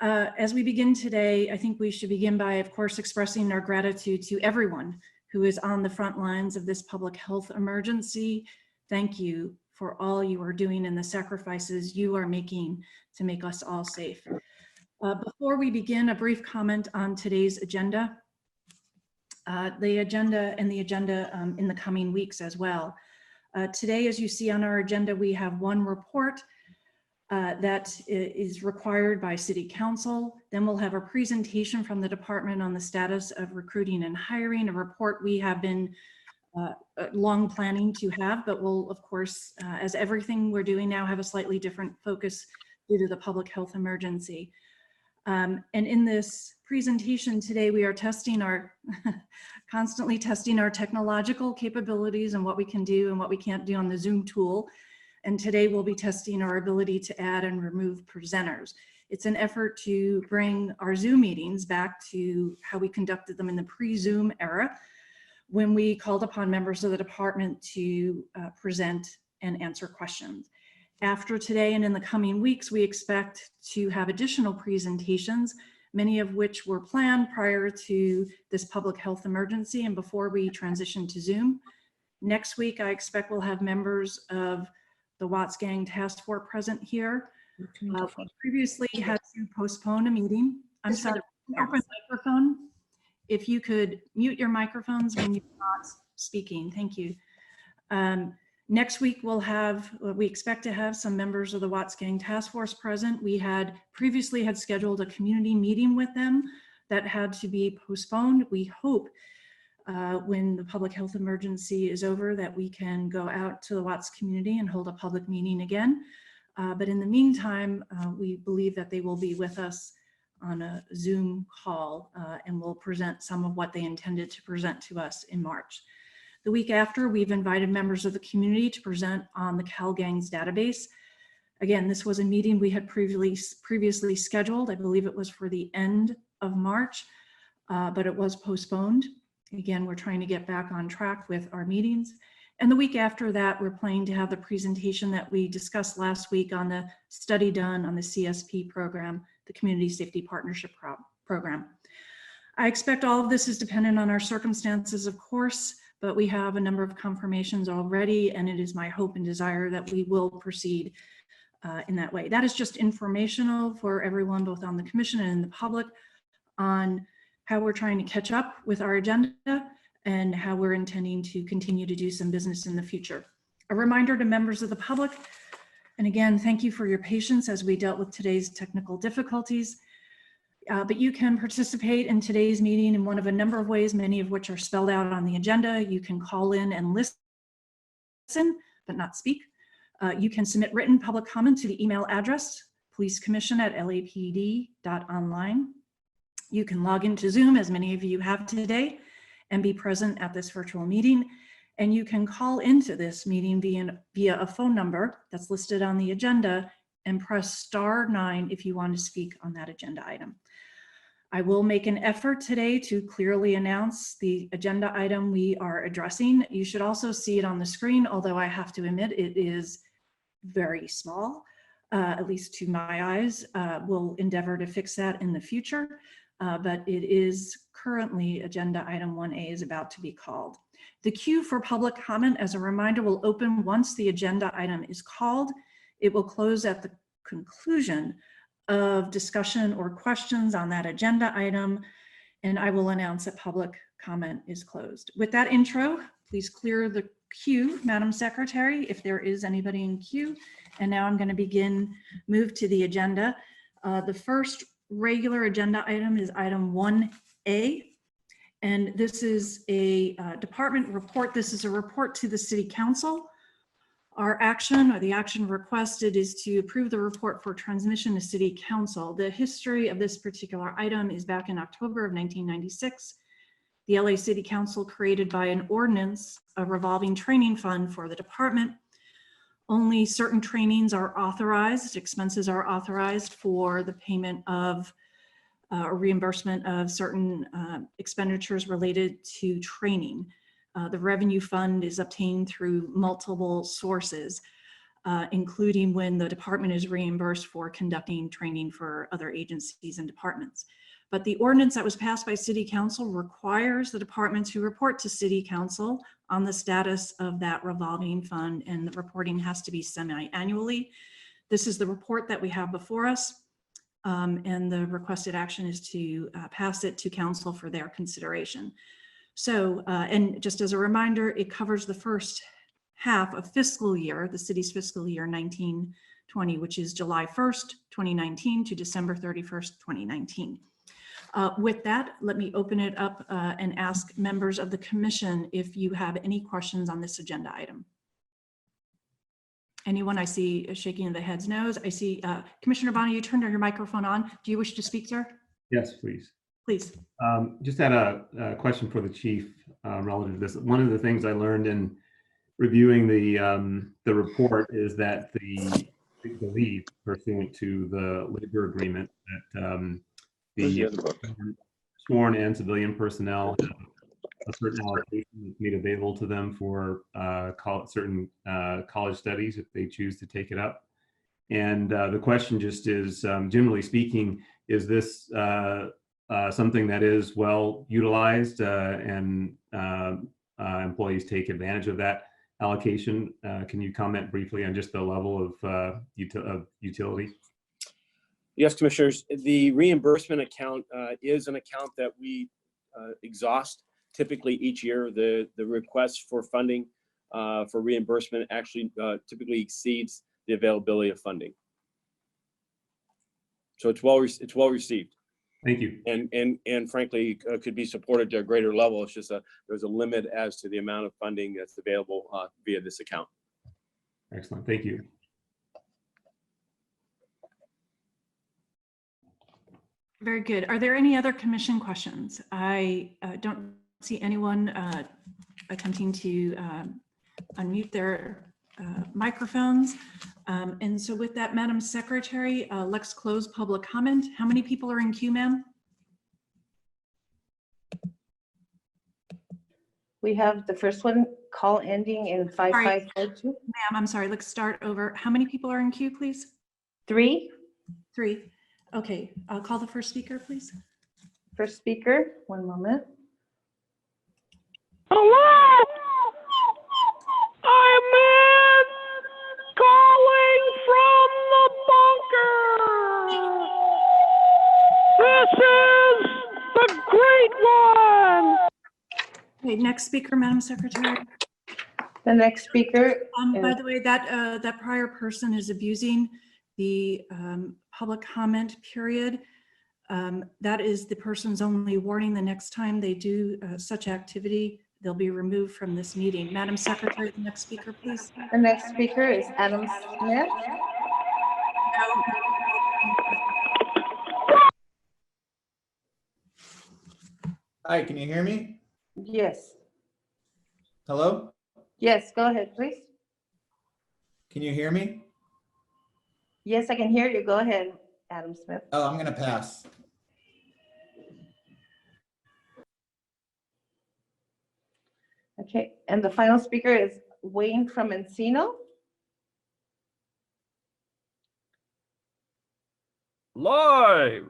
As we begin today, I think we should begin by, of course, expressing our gratitude to everyone who is on the front lines of this public health emergency. Thank you for all you are doing and the sacrifices you are making to make us all safe. Before we begin, a brief comment on today's agenda. The agenda in the coming weeks as well. Today, as you see on our agenda, we have one report that is required by City Council. Then we'll have a presentation from the department on the status of recruiting and hiring, a report we have been long planning to have, but we'll, of course, as everything we're doing now, have a slightly different focus due to the public health emergency. And in this presentation today, we are testing our, constantly testing our technological capabilities and what we can do and what we can't do on the Zoom tool. And today we'll be testing our ability to add and remove presenters. It's an effort to bring our Zoom meetings back to how we conducted them in the pre-Zoom era, when we called upon members of the department to present and answer questions. After today and in the coming weeks, we expect to have additional presentations, many of which were planned prior to this public health emergency and before we transition to Zoom. Next week, I expect we'll have members of the Watts Gang Task Force present here. We previously had to postpone a meeting. I'm sorry, open microphone. If you could mute your microphones when you're not speaking, thank you. Next week, we expect to have some members of the Watts Gang Task Force present. We had previously scheduled a community meeting with them that had to be postponed. We hope when the public health emergency is over that we can go out to the Watts community and hold a public meeting again. But in the meantime, we believe that they will be with us on a Zoom call and will present some of what they intended to present to us in March. The week after, we've invited members of the community to present on the CalGANGS database. Again, this was a meeting we had previously scheduled. I believe it was for the end of March, but it was postponed. Again, we're trying to get back on track with our meetings. And the week after that, we're planning to have the presentation that we discussed last week on the study done on the CSP program, the Community Safety Partnership Program. I expect all of this is dependent on our circumstances, of course, but we have a number of confirmations already, and it is my hope and desire that we will proceed in that way. That is just informational for everyone, both on the commission and in the public, on how we're trying to catch up with our agenda and how we're intending to continue to do some business in the future. A reminder to members of the public, and again, thank you for your patience as we dealt with today's technical difficulties. But you can participate in today's meeting in one of a number of ways, many of which are spelled out on the agenda. You can call in and listen, but not speak. You can submit written public comment to the email address, policecommission@lapd.online. You can log into Zoom, as many of you have today, and be present at this virtual meeting. And you can call into this meeting via a phone number that's listed on the agenda and press *9 if you want to speak on that agenda item. I will make an effort today to clearly announce the agenda item we are addressing. You should also see it on the screen, although I have to admit it is very small, at least to my eyes. We'll endeavor to fix that in the future, but it is currently agenda item 1A is about to be called. The queue for public comment, as a reminder, will open once the agenda item is called. It will close at the conclusion of discussion or questions on that agenda item, and I will announce that public comment is closed. With that intro, please clear the queue, Madam Secretary, if there is anybody in queue. And now I'm going to move to the agenda. The first regular agenda item is item 1A, and this is a department report. This is a report to the City Council. Our action, or the action requested, is to approve the report for transmission to City Council. The history of this particular item is back in October of 1996. The LA City Council created by an ordinance a revolving training fund for the department. Only certain trainings are authorized, expenses are authorized for the payment of or reimbursement of certain expenditures related to training. The revenue fund is obtained through multiple sources. including when the department is reimbursed for conducting training for other agencies and departments. But the ordinance that was passed by City Council requires the department to report to City Council on the status of that revolving fund, and the reporting has to be semi-annually. This is the report that we have before us, and the requested action is to pass it to Council for their consideration. So, and just as a reminder, it covers the first half of fiscal year, the city's fiscal year 1920, which is July 1st, 2019 to December 31st, 2019. With that, let me open it up and ask members of the commission if you have any questions on this agenda item. Anyone? I see a shaking of the heads, no's. I see Commissioner Bonney, you turned your microphone on. Do you wish to speak, sir? Yes, please. Please. Just had a question for the chief relative to this. One of the things I learned in reviewing the report is that I believe pursuant to the labor agreement that the sworn and civilian personnel have a certain allocation that's made available to them for certain college studies if they choose to take it up. And the question just is, generally speaking, is this something that is well utilized and employees take advantage of that allocation? Can you comment briefly on just the level of utility? Yes, Commissioners. The reimbursement account is an account that we exhaust typically each year. The request for funding for reimbursement actually typically exceeds the availability of funding. So it's well received. Thank you. And frankly, could be supported to a greater level. It's just there's a limit as to the amount of funding that's available via this account. Excellent. Thank you. Very good. Are there any other commission questions? I don't see anyone attempting to unmute their microphones. And so with that, Madam Secretary, let's close public comment. How many people are in queue, ma'am? We have the first one, call ending in 5542. Ma'am, I'm sorry, let's start over. How many people are in queue, please? 3. 3. Okay, I'll call the first speaker, please. First speaker, one moment. Hello, I'm in, calling from the bunker. This is the great one. Okay, next speaker, Madam Secretary. The next speaker. By the way, that prior person is abusing the public comment period. That is the person's only warning. The next time they do such activity, they'll be removed from this meeting. Madam Secretary, the next speaker, please. The next speaker is Adam Smith. Hi, can you hear me? Yes. Hello? Yes, go ahead, please. Can you hear me? Yes, I can hear you. Go ahead, Adam Smith. Oh, I'm gonna pass. Okay, and the final speaker is Wayne from Encino. Live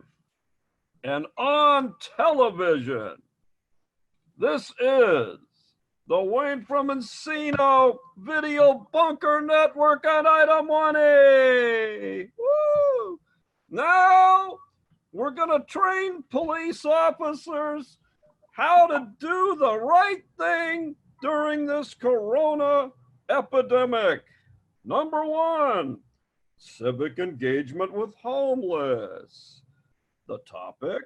and on television, this is the Wayne from Encino Video Bunker Network on Item 1A. Woo! Now we're gonna train police officers how to do the right thing during this corona epidemic. Number 1, civic engagement with homeless. The topic,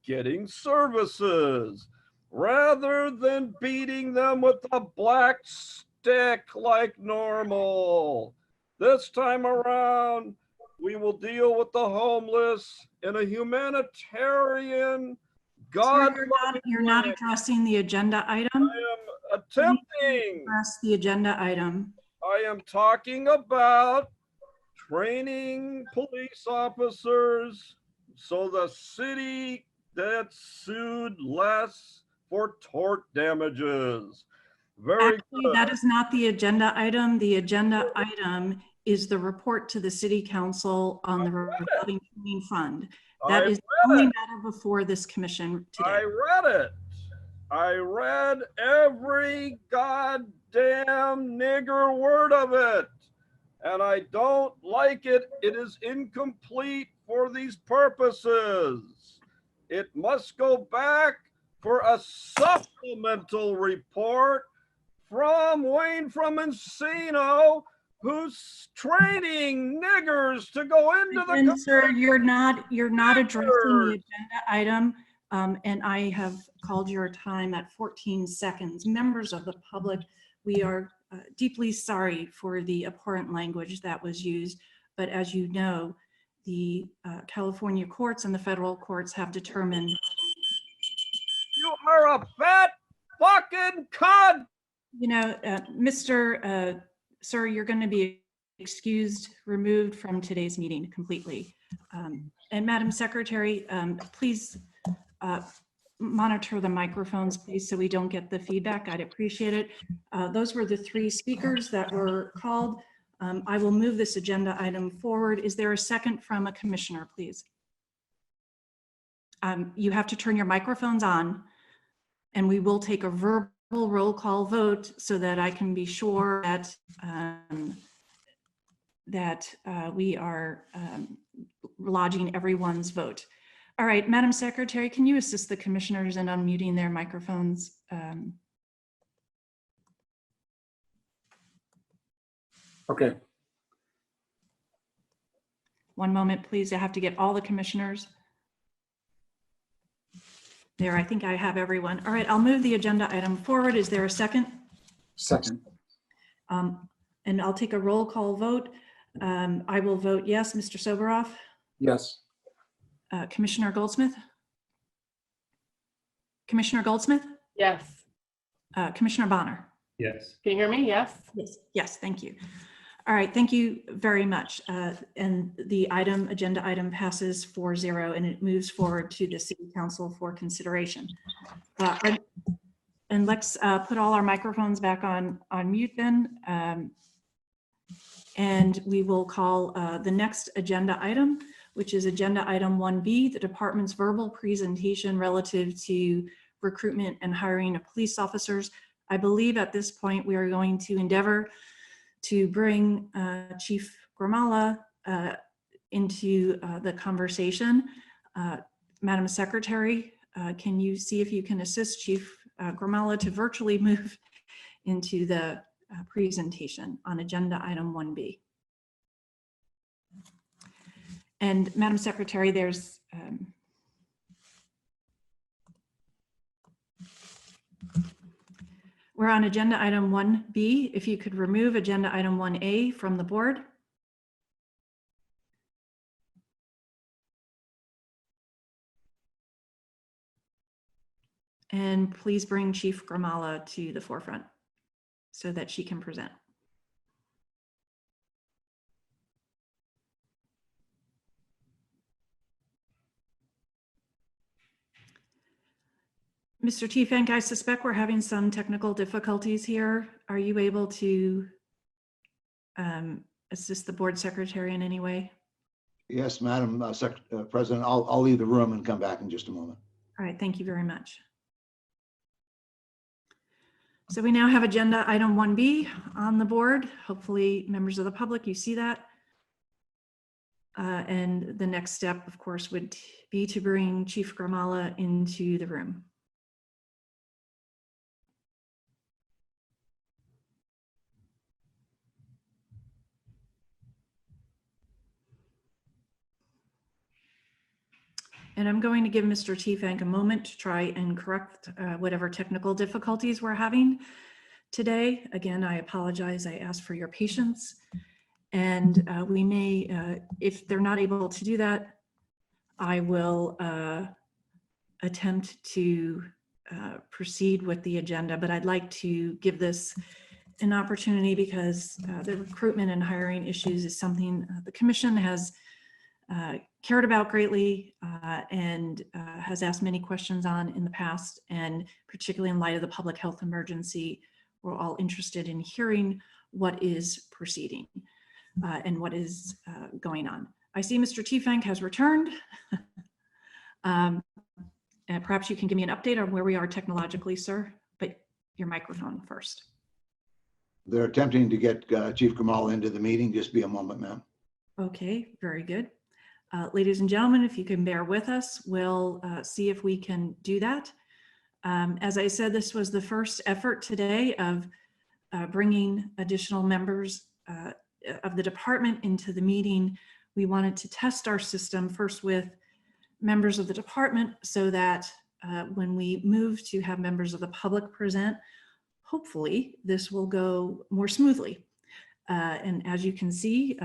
getting services rather than beating them with a black stick like normal. This time around, we will deal with the homeless in a humanitarian, You're not addressing the agenda item. I am attempting. Address the agenda item. I am talking about training police officers so the city gets sued less for tort damages. Very Actually, good. that is not the agenda item. The agenda item is the report to the city council on the revolving training fund. That I is the read only it. matter before this commission I today. read it. I read every goddamn nigger word of it. And I don't like it. It is incomplete for these purposes. It must go back for a supplemental report from Wayne from Encino, who's training niggers to go into the And sir, you're not addressing the agenda item. And I have called your time at 14 seconds. Members of the public, we are deeply sorry for the abhorrent language that was used. But as you know, the California courts and the federal courts have determined. You are a fat fucking cunt. You know, sir, you're going to be excused, removed from today's meeting completely. And Madam Secretary, please monitor the microphones, please, so we don't get the feedback. I'd appreciate it. Those were the 3 speakers that were called. I will move this agenda item forward. Is there a second from a commissioner, please? You have to turn your microphones on, and we will take a verbal roll call vote so that I can be sure that we are lodging everyone's vote. All right, Madam Secretary, can you assist the commissioners in unmuting their microphones? Okay. One moment, please. I have to get all the commissioners. There, I think I have everyone. All right, I'll move the agenda item forward. Is there a second? Second. And I'll take a roll call vote. I will vote yes. Mr. Soboroff? Yes. Commissioner Goldsmith? Commissioner Goldsmith? Yes. Commissioner Bonner? Yes. Can you hear me? Yes. Yes. Yes, thank you. All right, thank you very much. And the agenda item passes 4-0 and it moves forward to the City Council for consideration. And let's put all our microphones back on mute then. And we will call the next agenda item, which is agenda item 1B, the department's verbal presentation relative to recruitment and hiring of police officers. I believe at this point we are going to endeavor to bring Chief Gramala into the conversation. Madam Secretary, can you see if you can assist Chief Gramala to virtually move into the presentation on agenda item 1B? And Madam Secretary, there's we're on agenda item 1B. If you could remove agenda item 1A from the board. And please bring Chief Gramala to the forefront so that she can present. Mr. Tiefenk, I suspect we're having some technical difficulties here. Are you able to assist the board secretary in any way? Yes, Madam President, I'll leave the room and come back in just a moment. All right, thank you very much. So we now have agenda item 1B on the board. Hopefully members of the public, you see that. And the next step, of course, would be to bring Chief Gramala into the room. And I'm going to give Mr. Tiefenk a moment to try and correct whatever technical difficulties we're having today. Again, I apologize. I ask for your patience. And we may, if they're not able to do that, I will attempt to proceed with the agenda. But I'd like to give this an opportunity because the recruitment and hiring issues is something the commission has cared about greatly and has asked many questions on in the past, and particularly in light of the public health emergency, we're all interested in hearing what is proceeding and what is going on. I see Mr. Tiefenk has returned. And perhaps you can give me an update on where we are technologically, sir, but your microphone first. They're attempting to get Chief Kamal into the meeting. Just be a moment, ma'am. Okay, very good. Ladies and gentlemen, if you can bear with us, we'll see if we can do that. As I said, this was the first effort today of bringing additional members of the department into the meeting. We wanted to test our system first with members of the department so that when we move to have members of the public present, hopefully this will go more smoothly. And as you can see,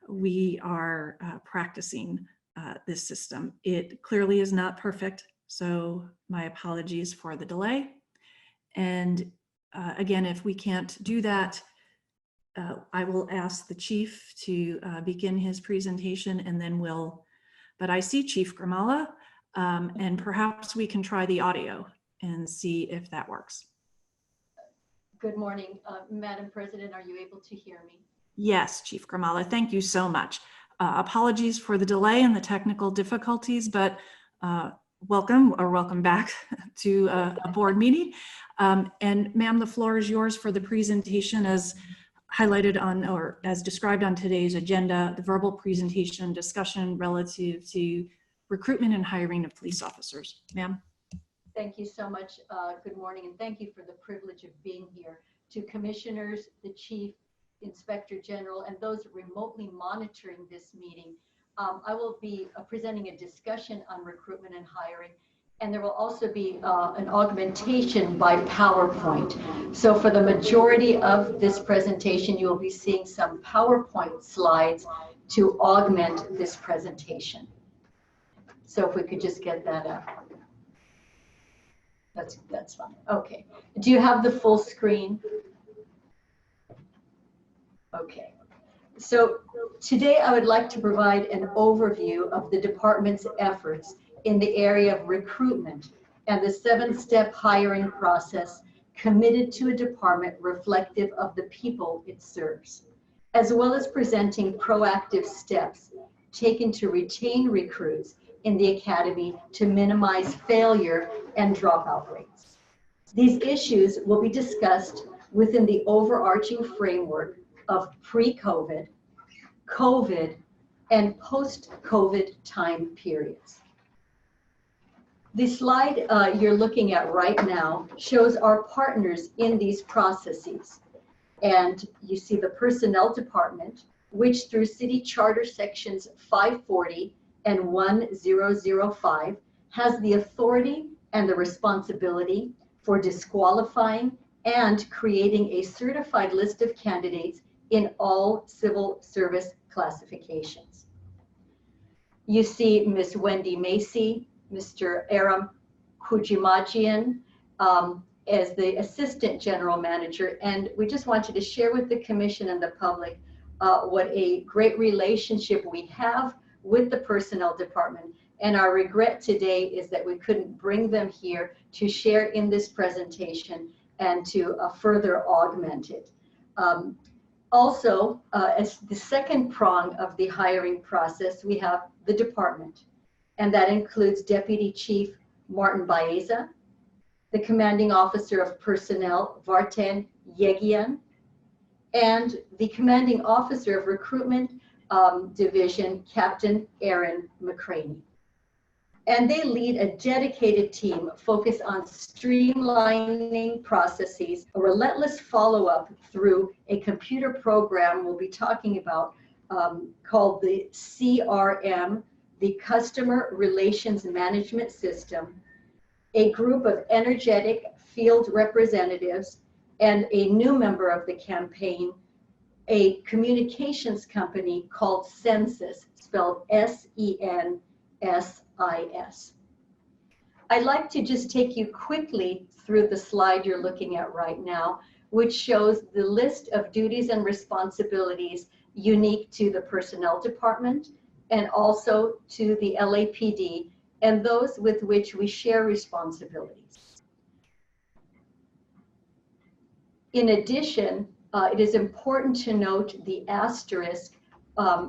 we are practicing this system. It clearly is not perfect, so my apologies for the delay. And again, if we can't do that, I will ask the chief to begin his presentation, and then but I see Chief Grimala, and perhaps we can try the audio and see if that works. Good morning, Madam President. Are you able to hear me? Yes, Chief Grimala, thank you so much. Apologies for the delay and the technical difficulties, but welcome back to a board meeting. And ma'am, the floor is yours for the presentation as highlighted on, or as described on today's agenda, the verbal presentation discussion relative to recruitment and hiring of police officers. Ma'am. Thank you so much. Good morning, and thank you for the privilege of being here. To commissioners, the chief, inspector general, and those remotely monitoring this meeting, I will be presenting a discussion on recruitment and hiring, and there will also be an augmentation by PowerPoint. So for the majority of this presentation, you will be seeing some PowerPoint slides to augment this presentation. So if we could just get that up. That's fine. Okay. Do you have the full screen? Okay. So today I would like to provide an overview of the department's efforts in the area of recruitment and the 7-step hiring process committed to a department reflective of the people it serves, as well as presenting proactive steps taken to retain recruits in the academy to minimize failure and dropout rates. These issues will be discussed within the overarching framework of pre-COVID, COVID, and post-COVID time periods. The slide you're looking at right now shows our partners in these processes. And you see the personnel department, which through city charter sections 540 and 1005 has the authority and the responsibility for disqualifying and creating a certified list of candidates in all civil service classifications. You see Ms. Wendy Macy, Mr. Aram Kujimajian as the Assistant General Manager, and we just wanted to share with the Commission and the public what a great relationship we have with the Personnel Department. And our regret today is that we couldn't bring them here to share in this presentation and to further augment it. Also, as the second prong of the hiring process, we have the department, and that includes Deputy Chief Martin Baeza, the Commanding Officer of Personnel, Vartan Yegian, and the Commanding Officer of Recruitment Division, Captain Aaron McCraney. And they lead a dedicated team focused on streamlining processes, a relentless follow-up through a computer program we'll be talking about called the CRM, the Customer Relations Management System, a group of energetic field representatives, and a new member of the campaign, a communications company called Census, spelled SENSIS. I'd like to just take you quickly through the slide you're looking at right now, which shows the list of duties and responsibilities unique to the Personnel Department and also to the LAPD, and those with which we share responsibilities. In addition, it is important to note the asterisk,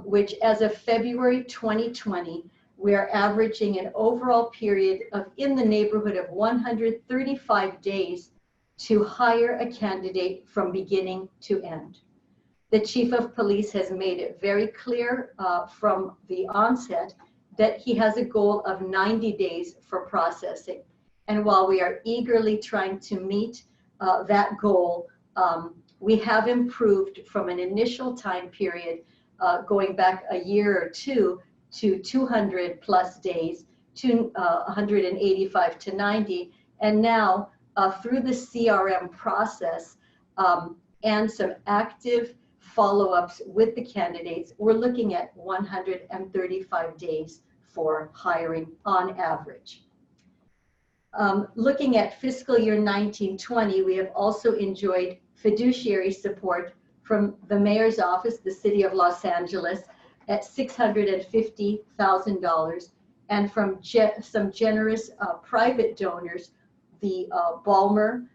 which as of February 2020, we are averaging an overall period of in the neighborhood of 135 days to hire a candidate from beginning to end. The Chief of Police has made it very clear from the onset that he has a goal of 90 days for processing. And while we are eagerly trying to meet that goal, we have improved from an initial time period going back a year or two to 200 plus days to 185 to 90. And now through the CRM process and some active follow-ups with the candidates, we're looking at 135 days for hiring on average. Looking at fiscal year 19-20, we have also enjoyed fiduciary support from the mayor's office, the city of Los Angeles, at $650,000, and from some generous private donors, the Ballmer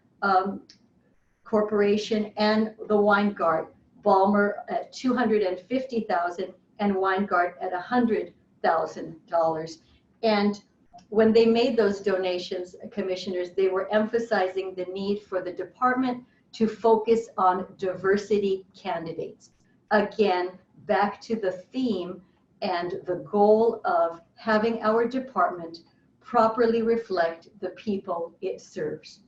Corporation and the Weingart. Ballmer at $250,000 and Weingart at $100,000. And when they made those donations, commissioners, they were emphasizing the need for the department to focus on diversity candidates. Again, back to the theme and the goal of having our department properly reflect the people it serves.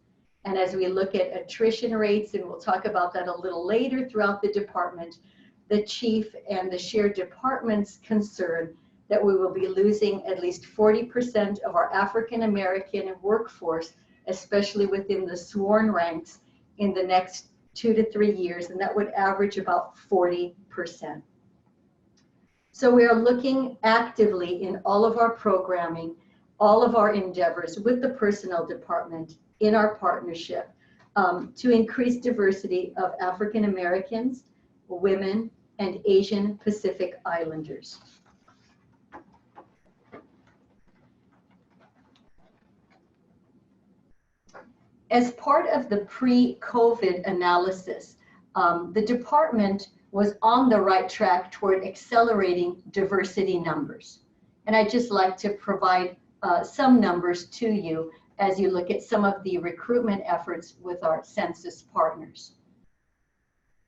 And as we look at attrition rates, and we'll talk about that a little later throughout the department, the chief and the shared department's concern that we will be losing at least 40% of our African American workforce, especially within the sworn ranks, in the next 2 to 3 years, and that would average about 40%. So we are looking actively in all of our programming, all of our endeavors with the personnel department in our partnership to increase diversity of African Americans, women, and Asian Pacific Islanders. As part of the pre-COVID analysis, the department was on the right track toward accelerating diversity numbers. And I'd just like to provide some numbers to you as you look at some of the recruitment efforts with our census partners.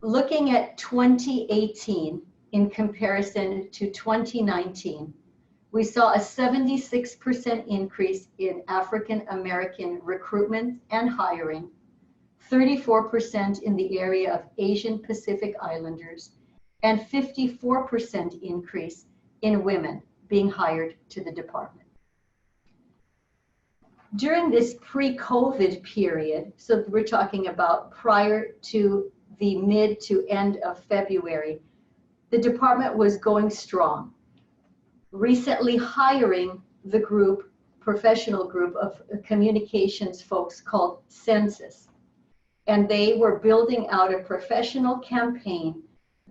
Looking at 2018 in comparison to 2019, we saw a 76% increase in African American recruitment and hiring, 34% in the area of Asian Pacific Islanders, and 54% increase in women being hired to the department. During this pre-COVID period, so we're talking about prior to the mid to end of February, the department was going strong. Recently hiring the group, professional group of communications folks called Census. And they were building out a professional campaign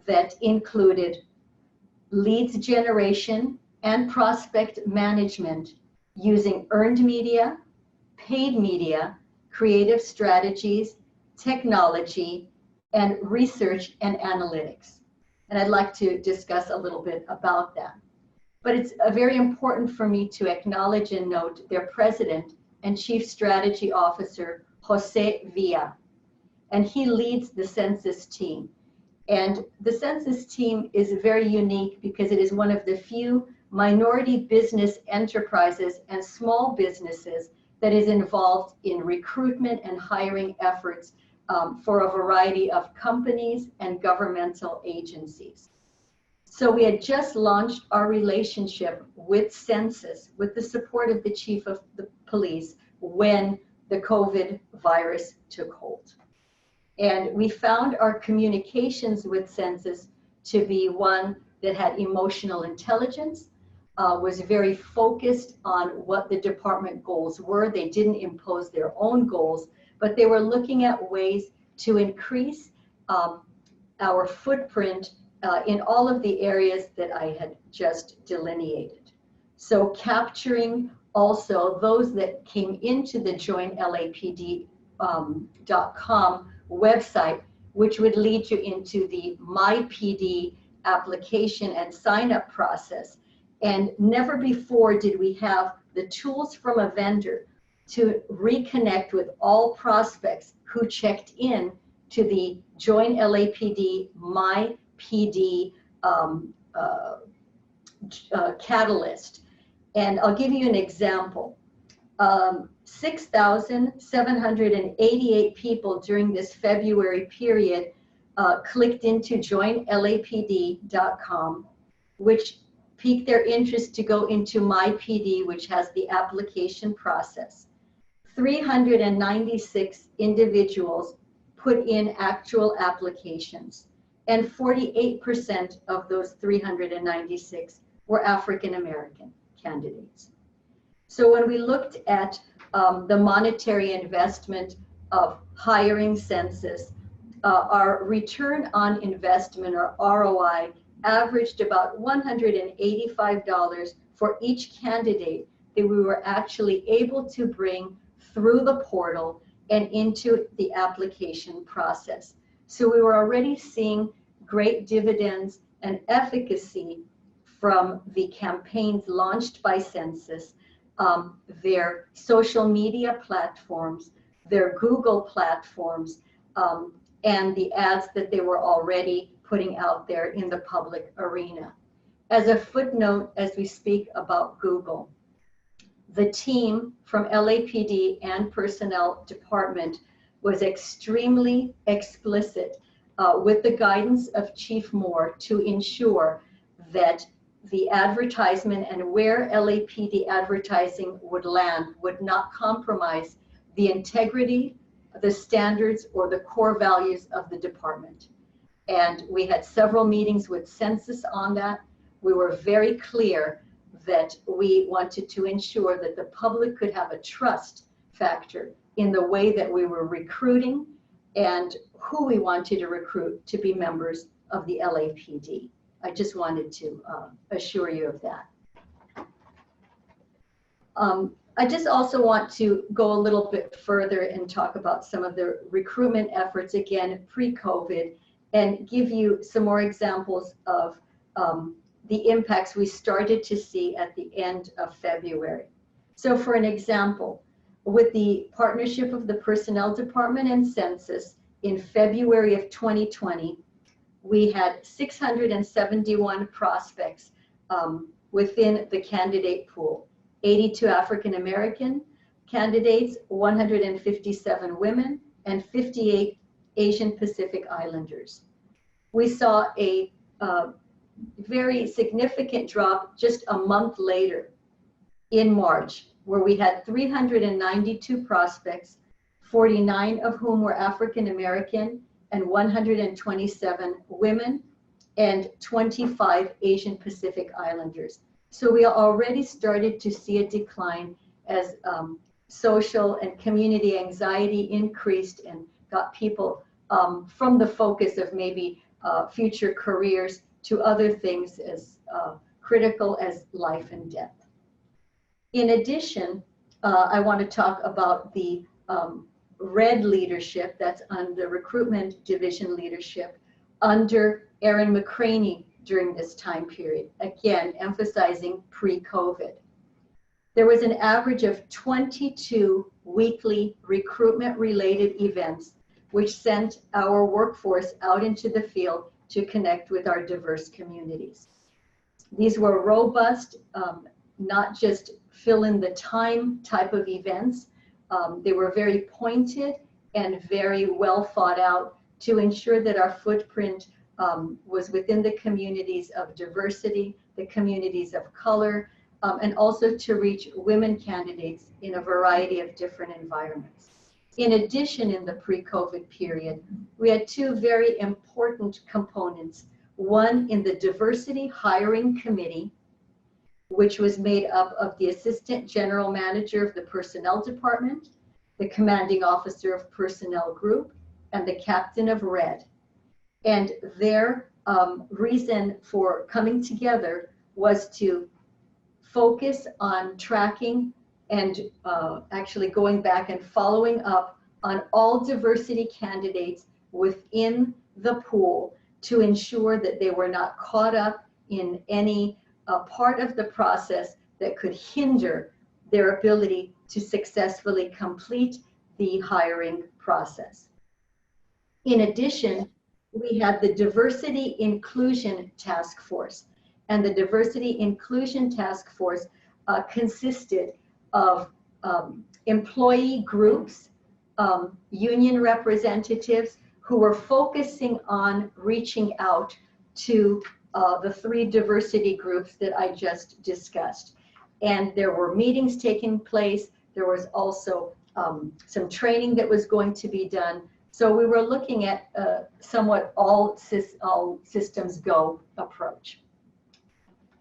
that included leads generation and prospect management using earned media, paid media, creative strategies, technology, and research and analytics. And I'd like to discuss a little bit about that. But it's very important for me to acknowledge and note their president and chief strategy officer, Jose Villa. And he leads the census team. And the census team is very unique because it is one of the few minority business enterprises and small businesses that is involved in recruitment and hiring efforts for a variety of companies and governmental agencies. So we had just launched our relationship with Census with the support of the chief of the police when the COVID virus took hold. And we found our communications with Census to be one that had emotional intelligence, was very focused on what the department goals were. They didn't impose their own goals, but they were looking at ways to increase our footprint in all of the areas that I had just delineated. So capturing also those that came into the joinlapd.com website, which would lead you into the MyPD application and sign-up process. And never before did we have the tools from a vendor to reconnect with all prospects who checked in to the Join LAPD MyPD catalyst. And I'll give you an example. 6,788 people during this February period clicked into joinlapd.com, which piqued their interest to go into MyPD, which has the application process. 396 individuals put in actual applications, and 48% of those 396 were African American candidates. So when we looked at the monetary investment of hiring census, our return on investment, or ROI, averaged about $185 for each candidate that we were actually able to bring through the portal and into the application process. So we were already seeing great dividends and efficacy from the campaigns launched by Census, their social media platforms, their Google platforms, and the ads that they were already putting out there in the public arena. As a footnote, as we speak about Google, the team from LAPD and Personnel Department was extremely explicit with the guidance of Chief Moore to ensure that the advertisement and where LAPD advertising would land would not compromise the integrity, the standards, or the core values of the department. And we had several meetings with Census on that. We were very clear that we wanted to ensure that the public could have a trust factor in the way that we were recruiting and who we wanted to recruit to be members of the LAPD. I just wanted to assure you of that. I just also want to go a little bit further and talk about some of the recruitment efforts, again, pre-COVID, and give you some more examples of the impacts we started to see at the end of February. So for an example, with the partnership of the Personnel Department and Census in February of 2020, we had 671 prospects within the candidate pool, 82 African American candidates, 157 women, and 58 Asian Pacific Islanders. We saw a very significant drop just a month later in March, where we had 392 prospects, 49 of whom were African American, and 127 women, and 25 Asian Pacific Islanders. So we already started to see a decline as social and community anxiety increased and got people from the focus of maybe future careers to other things as critical as life and death. In addition, I want to talk about the RED leadership, that's under recruitment division leadership, under Erin McCraney during this time period, again, emphasizing pre-COVID. There was an average of 22 weekly recruitment-related events, which sent our workforce out into the field to connect with our diverse communities. These were robust, not just fill in the time type of events. They were very pointed and very well thought out to ensure that our footprint was within the communities of diversity, the communities of color, and also to reach women candidates in a variety of different environments. In addition, in the pre-COVID period, we had two very important components. One in the Diversity Hiring Committee, which was made up of the Assistant General Manager of the Personnel Department, the Commanding Officer of Personnel Group, and the Captain of RED. And their reason for coming together was to focus on tracking and actually going back and following up on all diversity candidates within the pool to ensure that they were not caught up in any part of the process that could hinder their ability to successfully complete the hiring process. In addition, we had the Diversity Inclusion Task Force, and the Diversity Inclusion Task Force consisted of employee groups, union representatives who were focusing on reaching out to the 3 diversity groups that I just discussed. And there were meetings taking place. There was also some training that was going to be done. So we were looking at somewhat all systems go approach.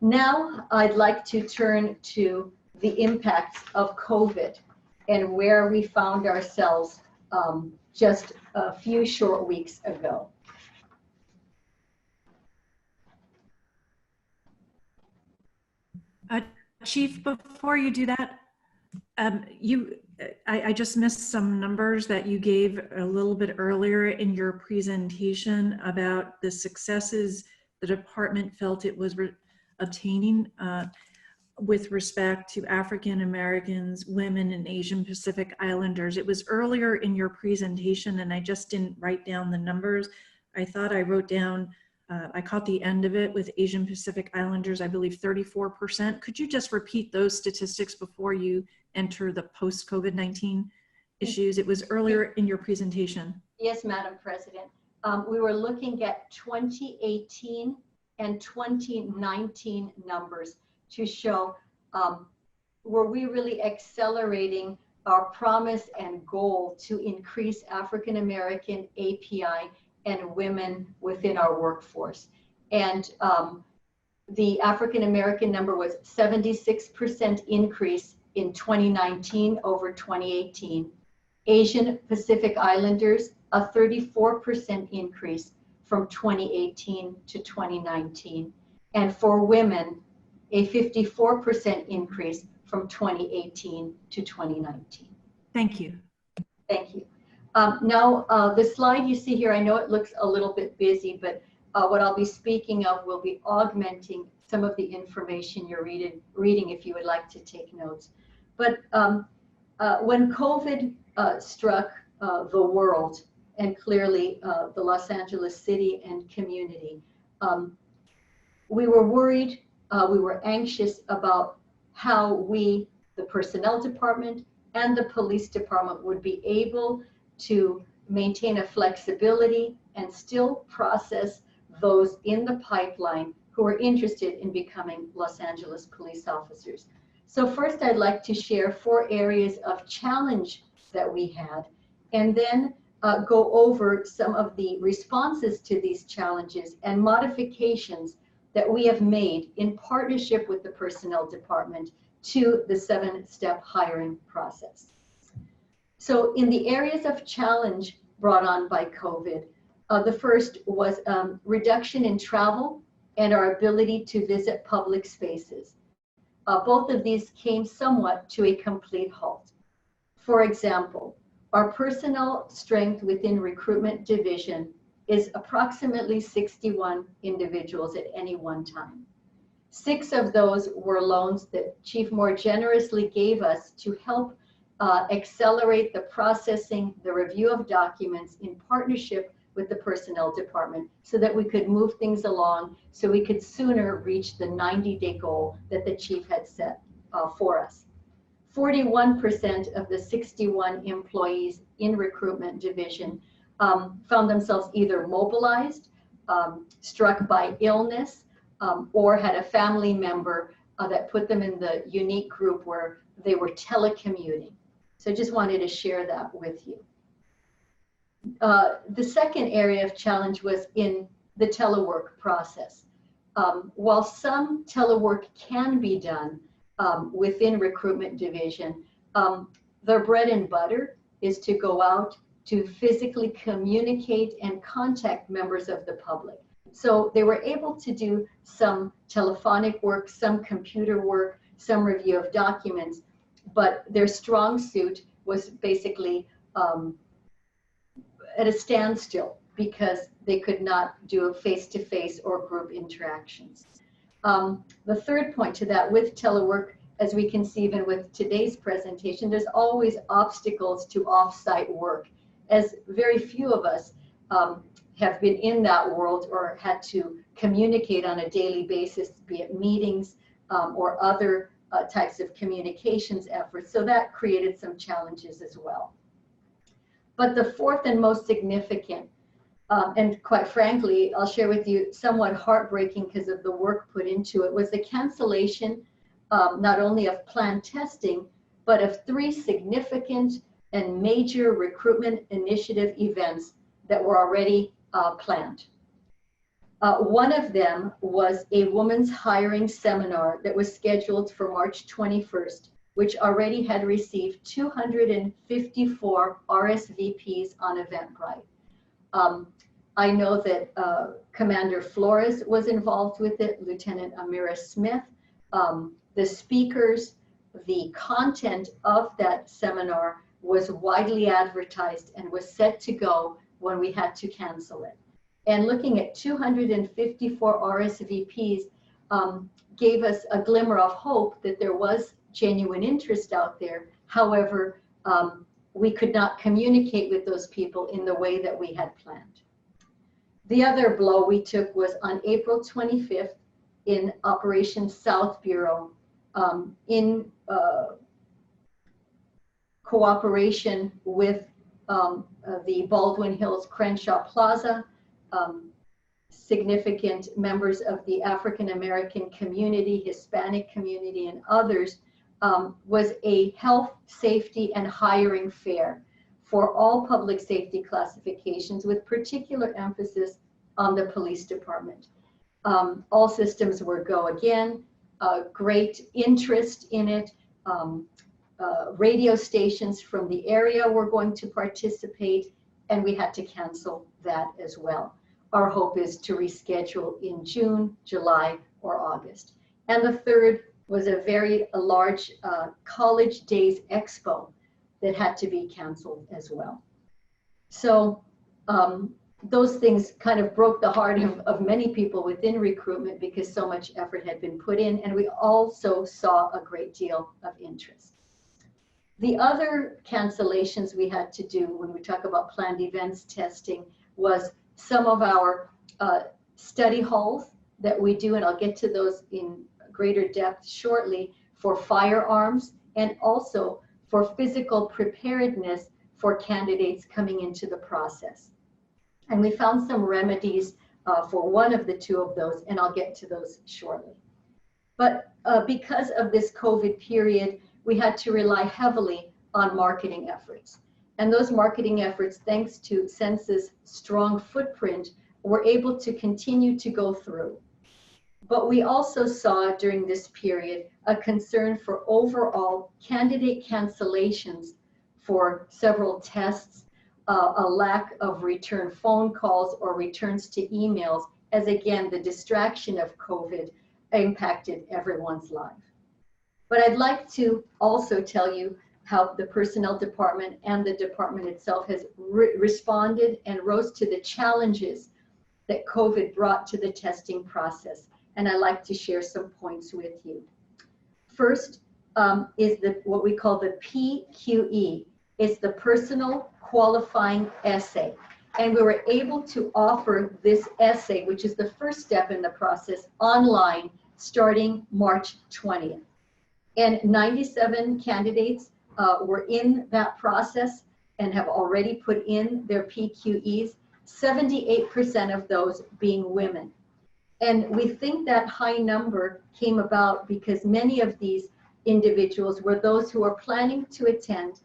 Now I'd like to turn to the impacts of COVID and where we found ourselves just a few short weeks ago. Chief, before you do that, I just missed some numbers that you gave a little bit earlier in your presentation about the successes the department felt it was obtaining with respect to African Americans, women, and Asian Pacific Islanders. It was earlier in your presentation and I just didn't write down the numbers. I thought I wrote down, I caught the end of it with Asian Pacific Islanders, I believe 34%. Could you just repeat those statistics before you enter the post-COVID-19 issues? It was earlier in your presentation. Yes, Madam President. We were looking at 2018 and 2019 numbers to show were we really accelerating our promise and goal to increase African American API and women within our workforce. And the African American number was 76% increase in 2019 over 2018. Asian Pacific Islanders, a 34% increase from 2018 to 2019. And for women, a 54% increase from 2018 to 2019. Thank you. Thank you. Now, the slide you see here, I know it looks a little bit busy, but what I'll be speaking of will be augmenting some of the information you're reading if you would like to take notes. But when COVID struck the world, and clearly the Los Angeles city and community, we were worried, we were anxious about how we, the personnel department and the police department, would be able to maintain a flexibility and still process those in the pipeline who are interested in becoming Los Angeles police officers. So first, I'd like to share 4 areas of challenge that we had, and then go over some of the responses to these challenges and modifications that we have made in partnership with the personnel department to the 7-step hiring process. So in the areas of challenge brought on by COVID, the first was reduction in travel and our ability to visit public spaces. Both of these came somewhat to a complete halt. For example, our personnel strength within recruitment division is approximately 61 individuals at any one time. 6 of those were loans that Chief Moore generously gave us to help accelerate the processing, the review of documents in partnership with the personnel department so that we could move things along, so we could sooner reach the 90-day goal that the chief had set for us. 41% of the 61 employees in recruitment division found themselves either mobilized, struck by illness, or had a family member that put them in the unique group where they were telecommuting. So I just wanted to share that with you. The second area of challenge was in the telework process. While some telework can be done within recruitment division, their bread and butter is to go out to physically communicate and contact members of the public. So they were able to do some telephonic work, some computer work, some review of documents, but their strong suit was basically at a standstill because they could not do face-to-face or group interactions. The third point to that, with telework, as we can see even with today's presentation, there's always obstacles to off-site work, as very few of us have been in that world or had to communicate on a daily basis, be it meetings or other types of communications efforts. So that created some challenges as well. But the fourth and most significant, and quite frankly, I'll share with you, somewhat heartbreaking because of the work put into it, was the cancellation not only of planned testing, but of 3 significant and major recruitment initiative events that were already planned. One of them was a women's hiring seminar that was scheduled for March 21st, which already had received 254 RSVPs on Eventbrite. I know that Commander Flores was involved with it, Lieutenant Amira Smith, the speakers, the content of that seminar was widely advertised and was set to go when we had to cancel it. And looking at 254 RSVPs gave us a glimmer of hope that there was genuine interest out there. However, we could not communicate with those people in the way that we had planned. The other blow we took was on April 25th in Operation South Bureau, in cooperation with the Baldwin Hills Crenshaw Plaza, significant members of the African American community, Hispanic community, and others, was a health, safety, and hiring fair for all public safety classifications, with particular emphasis on the police department. All systems were go again, great interest in it. Radio stations from the area were going to participate, and we had to cancel that as well. Our hope is to reschedule in June, July, or August. And the third was a very large College Days Expo that had to be canceled as well. So those things kind of broke the heart of many people within recruitment because so much effort had been put in, and we also saw a great deal of interest. The other cancellations we had to do when we talk about planned events testing was some of our study halls that we do, and I'll get to those in greater depth shortly, for firearms and also for physical preparedness for candidates coming into the process. And we found some remedies for one of the 2 of those, and I'll get to those shortly. But because of this COVID period, we had to rely heavily on marketing efforts. And those marketing efforts, thanks to Sense's strong footprint, were able to continue to go through. But we also saw during this period a concern for overall candidate cancellations for several tests, a lack of return phone calls or returns to emails, as again, the distraction of COVID impacted everyone's life. But I'd like to also tell you how the personnel department and the department itself has responded and rose to the challenges that COVID brought to the testing process. And I'd like to share some points with you. First is what we call the PQE. It's the Personal Qualifying Essay. And we were able to offer this essay, which is the first step in the process, online starting March 20th. And 97 candidates were in that process and have already put in their PQEs, 78% of those being women. And we think that high number came about because many of these individuals were those who are planning to attend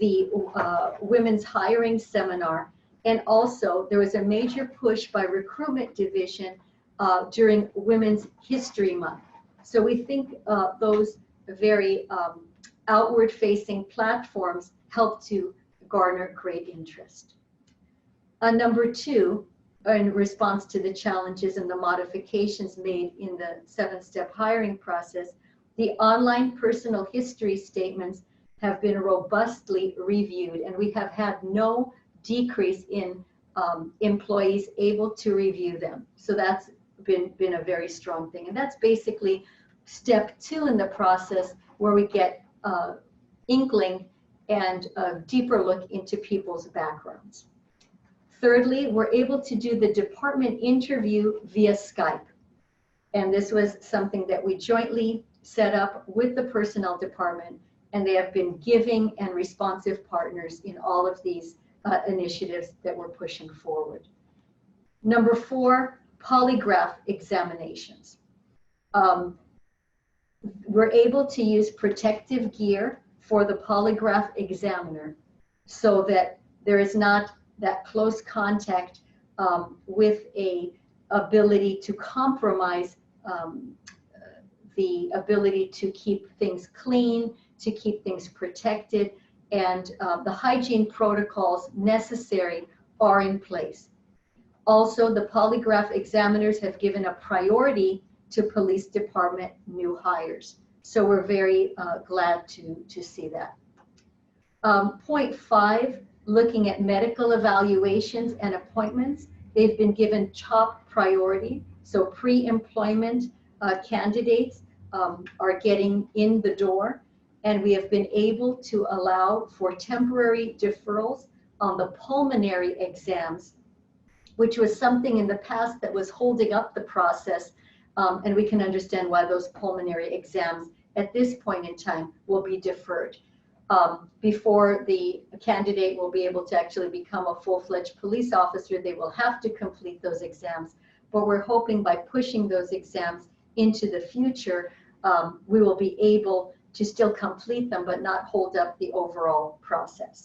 the women's hiring seminar. And also there was a major push by recruitment division during Women's History Month. So we think those very outward facing platforms help to garner great interest. Number 2, in response to the challenges and the modifications made in the 7-step hiring process, the online personal history statements have been robustly reviewed, and we have had no decrease in employees able to review them. So that's been a very strong thing. And that's basically step 2 in the process, where we get inkling and a deeper look into people's backgrounds. Thirdly, we're able to do the department interview via Skype. And this was something that we jointly set up with the personnel department, and they have been giving and responsive partners in all of these initiatives that we're pushing forward. Number 4, polygraph examinations. We're able to use protective gear for the polygraph examiner so that there is not that close contact with a ability to compromise the ability to keep things clean, to keep things protected, and the hygiene protocols necessary are in place. Also, the polygraph examiners have given a priority to police department new hires. So we're very glad to see that. Point 5, looking at medical evaluations and appointments, they've been given top priority. So pre-employment candidates are getting in the door, and we have been able to allow for temporary deferrals on the pulmonary exams, which was something in the past that was holding up the process, and we can understand why those pulmonary exams at this point in time will be deferred. Before the candidate will be able to actually become a full-fledged police officer, they will have to complete those exams. But we're hoping by pushing those exams into the future, we will be able to still complete them, but not hold up the overall process.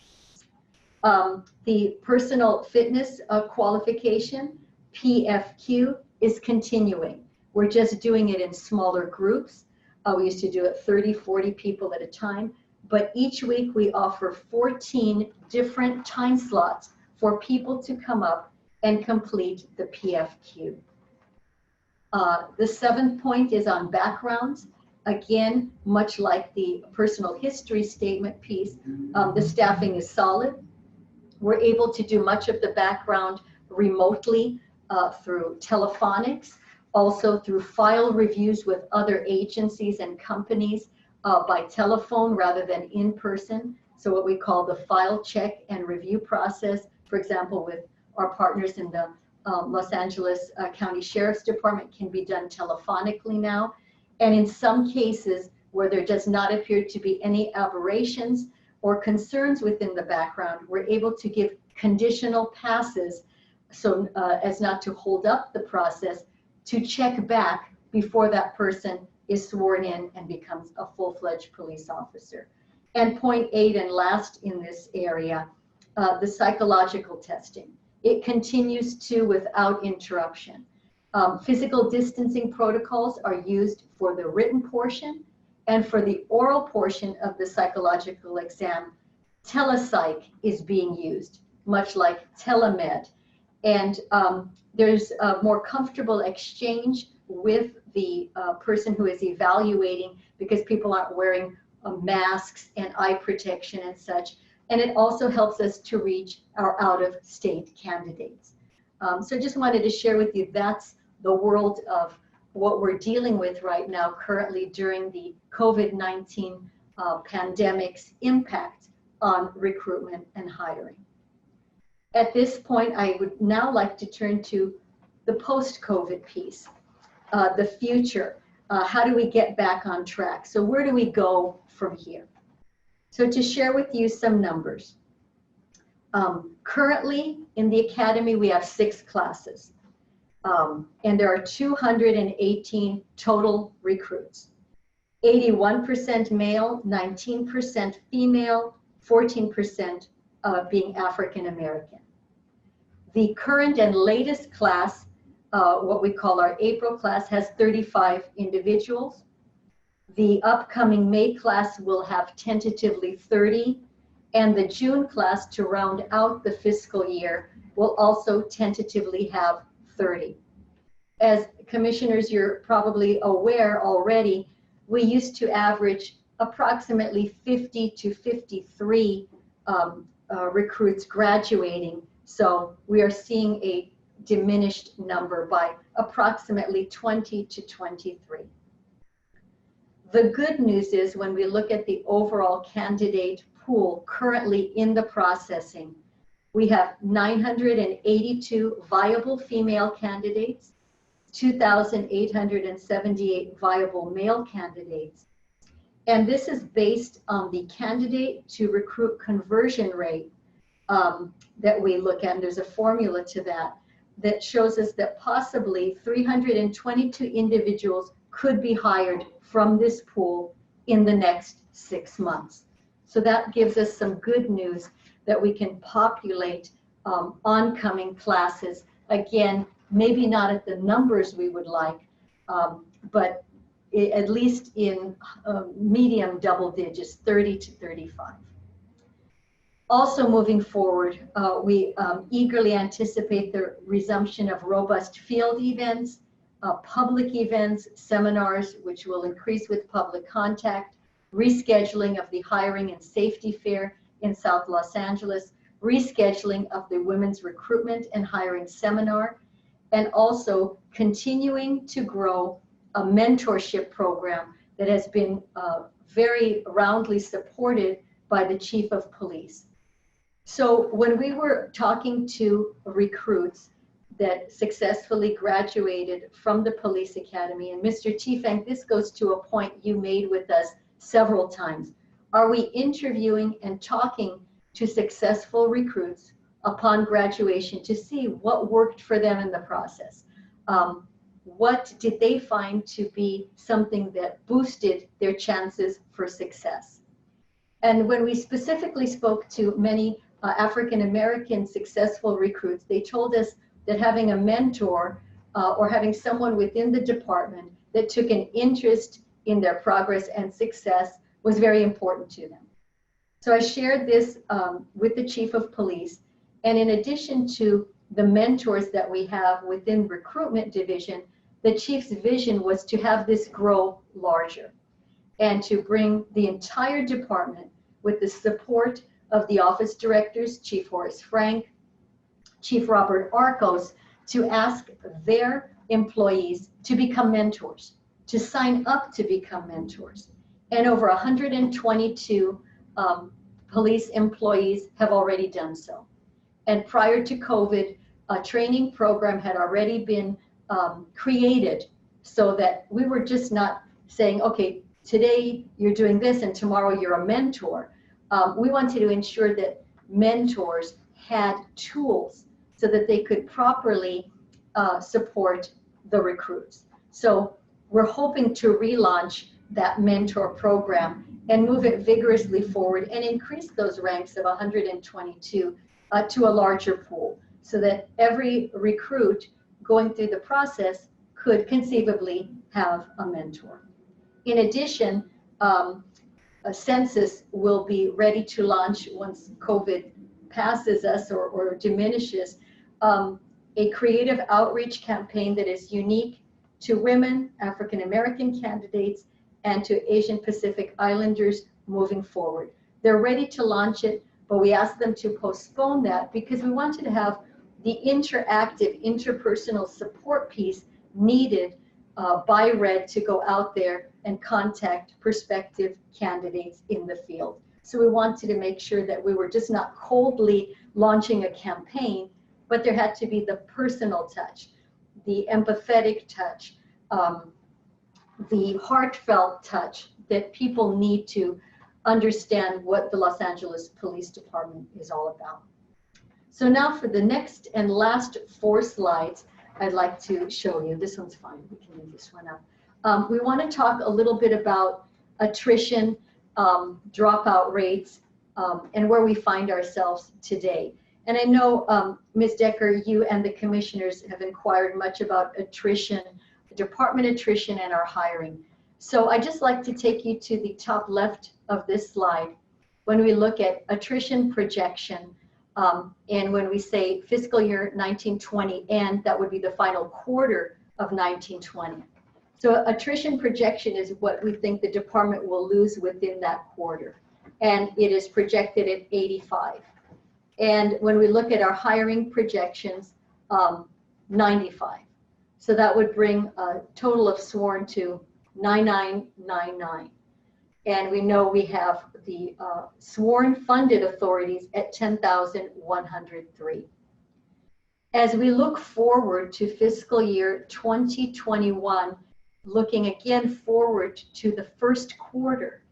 The personal fitness qualification, PFQ, is continuing. We're just doing it in smaller groups. We used to do it 30, 40 people at a time. But each week we offer 14 different time slots for people to come up and complete the PFQ. The 7th point is on backgrounds. Again, much like the personal history statement piece, the staffing is solid. We're able to do much of the background remotely through telephonics, also through file reviews with other agencies and companies by telephone rather than in person. So what we call the file check and review process, for example, with our partners in the Los Angeles County Sheriff's Department, can be done telephonically now. And in some cases where there does not appear to be any aberrations or concerns within the background, we're able to give conditional passes so as not to hold up the process, to check back before that person is sworn in and becomes a full-fledged police officer. And point 8 and last in this area, the psychological testing. It continues to without interruption. Physical distancing protocols are used for the written portion, and for the oral portion of the psychological exam, telepsych is being used, much like telemed. And there's a more comfortable exchange with the person who is evaluating, because people aren't wearing masks and eye protection and such. And it also helps us to reach our out-of-state candidates. So just wanted to share with you, that's the world of what we're dealing with right now currently during the COVID-19 pandemic's impact on recruitment and hiring. At this point, I would now like to turn to the post-COVID piece, the future. How do we get back on track? So where do we go from here? So to share with you some numbers. Currently in the Academy, we have 6 classes. And there are 218 total recruits. 81% male, 19% female, 14% being African American. The current and latest class, what we call our April class, has 35 individuals. The upcoming May class will have tentatively 30, and the June class, to round out the fiscal year, will also tentatively have 30. As commissioners, you're probably aware already, we used to average approximately 50 to 53 recruits graduating. So we are seeing a diminished number by approximately 20 to 23. The good news is when we look at the overall candidate pool currently in the processing, we have 982 viable female candidates, 2,878 viable male candidates. And this is based on the candidate to recruit conversion rate that we look at. And there's a formula to that that shows us that possibly 322 individuals could be hired from this pool in the next 6 months. So that gives us some good news that we can populate oncoming classes. Again, maybe not at the numbers we would like, but at least in medium double digits, 30 to 35. Also moving forward, we eagerly anticipate the resumption of robust field events, public events, seminars, which will increase with public contact, rescheduling of the hiring and safety fair in South Los Angeles, rescheduling of the women's recruitment and hiring seminar, and also continuing to grow a mentorship program that has been very roundly supported by the Chief of Police. So when we were talking to recruits that successfully graduated from the police academy, and Mr. Tifang, this goes to a point you made with us several times. Are we interviewing and talking to successful recruits upon graduation to see what worked for them in the process? What did they find to be something that boosted their chances for success? And when we specifically spoke to many African-American successful recruits, they told us that having a mentor or having someone within the department that took an interest in their progress and success was very important to them. So I shared this with the Chief of Police. And in addition to the mentors that we have within recruitment division, the Chief's vision was to have this grow larger and to bring the entire department with the support of the office directors, Chief Horace Frank, Chief Robert Arcos, to ask their employees to become mentors, to sign up to become mentors. And over 122 police employees have already done so. And prior to COVID, a training program had already been created so that we were just not saying, okay, today you're doing this and tomorrow you're a mentor. We wanted to ensure that mentors had tools so that they could properly support the recruits. So we're hoping to relaunch that mentor program and move it vigorously forward and increase those ranks of 122 to a larger pool so that every recruit going through the process could conceivably have a mentor. In addition, a census will be ready to launch once COVID passes us or diminishes, a creative outreach campaign that is unique to women, African-American candidates, and to Asian Pacific Islanders moving forward. They're ready to launch it, but we asked them to postpone that because we wanted to have the interactive, interpersonal support piece needed by RED to go out there and contact prospective candidates in the field. So we wanted to make sure that we were just not coldly launching a campaign, but there had to be the personal touch, the empathetic touch, the heartfelt touch that people need to understand what the Los Angeles Police Department is all about. So now for the next and last 4 slides, I'd like to show you. This one's fine, we can leave this one up. We want to talk a little bit about attrition, dropout rates, and where we find ourselves today. And I know, Ms. Decker, you and the commissioners have inquired much about attrition, department attrition, and our hiring. So I'd just like to take you to the top left of this slide when we look at attrition projection. And when we say fiscal year 1920, and that would be the final quarter of 1920. So attrition projection is what we think the department will lose within that quarter. And it is projected at 85. And when we look at our hiring projections, 95. So that would bring a total of sworn to 9999. And we know we have the sworn funded authorities at 10,103. As we look forward to fiscal year 2021, looking again forward to the first quarter,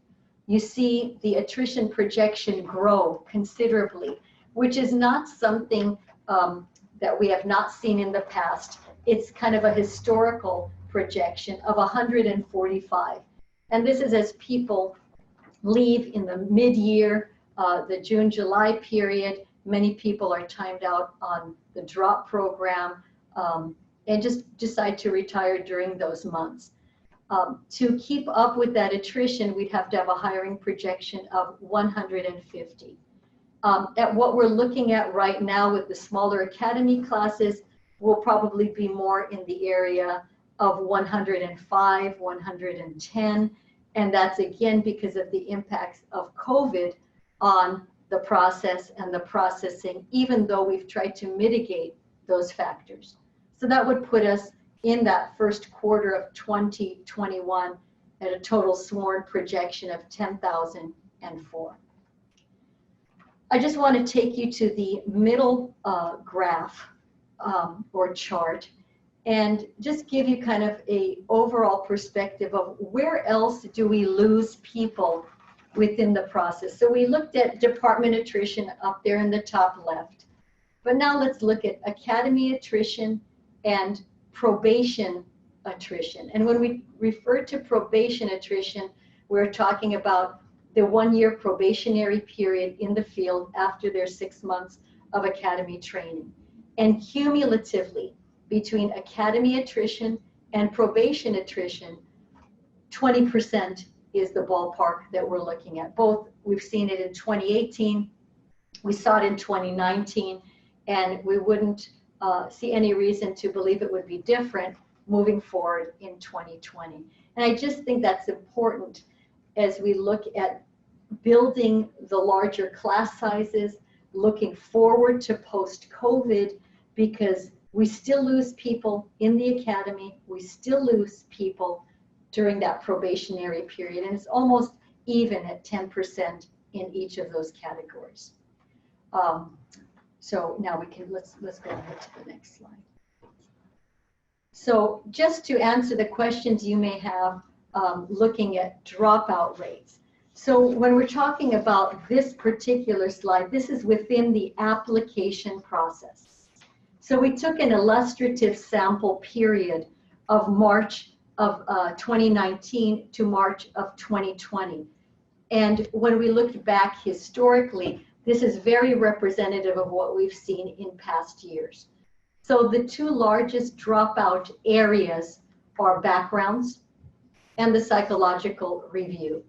you see the attrition projection grow considerably, which is not something that we have not seen in the past. It's kind of a historical projection of 145. And this is as people leave in the mid-year, the June-July period. Many people are timed out on the drop program and just decide to retire during those months. To keep up with that attrition, we'd have to have a hiring projection of 150. At what we're looking at right now with the smaller academy classes, will probably be more in the area of 105, 110. And that's again because of the impacts of COVID on the process and the processing, even though we've tried to mitigate those factors. So that would put us in that first quarter of 2021 at a total sworn projection of 10,004. I just want to take you to the middle graph or chart and just give you kind of a overall perspective of where else do we lose people within the process. So we looked at department attrition up there in the top left, but now let's look at academy attrition and probation attrition. And when we refer to probation attrition, we're talking about the 1-year probationary period in the field after their 6 months of academy training. And cumulatively, between academy attrition and probation attrition, 20% is the ballpark that we're looking at. Both, we've seen it in 2018, we saw it in 2019, and we wouldn't see any reason to believe it would be different moving forward in 2020. And I just think that's important as we look at building the larger class sizes, looking forward to post-COVID, because we still lose people in the academy, we still lose people during that probationary period, and it's almost even at 10% in each of those categories. So now we can, let's go ahead to the next slide. So just to answer the questions you may have looking at dropout rates. So when we're talking about this particular slide, this is within the application process. So we took an illustrative sample period of March of 2019 to March of 2020. And when we looked back historically, this is very representative of what we've seen in past years. So the two largest dropout areas are backgrounds and the psychological review.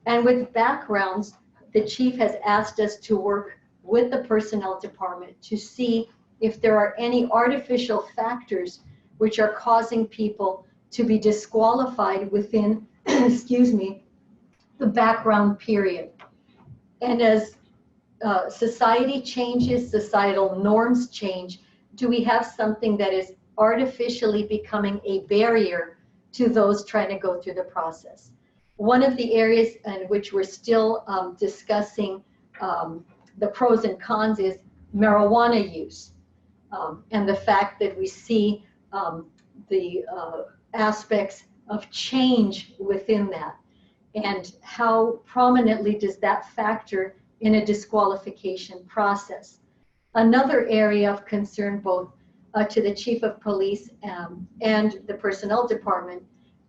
And with backgrounds, the chief has asked us to work with the personnel department to see if there are any artificial factors which are causing people to be disqualified within, excuse me, the background period. And as society changes, societal norms change, do we have something that is artificially becoming a barrier to those trying to go through the process? One of the areas in which we're still discussing the pros and cons is marijuana use, and the fact that we see the aspects of change within that, and how prominently does that factor in a disqualification process. Another area of concern both to the chief of police and the personnel department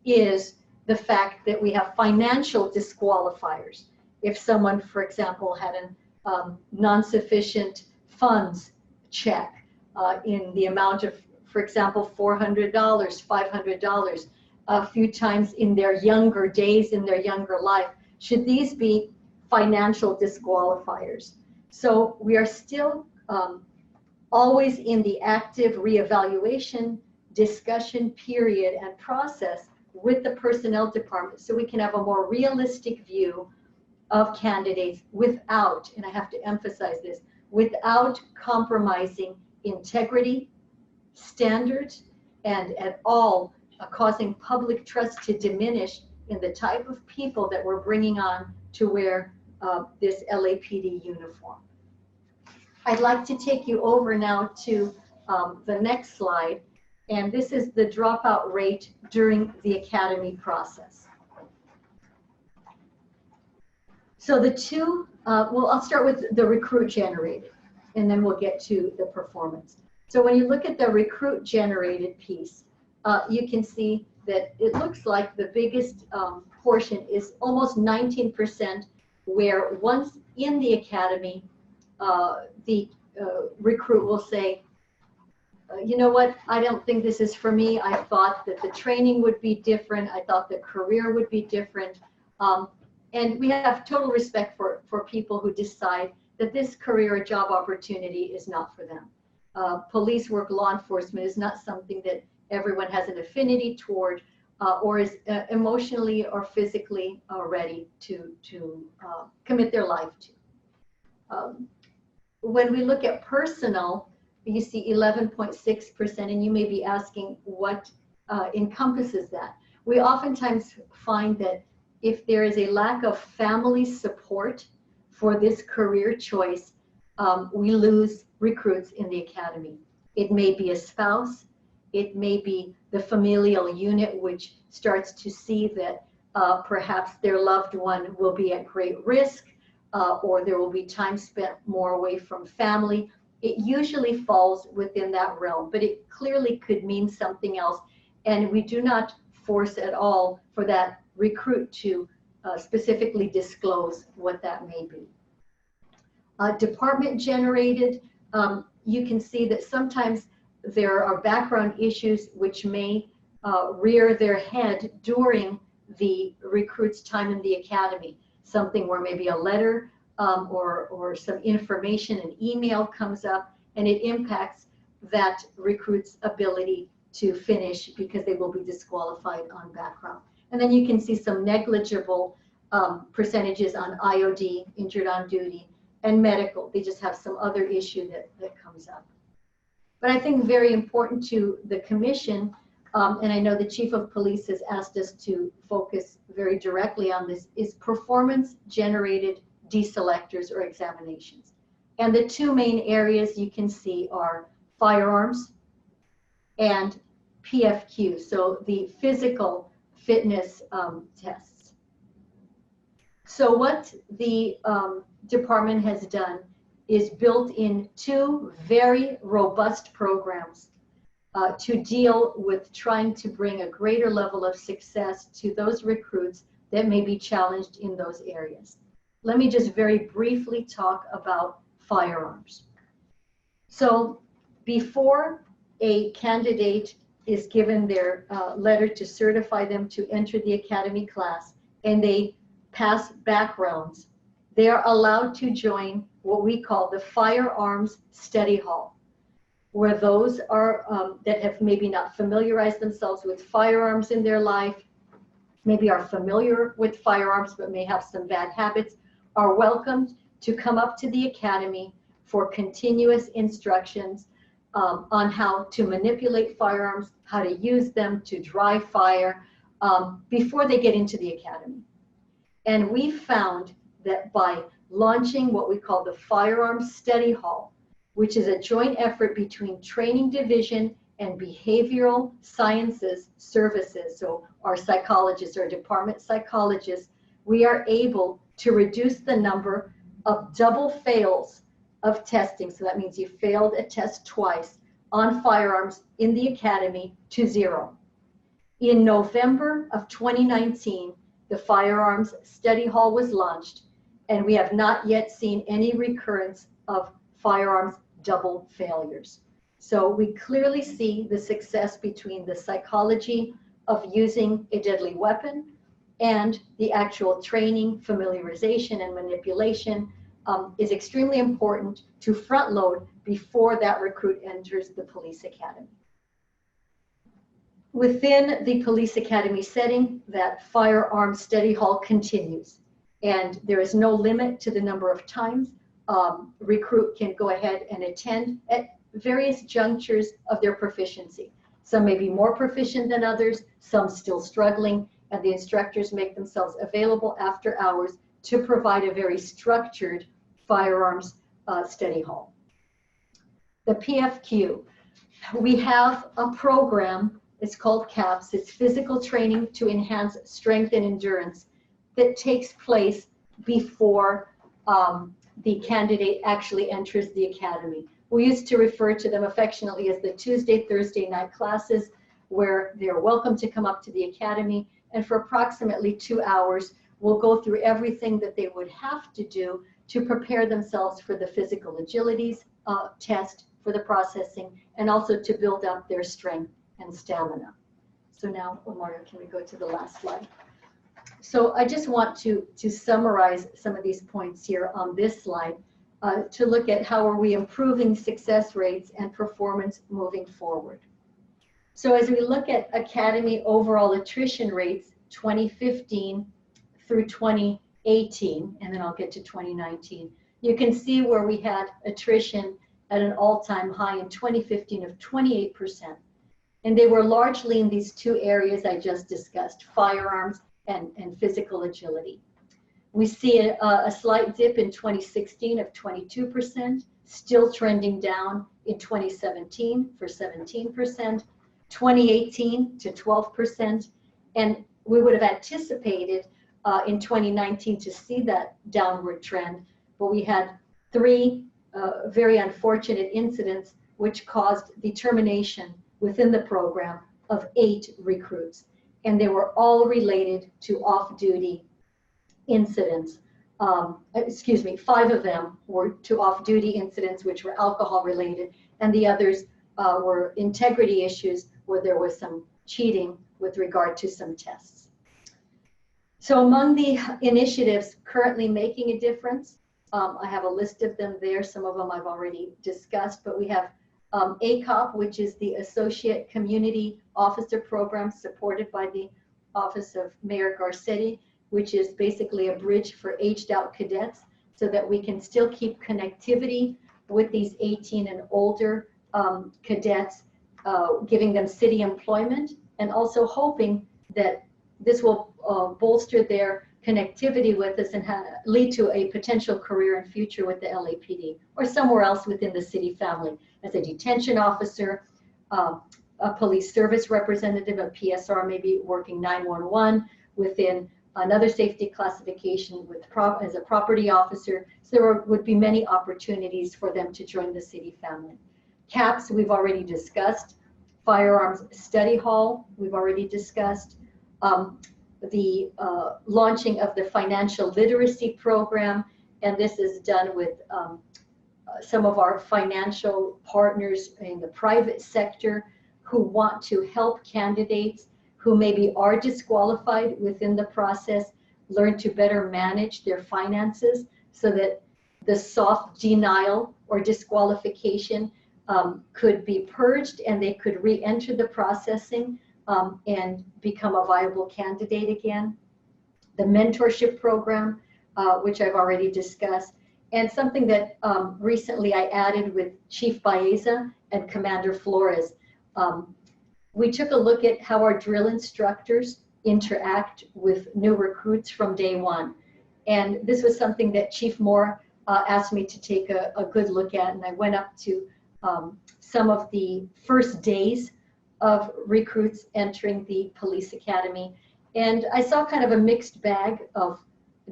is the fact that we have financial disqualifiers. If someone, for example, had a non-sufficient funds check in the amount of, for example, $400, $500, a few times in their younger days, in their younger life, should these be financial disqualifiers? So we are still always in the active reevaluation, discussion period and process with the personnel department, so we can have a more realistic view of candidates without, and I have to emphasize this, without compromising integrity, standards, and at all causing public trust to diminish in the type of people that we're bringing on to wear this LAPD uniform. I'd like to take you over now to the next slide, and this is the dropout rate during the academy process. So the two, well, I'll start with the recruit generated, and then we'll get to the performance. So when you look at the recruit generated piece, you can see that it looks like the biggest portion is almost 19%, where once in the academy, the recruit will say, you know what, I don't think this is for me. I thought that the training would be different. I thought the career would be different. And we have total respect for people who decide that this career or job opportunity is not for them. Police work, law enforcement is not something that everyone has an affinity toward or is emotionally or physically ready to commit their life to. When we look at personal, you see 11.6%, and you may be asking what encompasses that. We oftentimes find that if there is a lack of family support for this career choice, we lose recruits in the academy. It may be a spouse, it may be the familial unit, which starts to see that perhaps their loved one will be at great risk, or there will be time spent more away from family. It usually falls within that realm, but it clearly could mean something else. And we do not force at all for that recruit to specifically disclose what that may be. Department generated, you can see that sometimes there are background issues which may rear their head during the recruit's time in the academy. Something where maybe a letter or some information, an email comes up, and it impacts that recruit's ability to finish because they will be disqualified on background. And then you can see some negligible percentages on IOD, injured on duty, and medical. They just have some other issue that comes up. But I think very important to the commission, and I know the chief of police has asked us to focus very directly on this, is performance generated deselectors or examinations. And the two main areas you can see are firearms and PFQ, so the physical fitness tests. So what the department has done is built in two very robust programs to deal with trying to bring a greater level of success to those recruits that may be challenged in those areas. Let me just very briefly talk about firearms. So before a candidate is given their letter to certify them to enter the academy class and they pass backgrounds, they are allowed to join what we call the Firearms Study Hall, where those are that have maybe not familiarized themselves with firearms in their life, maybe are familiar with firearms but may have some bad habits, are welcomed to come up to the academy for continuous instructions on how to manipulate firearms, how to use them to dry fire before they get into the academy. And we found that by launching what we call the Firearms Study Hall, which is a joint effort between Training Division and Behavioral Sciences Services, so our psychologists, our department psychologists, we are able to reduce the number of double fails of testing. So that means you failed a test twice on firearms in the academy to 0. In November of 2019, the Firearms Study Hall was launched, and we have not yet seen any recurrence of firearms double failures. So we clearly see the success between the psychology of using a deadly weapon and the actual training, familiarization, and manipulation is extremely important to front load before that recruit enters the police academy. Within the police academy setting, that Firearms Study Hall continues, and there is no limit to the number of times recruit can go ahead and attend at various junctures of their proficiency. Some may be more proficient than others, some still struggling, and the instructors make themselves available after hours to provide a very structured firearms study hall. The PFQ, we have a program, it's called CAPS, it's physical training to enhance strength and endurance, that takes place before the candidate actually enters the academy. We used to refer to them affectionately as the Tuesday, Thursday night classes, where they're welcome to come up to the academy, and for approximately 2 hours, we'll go through everything that they would have to do to prepare themselves for the physical agilities test for the processing, and also to build up their strength and stamina. So now, Omar, can we go to the last slide? So I just want to summarize some of these points here on this slide to look at how are we improving success rates and performance moving forward. So as we look at academy overall attrition rates, 2015 through 2018, and then I'll get to 2019, you can see where we had attrition at an all-time high in 2015 of 28%. And they were largely in these two areas I just discussed, firearms and physical agility. We see a slight dip in 2016 of 22%, still trending down in 2017 for 17%, 2018 to 12%, and we would have anticipated in 2019 to see that downward trend, but we had 3 very unfortunate incidents which caused the termination within the program of 8 recruits, and they were all related to off-duty incidents. 5 of them were to off-duty incidents which were alcohol related, and the others were integrity issues where there was some cheating with regard to some tests. So among the initiatives currently making a difference, I have a list of them there. Some of them I've already discussed, but we have ACOP, which is the Associate Community Officer Program supported by the Office of Mayor Garcetti, which is basically a bridge for aged out cadets so that we can still keep connectivity with these 18 and older cadets, giving them city employment, and also hoping that this will bolster their connectivity with us and lead to a potential career and future with the LAPD or somewhere else within the city family as a detention officer, a police service representative, a PSR, maybe working 911 within another safety classification with as a property officer. So there would be many opportunities for them to join the city family. CAPS, we've already discussed. Firearms Study Hall, we've already discussed. The launching of the financial literacy program, and this is done with some of our financial partners in the private sector who want to help candidates who maybe are disqualified within the process learn to better manage their finances so that the soft denial or disqualification could be purged and they could re-enter the processing and become a viable candidate again. The mentorship program, which I've already discussed, and something that recently I added with Chief Baeza and Commander Flores. We took a look at how our drill instructors interact with new recruits from day one. And this was something that Chief Moore asked me to take a good look at, and I went up to some of the first days of recruits entering the police academy. And I saw kind of a mixed bag of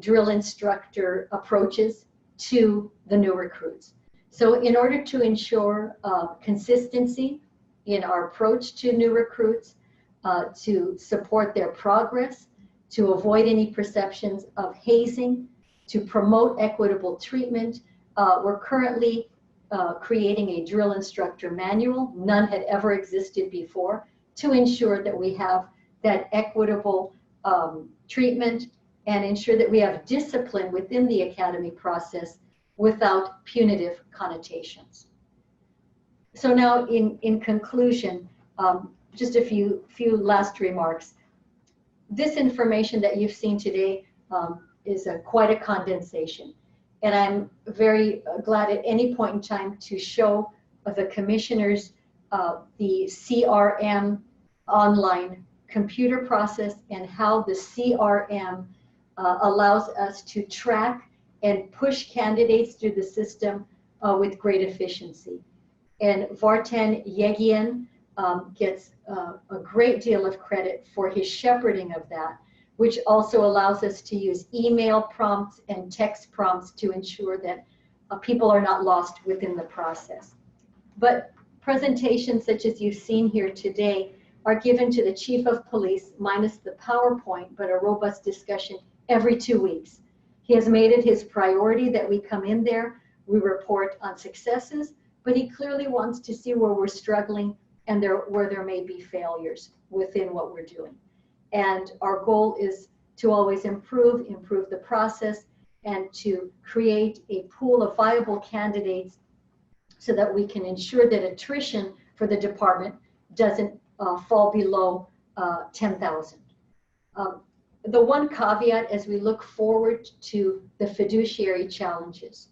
drill instructor approaches to the new recruits. So in order to ensure consistency in our approach to new recruits, to support their progress, to avoid any perceptions of hazing, to promote equitable treatment, we're currently creating a drill instructor manual. None had ever existed before, to ensure that we have that equitable treatment and ensure that we have discipline within the academy process without punitive connotations. So now in conclusion, just a few last remarks. This information that you've seen today is quite a condensation. And I'm very glad at any point in time to show the commissioners the CRM online computer process and how the CRM allows us to track and push candidates through the system with great efficiency. And Vartan Yegian gets a great deal of credit for his shepherding of that, which also allows us to use email prompts and text prompts to ensure that people are not lost within the process. But presentations such as you've seen here today are given to the Chief of Police, minus the PowerPoint, but a robust discussion every 2 weeks. He has made it his priority that we come in there, we report on successes, but he clearly wants to see where we're struggling and where there may be failures within what we're doing. And our goal is to always improve the process, and to create a pool of viable candidates so that we can ensure that attrition for the department doesn't fall below 10,000. The one caveat as we look forward to the fiduciary challenges,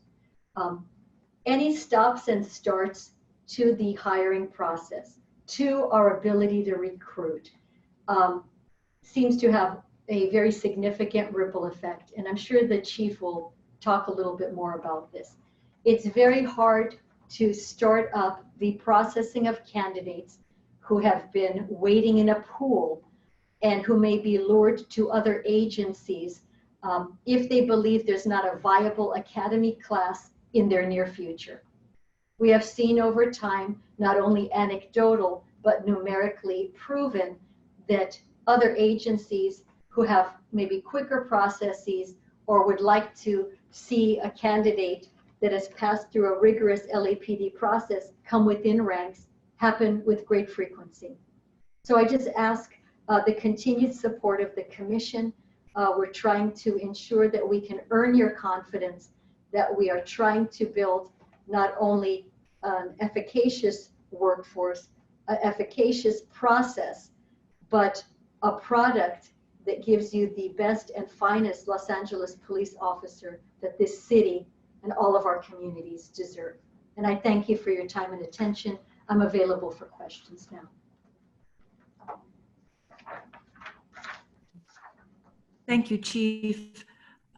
any stops and starts to the hiring process, to our ability to recruit, seems to have a very significant ripple effect. And I'm sure the chief will talk a little bit more about this. It's very hard to start up the processing of candidates who have been waiting in a pool and who may be lured to other agencies if they believe there's not a viable academy class in their near future. We have seen over time, not only anecdotal, but numerically proven that other agencies who have maybe quicker processes or would like to see a candidate that has passed through a rigorous LAPD process come within ranks happen with great frequency. So I just ask the continued support of the commission. We're trying to ensure that we can earn your confidence, that we are trying to build not only an efficacious workforce, an efficacious process, but a product that gives you the best and finest Los Angeles police officer that this city and all of our communities deserve. And I thank you for your time and attention. I'm available for questions now. Thank you, Chief.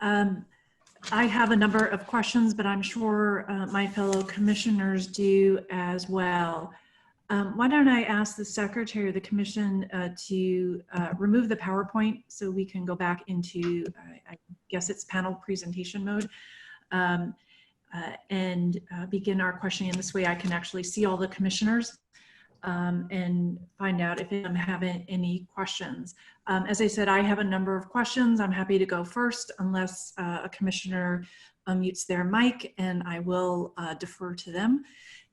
I have a number of questions, but I'm sure my fellow commissioners do as well. Why don't I ask the Secretary of the Commission to remove the PowerPoint so we can go back into, I guess it's panel presentation mode, and begin our questioning. In this way I can actually see all the commissioners and find out if I'm having any questions. As I said, I have a number of questions. I'm happy to go first unless a commissioner unmutes their mic, and I will defer to them.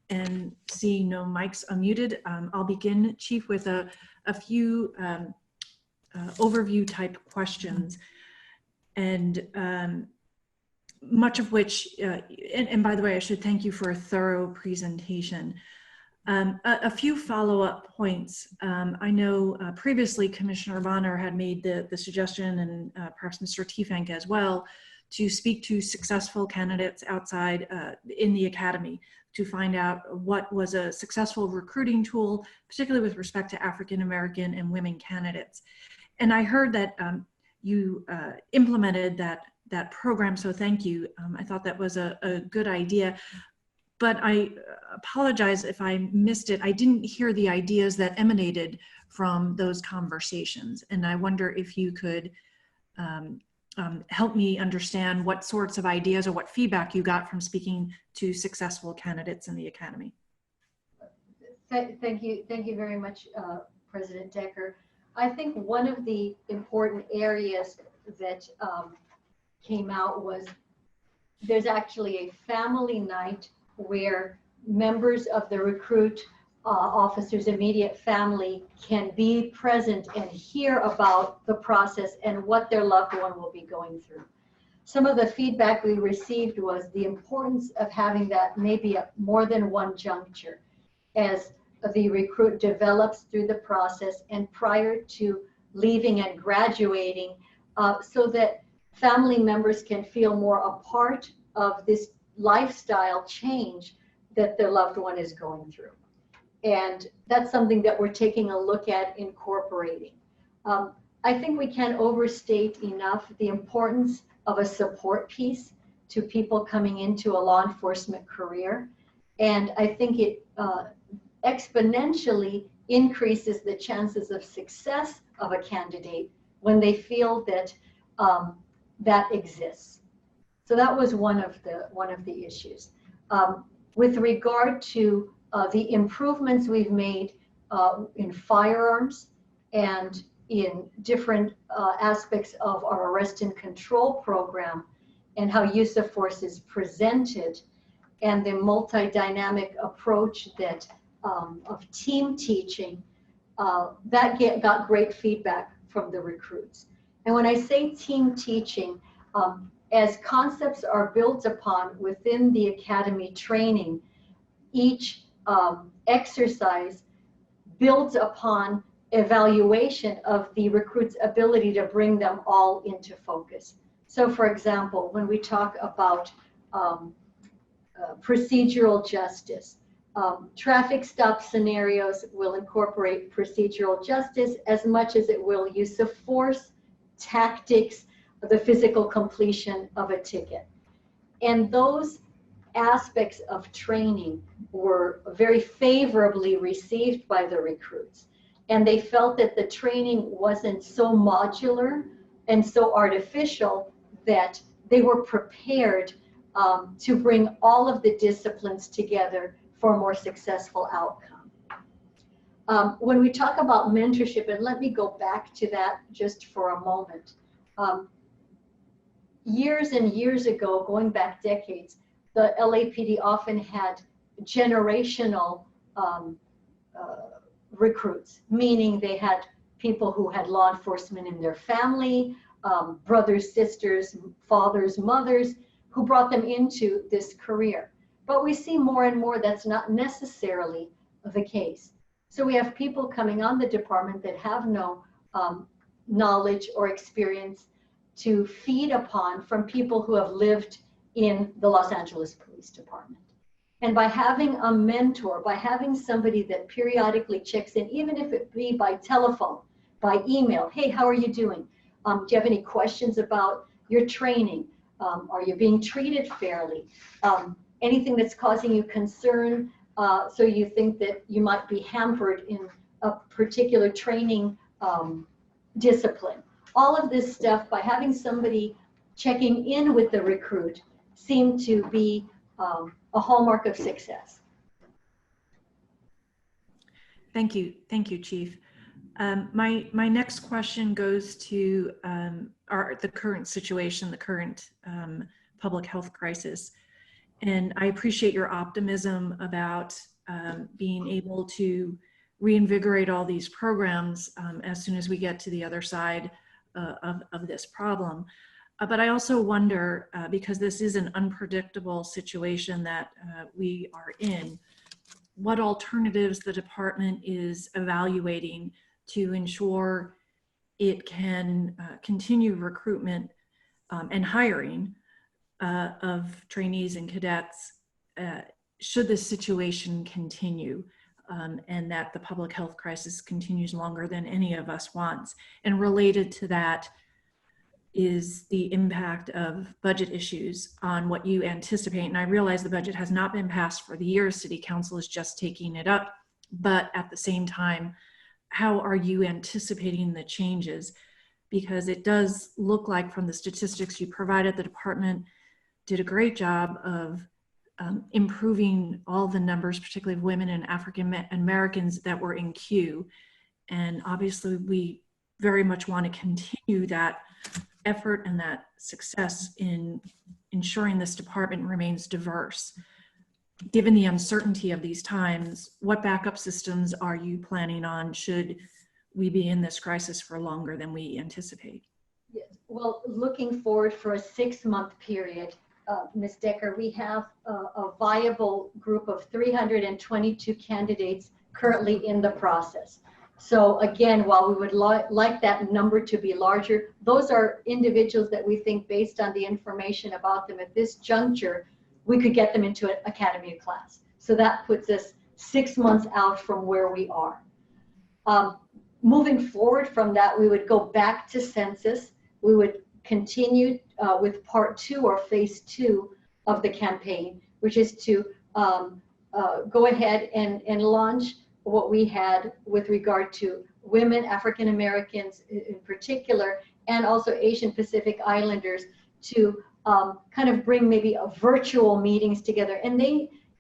And seeing no mics unmuted, I'll begin, Chief, with a few overview type questions. And much of which, and by the way, I should thank you for a thorough presentation. A few follow-up points. I know previously Commissioner Bonner had made the suggestion, and perhaps Mr. Teefank as well, to speak to successful candidates outside in the academy to find out what was a successful recruiting tool, particularly with respect to African-American and women candidates. And I heard that you implemented that program, so thank you. I thought that was a good idea. But I apologize if I missed it. I didn't hear the ideas that emanated from those conversations. And I wonder if you could help me understand what sorts of ideas or what feedback you got from speaking to successful candidates in the academy. Thank you very much, President Decker. I think one of the important areas that came out was there's actually a family night where members of the recruit officer's immediate family can be present and hear about the process and what their loved one will be going through. Some of the feedback we received was the importance of having that maybe at more than one juncture as the recruit develops through the process and prior to leaving and graduating, so that family members can feel more a part of this lifestyle change that their loved one is going through. And that's something that we're taking a look at incorporating. I think we can't overstate enough the importance of a support piece to people coming into a law enforcement career. And I think it exponentially increases the chances of success of a candidate when they feel that that exists. So that was one of the issues. With regard to the improvements we've made in firearms and in different aspects of our arrest and control program and how use of force is presented and the multi-dynamic approach that of team teaching, that got great feedback from the recruits. And when I say team teaching, as concepts are built upon within the academy training, each exercise builds upon evaluation of the recruit's ability to bring them all into focus. So for example, when we talk about procedural justice, traffic stop scenarios will incorporate procedural justice as much as it will use of force, tactics, the physical completion of a ticket. And those aspects of training were very favorably received by the recruits. And they felt that the training wasn't so modular and so artificial that they were prepared to bring all of the disciplines together for a more successful outcome. When we talk about mentorship, and let me go back to that just for a moment. Years and years ago, going back decades, the LAPD often had generational recruits, meaning they had people who had law enforcement in their family, brothers, sisters, fathers, mothers, who brought them into this career. But we see more and more that's not necessarily the case. So we have people coming on the department that have no knowledge or experience to feed upon from people who have lived in the Los Angeles Police Department. And by having a mentor, by having somebody that periodically checks in, even if it be by telephone, by email, hey, how are you doing? Do you have any questions about your training? Are you being treated fairly? Anything that's causing you concern, so you think that you might be hampered in a particular training discipline. All of this stuff, by having somebody checking in with the recruit, seemed to be a hallmark of success. Thank you, Chief. My next question goes to the current situation, the current public health crisis. And I appreciate your optimism about being able to reinvigorate all these programs as soon as we get to the other side of this problem. But I also wonder, because this is an unpredictable situation that we are in, what alternatives the department is evaluating to ensure it can continue recruitment and hiring of trainees and cadets should this situation continue and that the public health crisis continues longer than any of us wants. And related to that is the impact of budget issues on what you anticipate. And I realize the budget has not been passed for the year. City Council is just taking it up. But at the same time, how are you anticipating the changes? Because it does look like from the statistics you provided, the department did a great job of improving all the numbers, particularly of women and African Americans that were in queue. And obviously we very much want to continue that effort and that success in ensuring this department remains diverse. Given the uncertainty of these times, what backup systems are you planning on should we be in this crisis for longer than we anticipate? Yes. Well, looking forward for a 6-month period, Ms. Decker, we have a viable group of 322 candidates currently in the process. So again, while we would like that number to be larger, those are individuals that we think, based on the information about them at this juncture, we could get them into an academy class. So that puts us 6 months out from where we are. Moving forward from that, we would go back to census. We would continue with part 2 or phase 2 of the campaign, which is to go ahead and launch what we had with regard to women, African Americans in particular, and also Asian Pacific Islanders, to kind of bring maybe a virtual meetings together. And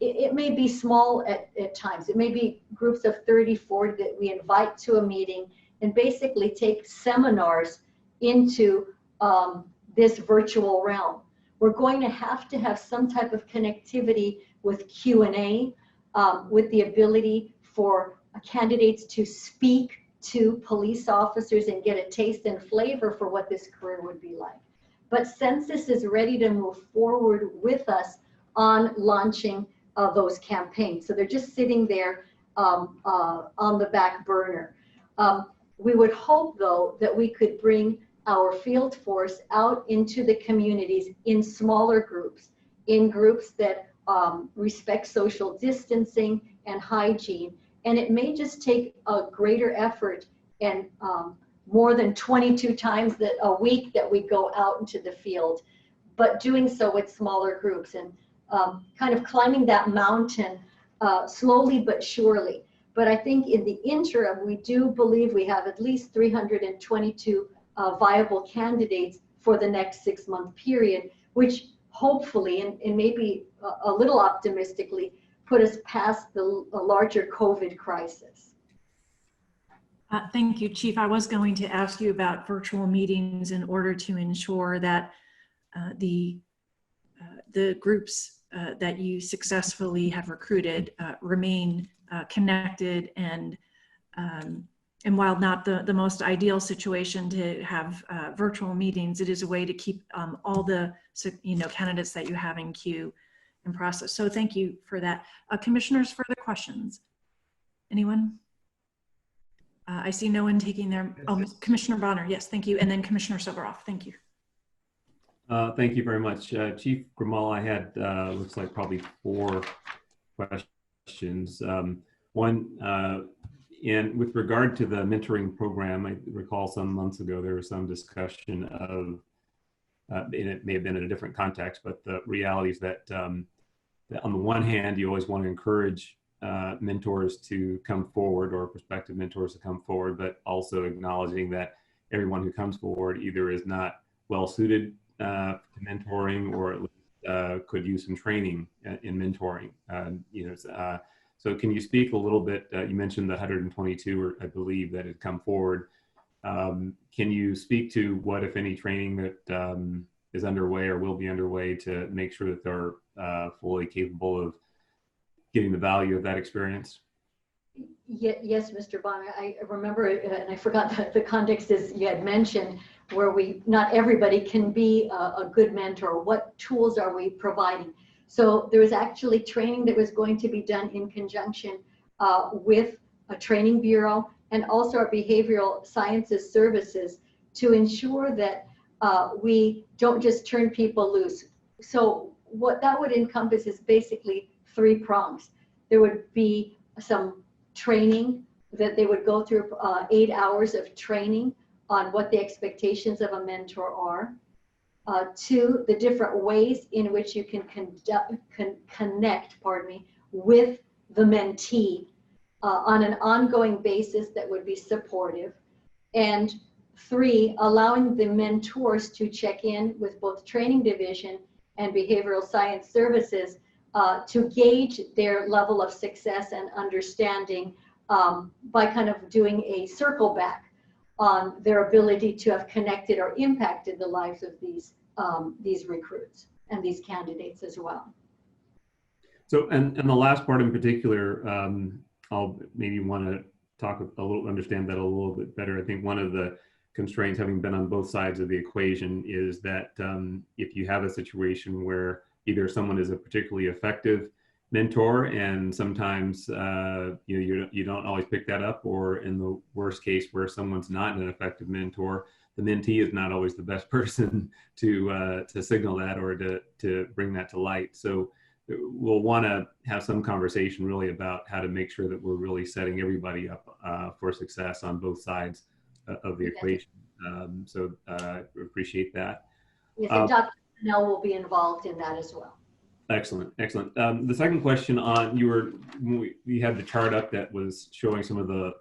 it may be small at times. It may be groups of 30, 40 that we invite to a meeting and basically take seminars into this virtual realm. We're going to have some type of connectivity with Q&A, with the ability for candidates to speak to police officers and get a taste and flavor for what this career would be like. But Census is ready to move forward with us on launching those campaigns. So they're just sitting there on the back burner. We would hope, though, that we could bring our field force out into the communities in smaller groups, in groups that respect social distancing and hygiene. And it may just take a greater effort and more than 22 times a week that we go out into the field, but doing so with smaller groups and kind of climbing that mountain slowly but surely. But I think in the interim, we do believe we have at least 322 viable candidates for the next 6-month period, which hopefully, and maybe a little optimistically, put us past the larger COVID crisis. Thank you, Chief. I was going to ask you about virtual meetings in order to ensure that the groups that you successfully have recruited remain connected, and while not the most ideal situation to have virtual meetings, it is a way to keep all the candidates that you have in queue in process. So thank you for that. Commissioners, further questions? Anyone? I see no one taking their, Commissioner Bonner, yes, thank you. And then Commissioner Silveroff, thank you. Thank you very much. Chief Grimal, I had, looks like probably 4 questions. One, with regard to the mentoring program, I recall some months ago there was some discussion of, and it may have been in a different context, but the reality is that on the one hand, you always want to encourage mentors to come forward, or prospective mentors to come forward, but also acknowledging that everyone who comes forward either is not well suited to mentoring, or at least could use some training in mentoring. So can you speak a little bit, you mentioned the 122, or I believe, that had come forward. Can you speak to what, if any, training that is underway or will be underway to make sure that they're fully capable of getting the value of that experience? Yes, Mr. Bonner, I remember, and I forgot the context as you had mentioned, where not everybody can be a good mentor. What tools are we providing? So there was actually training that was going to be done in conjunction with a training bureau and also our behavioral sciences services to ensure that we don't just turn people loose. So what that would encompass is basically 3 prongs. There would be some training that they would go through, 8 hours of training on what the expectations of a mentor are. 2, the different ways in which you can connect, with the mentee on an ongoing basis that would be supportive. And 3, allowing the mentors to check in with both training division and behavioral science services to gauge their level of success and understanding by kind of doing a circle back on their ability to have connected or impacted the lives of these recruits and these candidates as well. So, and the last part in particular, I'll maybe want to talk understand that a little bit better. I think one of the constraints, having been on both sides of the equation, is that if you have a situation where either someone is a particularly effective mentor, and sometimes you don't always pick that up, or in the worst case where someone's not an effective mentor, the mentee is not always the best person to signal that or to bring that to light. So we'll want to have some conversation really about how to make sure that we're really setting everybody up for success on both sides of the equation. So appreciate that. Yes, and Dr. Snell will be involved in that as well. Excellent, excellent. The second question on we had the chart up that was showing some of the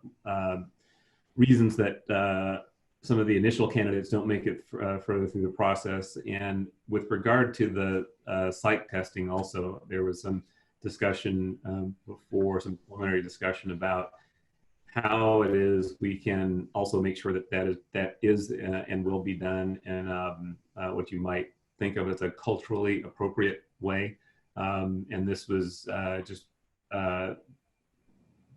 reasons that some of the initial candidates don't make it further through the process. And with regard to the psych testing also, there was some discussion before, some preliminary discussion about how it is we can also make sure that that is and will be done in what you might think of as a culturally appropriate way. And this was just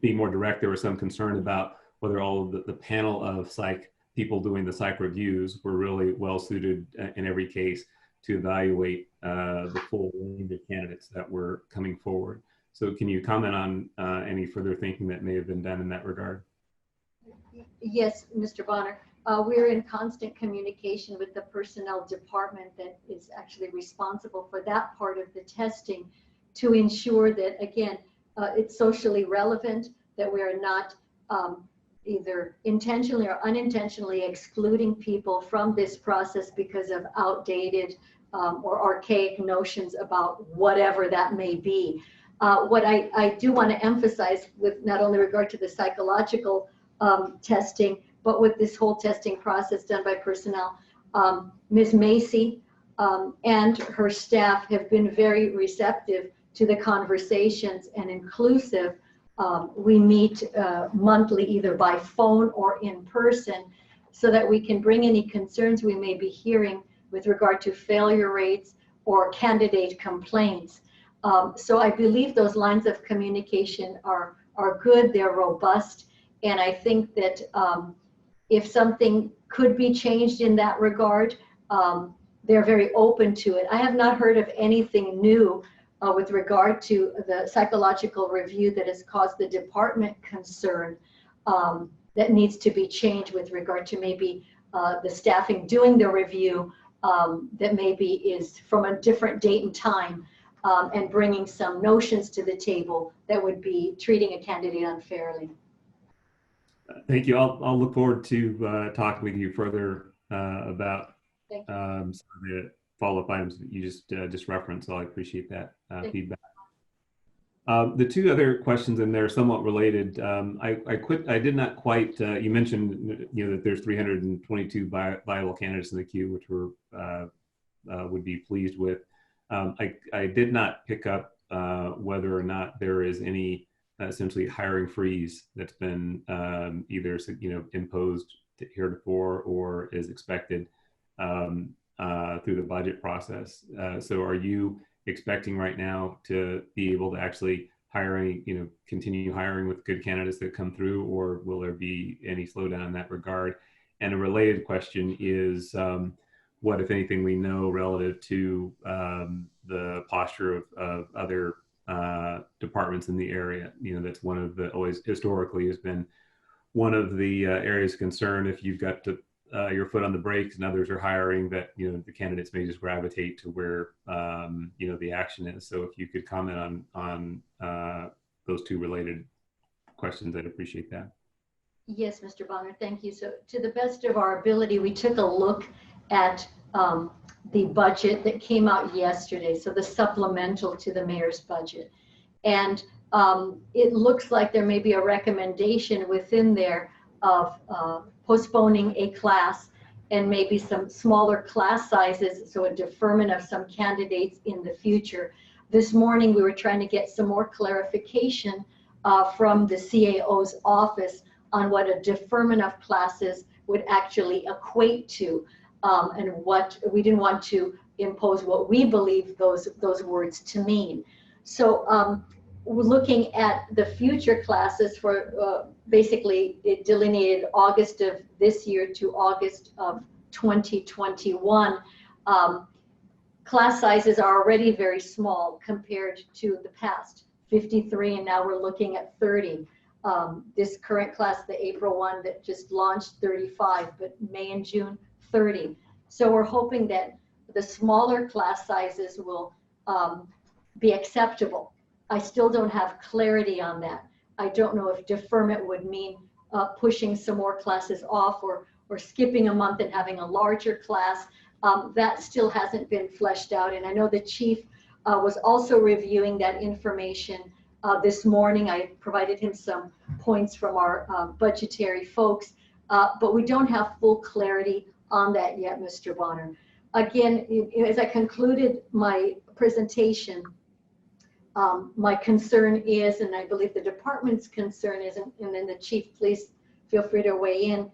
being more direct. There was some concern about whether all of the panel of psych people doing the psych reviews were really well suited in every case to evaluate the full range of candidates that were coming forward. So can you comment on any further thinking that may have been done in that regard? Yes, Mr. Bonner. We're in constant communication with the personnel department that is actually responsible for that part of the testing to ensure that, again, it's socially relevant, that we are not either intentionally or unintentionally excluding people from this process because of outdated or archaic notions about whatever that may be. What I do want to emphasize with not only regard to the psychological testing, but with this whole testing process done by personnel, Ms. Macy and her staff have been very receptive to the conversations and inclusive. We meet monthly either by phone or in person so that we can bring any concerns we may be hearing with regard to failure rates or candidate complaints. So I believe those lines of communication are good, they're robust, and I think that if something could be changed in that regard, they're very open to it. I have not heard of anything new with regard to the psychological review that has caused the department concern that needs to be changed with regard to maybe the staffing doing the review that maybe is from a different date and time and bringing some notions to the table that would be treating a candidate unfairly. Thank you. I'll look forward to talking with you further about some of the follow-up items that you just referenced. So I appreciate that feedback. The two other questions in there are somewhat related. I did not quite. You mentioned that there's 322 viable candidates in the queue, which we're would be pleased with. I did not pick up whether or not there is any essentially hiring freeze that's been either imposed heretofore or is expected through the budget process. So are you expecting right now to be able to actually continue hiring with good candidates that come through, or will there be any slowdown in that regard? And a related question is what, if anything, we know relative to the posture of other departments in the area? That's one of the, always historically has been one of the areas of concern. If you've got your foot on the brakes and others are hiring, that the candidates may just gravitate to where the action is. So if you could comment on those two related questions, I'd appreciate that. Yes, Mr. Bonner, thank you. So to the best of our ability, we took a look at the budget that came out yesterday, so the supplemental to the mayor's budget. And it looks like there may be a recommendation within there of postponing a class and maybe some smaller class sizes, so a deferment of some candidates in the future. This morning, we were trying to get some more clarification from the CAO's office on what a deferment of classes would actually equate to, and what we didn't want to impose what we believe those words to mean. So we're looking at the future classes for basically it delineated August of this year to August of 2021. Class sizes are already very small compared to the past. 53, and now we're looking at 30. This current class, the April one that just launched, 35, but May and June, 30. So we're hoping that the smaller class sizes will be acceptable. I still don't have clarity on that. I don't know if deferment would mean pushing some more classes off or skipping a month and having a larger class. That still hasn't been fleshed out. And I know the chief was also reviewing that information this morning. I provided him some points from our budgetary folks, but we don't have full clarity on that yet, Mr. Bonner. Again, as I concluded my presentation, my concern is, and I believe the department's concern is, and then the chief, please feel free to weigh in,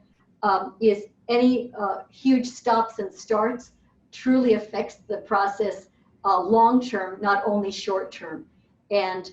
is any huge stops and starts truly affects the process long-term, not only short-term. And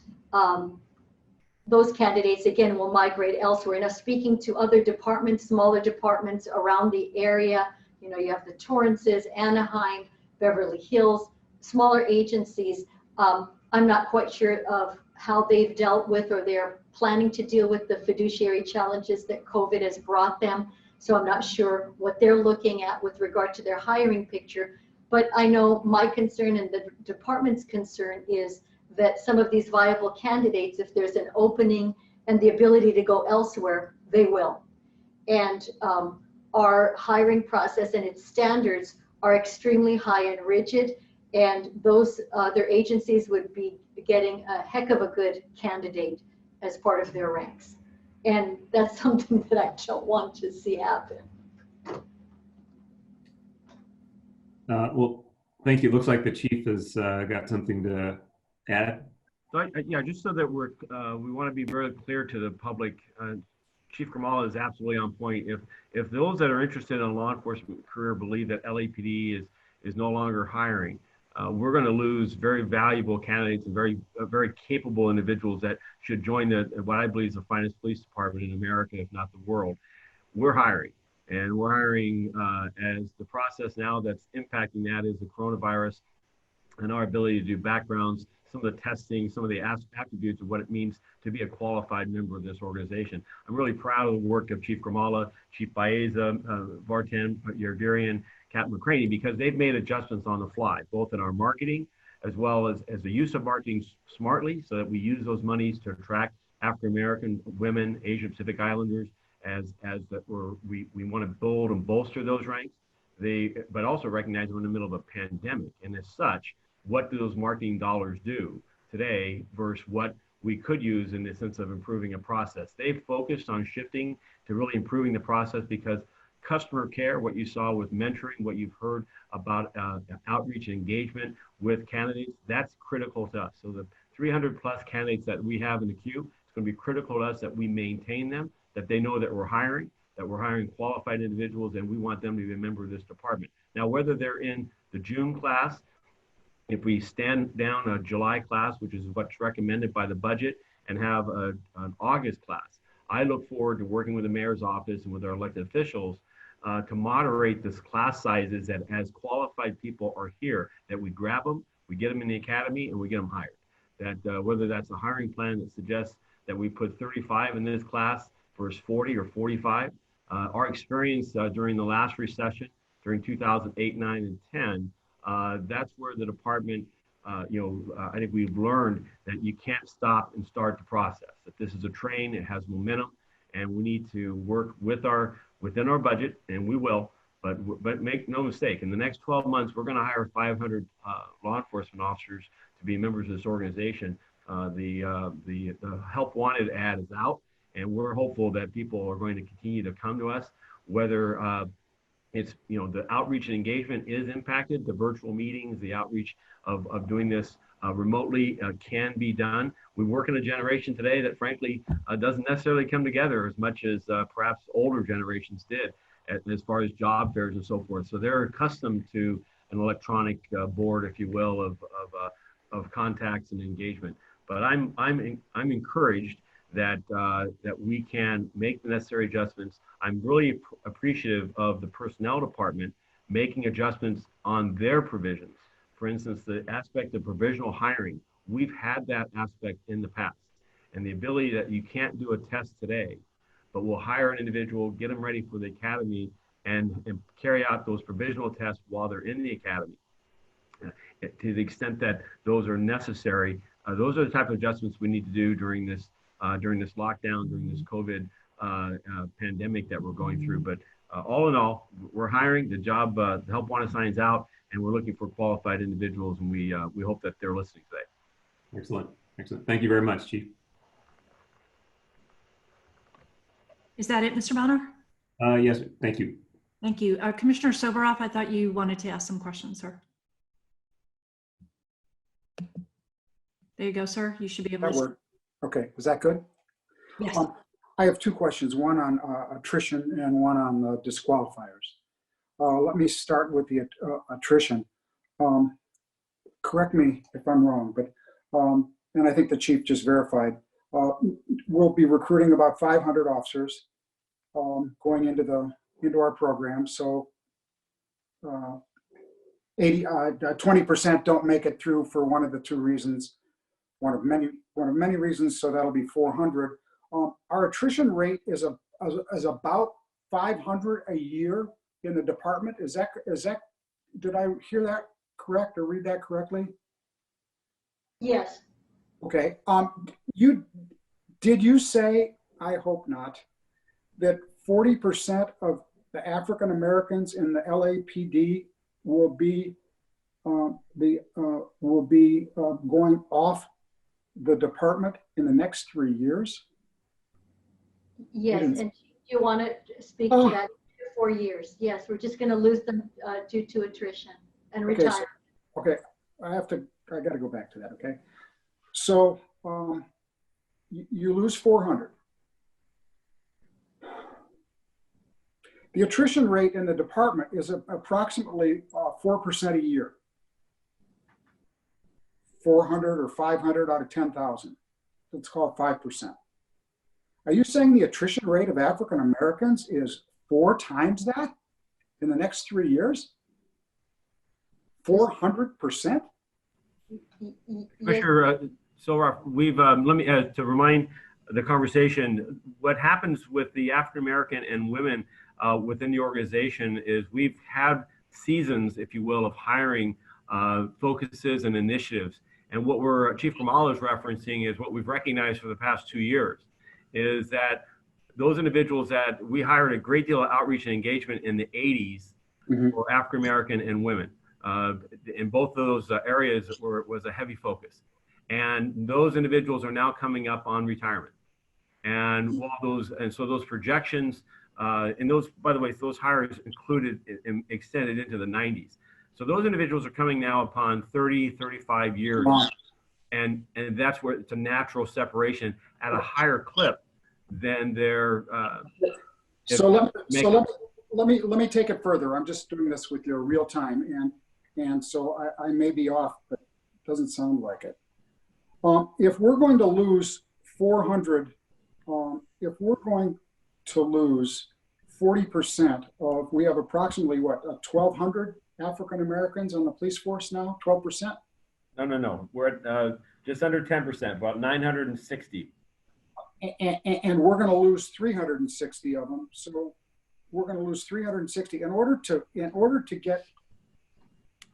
those candidates, again, will migrate elsewhere. Now, speaking to other departments, smaller departments around the area, you know, you have the Torrances, Anaheim, Beverly Hills, smaller agencies. I'm not quite sure of how they've dealt with or they're planning to deal with the fiduciary challenges that COVID has brought them. So I'm not sure what they're looking at with regard to their hiring picture. But I know my concern and the department's concern is that some of these viable candidates, if there's an opening and the ability to go elsewhere, they will. And our hiring process and its standards are extremely high and rigid, and those other agencies would be getting a heck of a good candidate as part of their ranks. And that's something that I don't want to see happen. Well, thank you. It looks like the chief has got something to add. So yeah, just so that we want to be very clear to the public, Chief Grimala is absolutely on point. If those that are interested in a law enforcement career believe that LAPD is no longer hiring, we're going to lose very valuable candidates and very capable individuals that should join what I believe is the finest police department in America, if not the world. We're hiring, and we're hiring as the process now that's impacting that is the coronavirus and our ability to do backgrounds, some of the testing, some of the attributes of what it means to be a qualified member of this organization. I'm really proud of the work of Chief Grimala, Chief Baeza, Vartan Yergarian, Captain McCraney, because they've made adjustments on the fly, both in our marketing as well as the use of marketing smartly, so that we use those monies to attract African-American women, Asian Pacific Islanders, as that we want to build and bolster those ranks. But also recognize we're in the middle of a pandemic, and as such, what do those marketing dollars do today versus what we could use in the sense of improving a process? They've focused on shifting to really improving the process because customer care, what you saw with mentoring, what you've heard about outreach and engagement with candidates, that's critical to us. So the 300 plus candidates that we have in the queue, it's going to be critical to us that we maintain them, that they know that we're hiring qualified individuals, and we want them to be a member of this department. Now, whether they're in the June class, if we stand down a July class, which is what's recommended by the budget, and have an August class, I look forward to working with the mayor's office and with our elected officials to moderate this class sizes, that as qualified people are here, that we grab them, we get them in the academy, and we get them hired. That whether that's a hiring plan that suggests that we put 35 in this class versus 40 or 45. Our experience during the last recession, during 2008, 9, and 10, that's where the department, I think we've learned that you can't stop and start the process, that this is a train, it has momentum, and we need to work within our budget, and we will, but make no mistake, in the next 12 months, we're gonna hire 500 law enforcement officers to be members of this organization. The Help Wanted ad is out, and we're hopeful that people are going to continue to come to us, whether it's, the outreach and engagement is impacted, the virtual meetings, the outreach of doing this remotely can be done. We work in a generation today that frankly doesn't necessarily come together as much as perhaps older generations did as far as job fairs and so forth. So they're accustomed to an electronic board, if you will, of contacts and engagement. But I'm encouraged that we can make the necessary adjustments. I'm really appreciative of the personnel department making adjustments on their provisions. For instance, the aspect of provisional hiring, we've had that aspect in the past. And the ability that you can't do a test today, but we'll hire an individual, get them ready for the academy, and carry out those provisional tests while they're in the academy. To the extent that those are necessary, those are the type of adjustments we need to do during this lockdown, during this COVID pandemic that we're going through. But all in all, we're hiring. The job, the Help Wanted sign's out, and we're looking for qualified individuals, and we hope that they're listening today. Excellent. Excellent. Thank you very much, Chief. Is that it, Mr. Bonner? Yes, thank you. Thank you. Commissioner Soboroff, I thought you wanted to ask some questions, sir. There you go, sir. You should be able That to. worked. Okay, is that good? Yes. I have two questions, one on attrition and one on the disqualifiers. Let me start with the attrition. Correct me if I'm wrong, but, and I think the chief just verified, we'll be recruiting about 500 officers going into our program. So 20% don't make it through for one of the two reasons, one of many reasons. So that'll be 400. Our attrition rate is about 500 a year in the department. Is that, did I hear that correct or read that correctly? Yes. Okay. Did you say, I hope not, that 40% of the African Americans in the LAPD will be going off the department in the next 3 years? Yes, and do you want to speak to that? 4 years. Yes, we're just going to lose them due to attrition and retire. Okay, I got to go back to that. Okay, so you lose 400. The attrition rate in the department is approximately 4% a year. 400 or 500 out of 10,000. Let's call it 5%. Are you saying the attrition rate of African Americans is 4 times that in the next 3 years? 400%? Commissioner Soboroff, we've let me to remind the conversation. What happens with the African American and women within the organization is we've had seasons, if you will, of hiring focuses and initiatives. And what Chief Khumalo is referencing is what we've recognized for the past 2 years, is that those individuals that we hired a great deal of outreach and engagement in the 80s for African American and women. In both of those areas was a heavy focus. And those individuals are now coming up on retirement. And so those projections, and those, by the way, those hires included and extended into the 90s. So those individuals are coming now upon 30, 35 years. And that's where it's a natural separation at a higher clip than their. So let me take it further. I'm just doing this with your real time, and so I may be off, but it doesn't sound like it. If we're going to lose 400, if we're going to lose 40% of, we have approximately what, 1,200 African Americans on the police force now, 12%? No. We're at just under 10%, about 960. And we're going to lose 360 of them. So we're going to lose 360 in order to get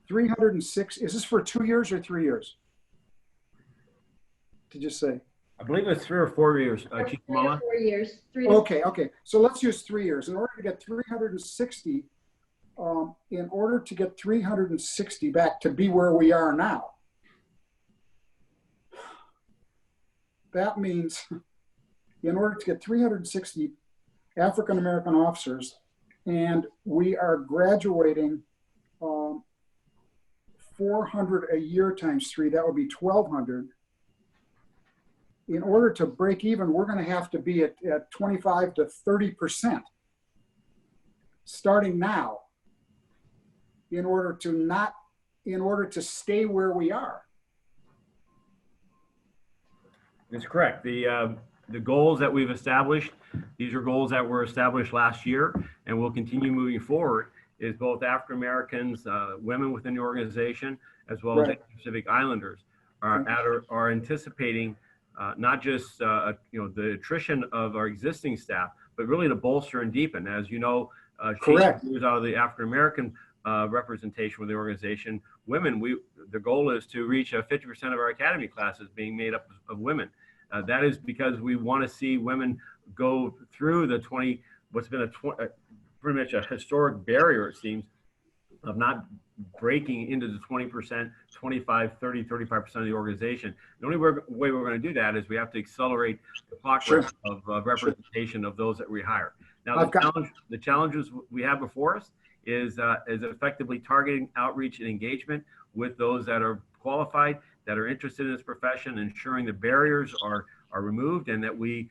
306. Is this for 2 years or 3 years? Did you say? I believe it's 3 or 4 years, Chief Khumalo. 4 years. Okay. So let's use 3 years. In order to get 360, in order to get 360 back to be where we are now, that means in order to get 360 African American officers, and we are graduating 400 a year times 3, that would be 1,200. In order to break even, we're going to have to be at 25 to 30% starting now in order to stay where we are. That's correct. The goals that we've established, these are goals that were established last year and will continue moving forward, is both African Americans, women within the organization, as well as Pacific Islanders are anticipating not just the attrition of our existing staff, but really to bolster and deepen. As you know, Correct. moves out of the African American representation with the organization. Women, the goal is to reach 50% of our academy classes being made up of women. That is because we want to see women go through what's been pretty much a historic barrier, it seems, of not breaking into the 20%, 25, 30, 35% of the organization. The only way we're going to do that is we have to accelerate the progress of representation of those that we hire. Now, the challenges we have before us is effectively targeting outreach and engagement with those that are qualified, that are interested in this profession, ensuring the barriers are removed, and that we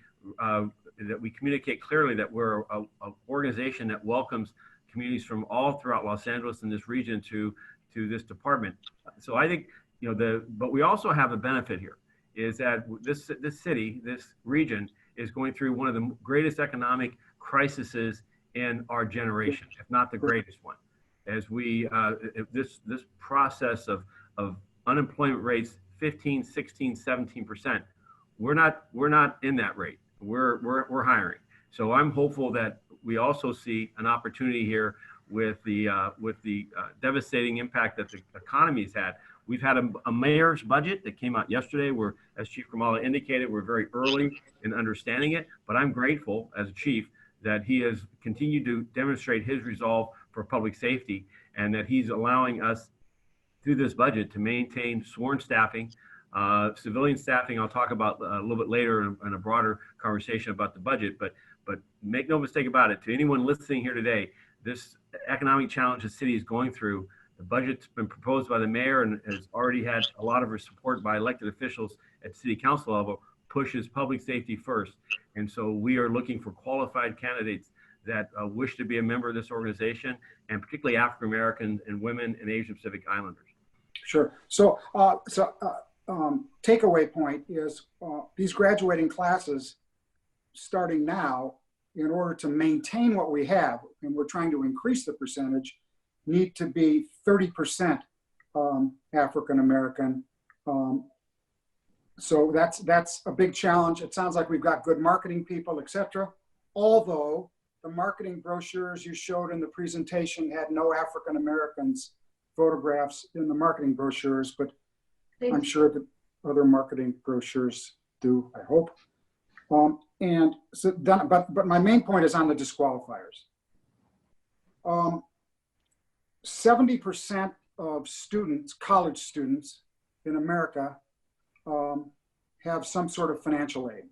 communicate clearly that we're an organization that welcomes communities from all throughout Los Angeles and this region to this department. So I think, but we also have a benefit here, is that this city, this region, is going through one of the greatest economic crises in our generation, if not the greatest one. As this process of unemployment rates 15, 16, 17%, we're not in that rate. We're hiring. So I'm hopeful that we also see an opportunity here with the devastating impact that the economy has had. We've had a mayor's budget that came out yesterday. As Chief Grimala indicated, we're very early in understanding it, but I'm grateful as a chief that he has continued to demonstrate his resolve for public safety, and that he's allowing us through this budget to maintain sworn staffing, civilian staffing. I'll talk about a little bit later in a broader conversation about the budget, but make no mistake about it, to anyone listening here today, this economic challenge the city is going through, the budget's been proposed by the mayor and has already had a lot of support by elected officials at city council level, pushes public safety first. And so we are looking for qualified candidates that wish to be a member of this organization, and particularly African American and women and Asian Pacific Islanders. Sure. So, takeaway point is these graduating classes starting now, in order to maintain what we have, and we're trying to increase the percentage, need to be 30% African American. So that's a big challenge. It sounds like we've got good marketing people, etc. Although the marketing brochures you showed in the presentation had no African Americans photographs in the marketing brochures, but I'm sure that other marketing brochures do, I hope. And so, but my main point is on the disqualifiers. 70% of students, college students in America, have some sort of financial aid.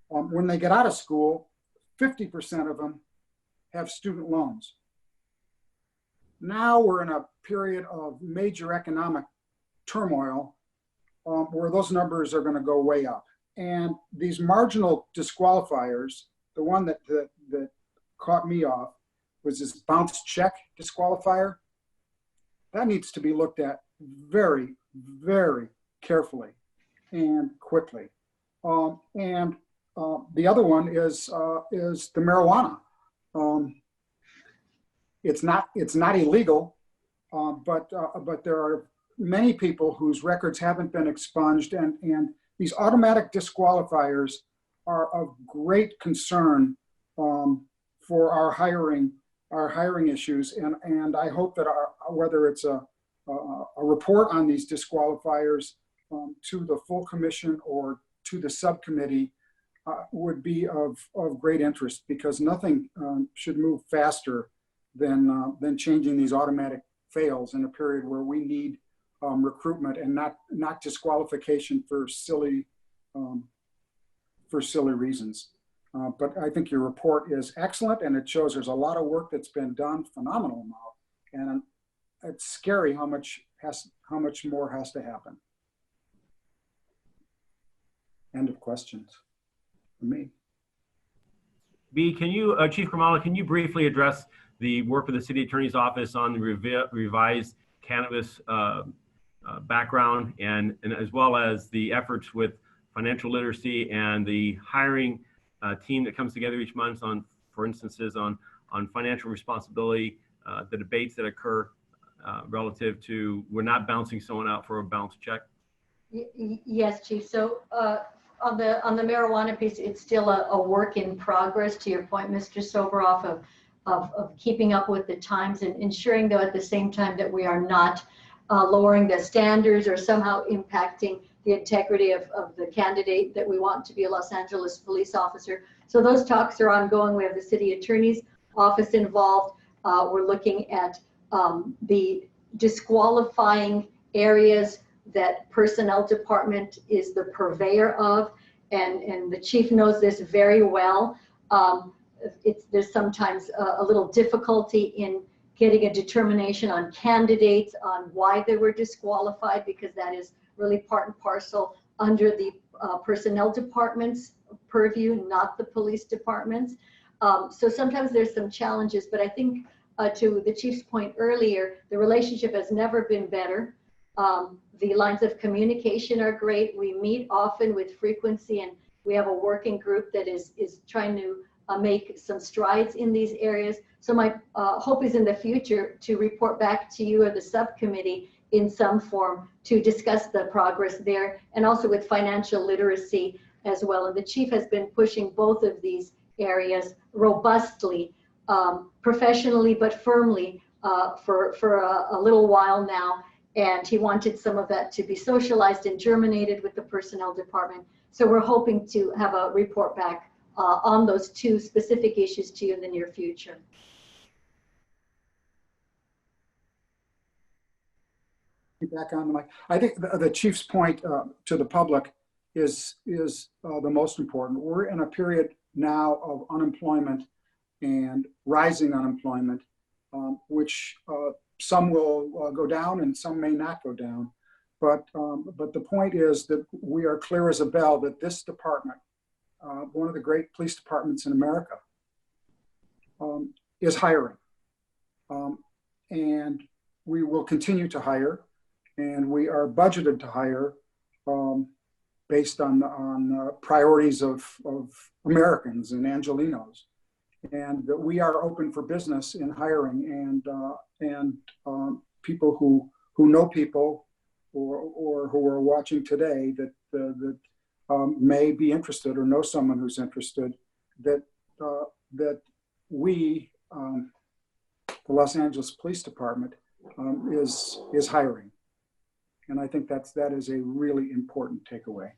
When they get out of school, 50% of them have student loans. Now we're in a period of major economic turmoil where those numbers are going to go way up. And these marginal disqualifiers, the one that caught me off was this bounce check disqualifier. That needs to be looked at very, very carefully and quickly. And the other one is the marijuana. It's not illegal, but there are many people whose records haven't been expunged, and these automatic disqualifiers are of great concern for our hiring issues. And I hope that whether it's a report on these disqualifiers to the full commission or to the subcommittee would be of great interest, because nothing should move faster than changing these automatic fails in a period where we need recruitment and not disqualification for silly reasons. But I think your report is excellent, and it shows there's a lot of work that's been done, phenomenal amount, and it's scary how much more has to happen. End of questions for me. B, can you, Chief Grimala, can you briefly address the work of the City Attorney's Office on the revised cannabis background, and as well as the efforts with financial literacy and the hiring team that comes together each month on, for instances, on financial responsibility, the debates that occur relative to we're not bouncing someone out for a bounce check? Yes, Chief. So on the marijuana piece, it's still a work in progress, to your point, Mr. Soboroff, of keeping up with the times and ensuring, though, at the same time that we are not lowering the standards or somehow impacting the integrity of the candidate that we want to be a Los Angeles police officer. So those talks are ongoing. We have the city attorney's office involved. We're looking at the disqualifying areas that personnel department is the purveyor of, and the chief knows this very well. There's sometimes a little difficulty in getting a determination on candidates on why they were disqualified, because that is really part and parcel under the personnel department's purview, not the police department's. So sometimes there's some challenges, but I think to the chief's point earlier, the relationship has never been better. The lines of communication are great. We meet often with frequency, and we have a working group that is trying to make some strides in these areas. So my hope is in the future to report back to you or the subcommittee in some form to discuss the progress there, and also with financial literacy as well. And the chief has been pushing both of these areas robustly, professionally, but firmly for a little while now. And he wanted some of that to be socialized and germinated with the personnel department. So we're hoping to have a report back on those two specific issues to you in the near future. Back on the mic. I think the chief's point to the public is the most important. We're in a period now of unemployment and rising unemployment, which some will go down and some may not go down. But the point is that we are clear as a bell that this department, one of the great police departments in America, is hiring. And we will continue to hire, and we are budgeted to hire based on priorities of Americans and Angelenos. And that we are open for business in hiring, and people who know people or who are watching today that may be interested or know someone who's interested, that we, the Los Angeles Police Department, is hiring. And I think that is a really important takeaway.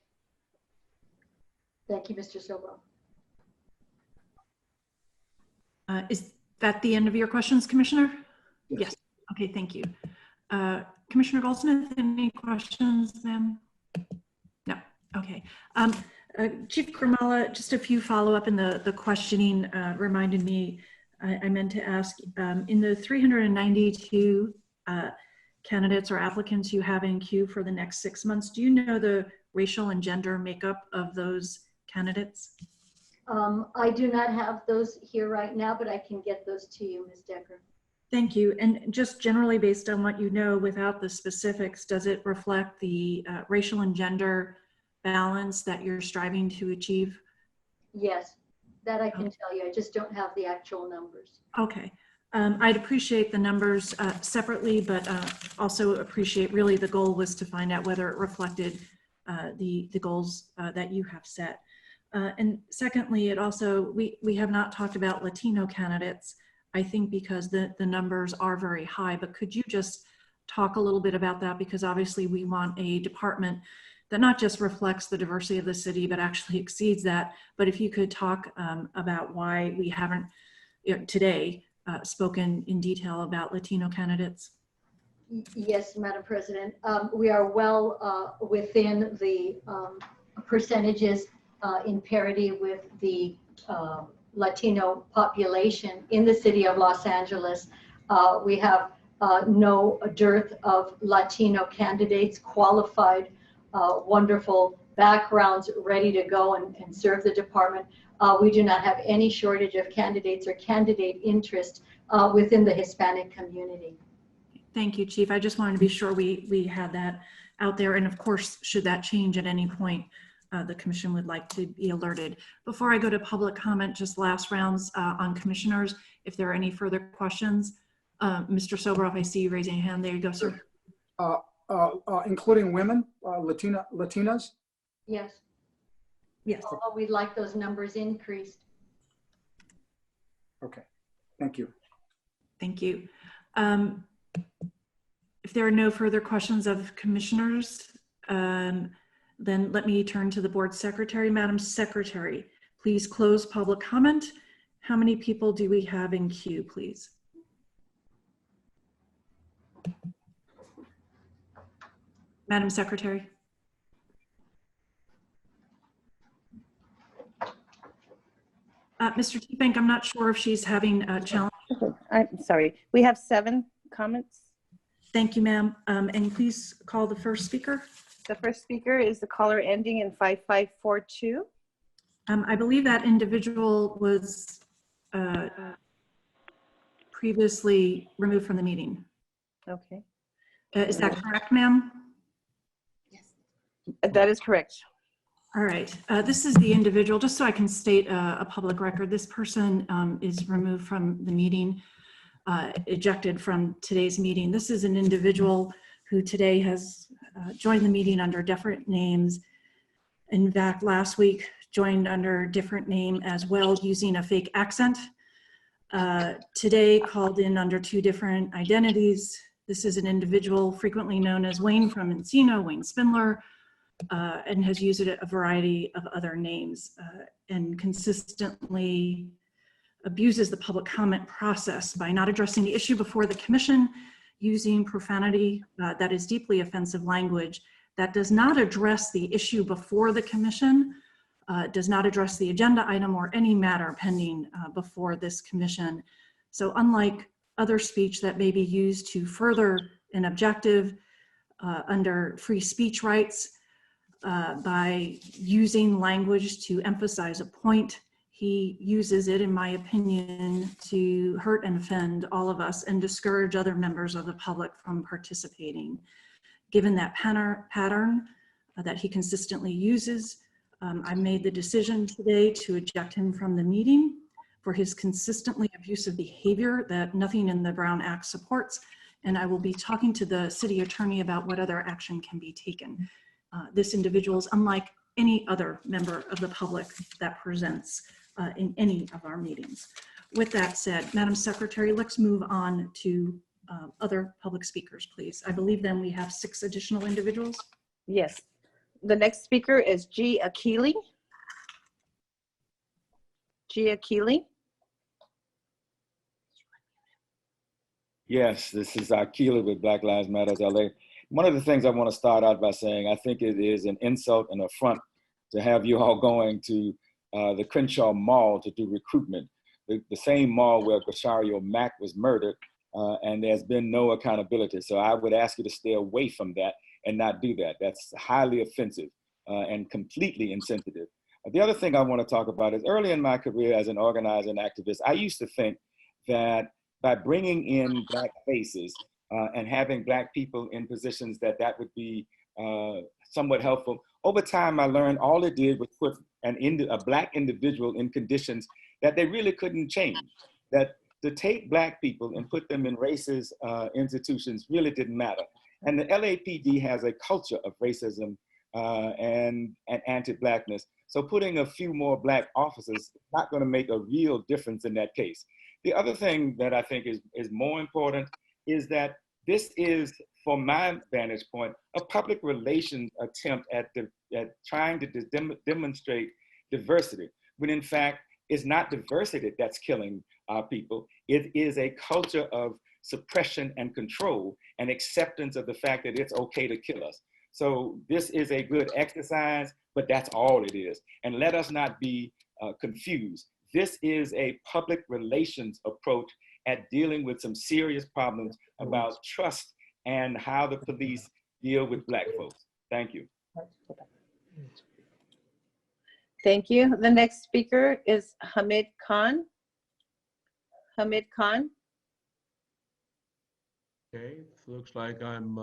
Thank you, Mr. Soboroff. Is that the end of your questions, Commissioner? Yes. Okay, thank you. Commissioner Goldsmith, any questions then? No. Okay. Chief Grimala, just a few follow-up in the questioning reminded me, I meant to ask, in the 392 candidates or applicants you have in queue for the next 6 months, do you know the racial and gender makeup of those candidates? I do not have those here right now, but I can get those to you, Ms. Decker. Thank you. And just generally based on what you know without the specifics, does it reflect the racial and gender balance that you're striving to achieve? Yes, that I can tell you. I just don't have the actual numbers. Okay. I'd appreciate the numbers separately, but also appreciate really the goal was to find out whether it reflected the goals that you have set. And secondly, it also, we have not talked about Latino candidates, I think because the numbers are very high, but could you just talk a little bit about that? Because obviously we want a department that not just reflects the diversity of the city, but actually exceeds that. But if you could talk about why we haven't today spoken in detail about Latino candidates. Yes, Madam President. We are well within the percentages in parity with the Latino population in the city of Los Angeles. We have no dearth of Latino candidates, qualified, wonderful backgrounds, ready to go and serve the department. We do not have any shortage of candidates or candidate interest within the Hispanic community. Thank you, Chief. I just wanted to be sure we had that out there. And of course, should that change at any point, the commission would like to be alerted. Before I go to public comment, just last rounds on commissioners, if there are any further questions. Mr. Soboroff, I see you raising a hand. There you go, sir. including women, Latinas? Yes, Yes. although we'd like those numbers increased. Okay, thank you. Thank you. If there are no further questions of commissioners, then let me turn to the board secretary. Madam Secretary, please close public comment. How many people do we have in queue, please? Madam Secretary. Mr. Teebank, I'm not sure if she's having a challenge. I'm sorry. We have 7 comments. Thank you, ma'am. And please call the first speaker. The first speaker is the caller ending in 5542. I believe that individual was previously removed from the meeting. Okay. Is that correct, ma'am? That is correct. All right. This is the individual, just so I can state a public record. This person is removed from the meeting, ejected from today's meeting. This is an individual who today has joined the meeting under different names. In fact, last week joined under a different name as well, using a fake accent. Today called in under 2 different identities. This is an individual frequently known as Wayne from Encino, Wayne Spindler, and has used a variety of other names and consistently abuses the public comment process by not addressing the issue before the commission, using profanity that is deeply offensive language that does not address the issue before the commission, does not address the agenda item or any matter pending before this commission. So unlike other speech that may be used to further an objective under free speech rights, by using language to emphasize a point, he uses it, in my opinion, to hurt and offend all of us and discourage other members of the public from participating. Given that pattern that he consistently uses, I made the decision today to eject him from the meeting for his consistently abusive behavior that nothing in the Brown Act supports, and I will be talking to the city attorney about what other action can be taken. This individual is unlike any other member of the public that presents in any of our meetings. With that said, Madam Secretary, let's move on to other public speakers, please. I believe then we have 6 additional individuals. Yes. The next speaker is G. Akili. G. Akili. Yes, this is Akili with Black Lives Matter LA. One of the things I want to start out by saying, I think it is an insult and affront to have you all going to the Crenshaw Mall to do recruitment, the same mall where Bashario Mack was murdered, and there's been no accountability. So I would ask you to stay away from that and not do that. That's highly offensive and completely insensitive. The other thing I want to talk about is early in my career as an organizer and activist, I used to think that by bringing in Black faces and having Black people in positions that would be somewhat helpful. Over time, I learned all it did was put a Black individual in conditions that they really couldn't change. That to take Black people and put them in racist institutions really didn't matter. And the LAPD has a culture of racism and anti-Blackness. So putting a few more Black officers is not going to make a real difference in that case. The other thing that I think is more important is that this is, from my vantage point, a public relations attempt at trying to demonstrate diversity, when in fact, it's not diversity that's killing our people. It is a culture of suppression and control and acceptance of the fact that it's okay to kill us. So this is a good exercise, but that's all it is. And let us not be confused. This is a public relations approach at dealing with some serious problems about trust and how the police deal with Black folks. Thank you. Thank you. The next speaker is Hamid Khan. Hamid Khan. Okay, looks like I'm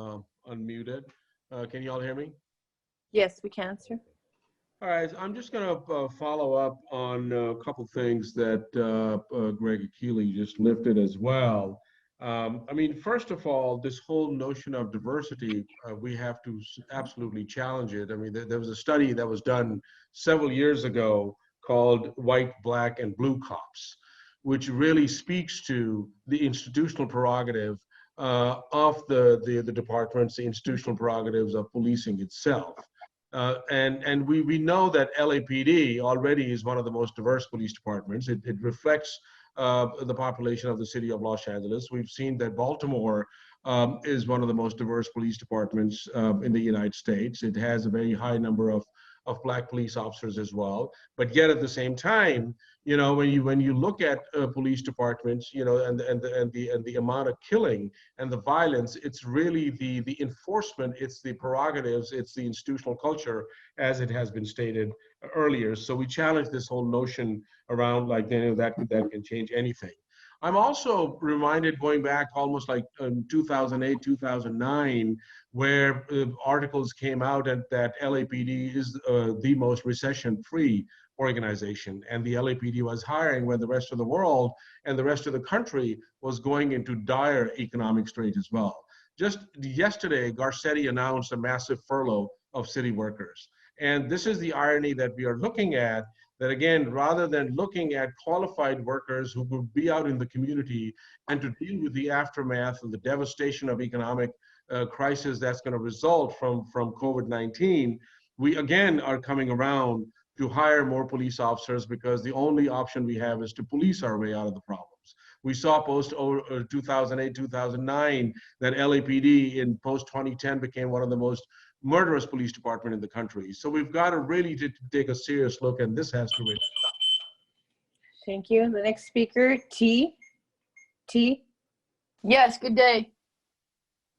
unmuted. Can you all hear me? Yes, we can, sir. All right, I'm just going to follow up on a couple things that Greg Akili just lifted as well. I mean, first of all, this whole notion of diversity, we have to absolutely challenge it. I mean, there was a study that was done several years ago called White, Black, and Blue Cops, which really speaks to the institutional prerogative of the departments, the institutional prerogatives of policing itself. And we know that LAPD already is one of the most diverse police departments. It reflects the population of the city of Los Angeles. We've seen that Baltimore is one of the most diverse police departments in the United States. It has a very high number of Black police officers as well. But yet at the same time, you know, when you look at police departments, you know, and the amount of killing and the violence, it's really the enforcement, it's the prerogatives, it's the institutional culture, as it has been stated earlier. So we challenge this whole notion around like, you know, that can change anything. I'm also reminded going back almost like 2008, 2009, where articles came out that LAPD is the most recession-free organization, and the LAPD was hiring when the rest of the world and the rest of the country was going into dire economic straits as well. Just yesterday, Garcetti announced a massive furlough of city workers. And this is the irony that we are looking at, that again, rather than looking at qualified workers who would be out in the community and to deal with the aftermath of the devastation of economic crisis that's going to result from COVID-19, we again are coming around to hire more police officers because the only option we have is to police our way out of the problems. We saw post 2008, 2009 that LAPD in post 2010 became one of the most murderous police department in the country. So we've got to really take a serious look, and this has to really stop. Thank you. The next speaker, T. Yes, good day.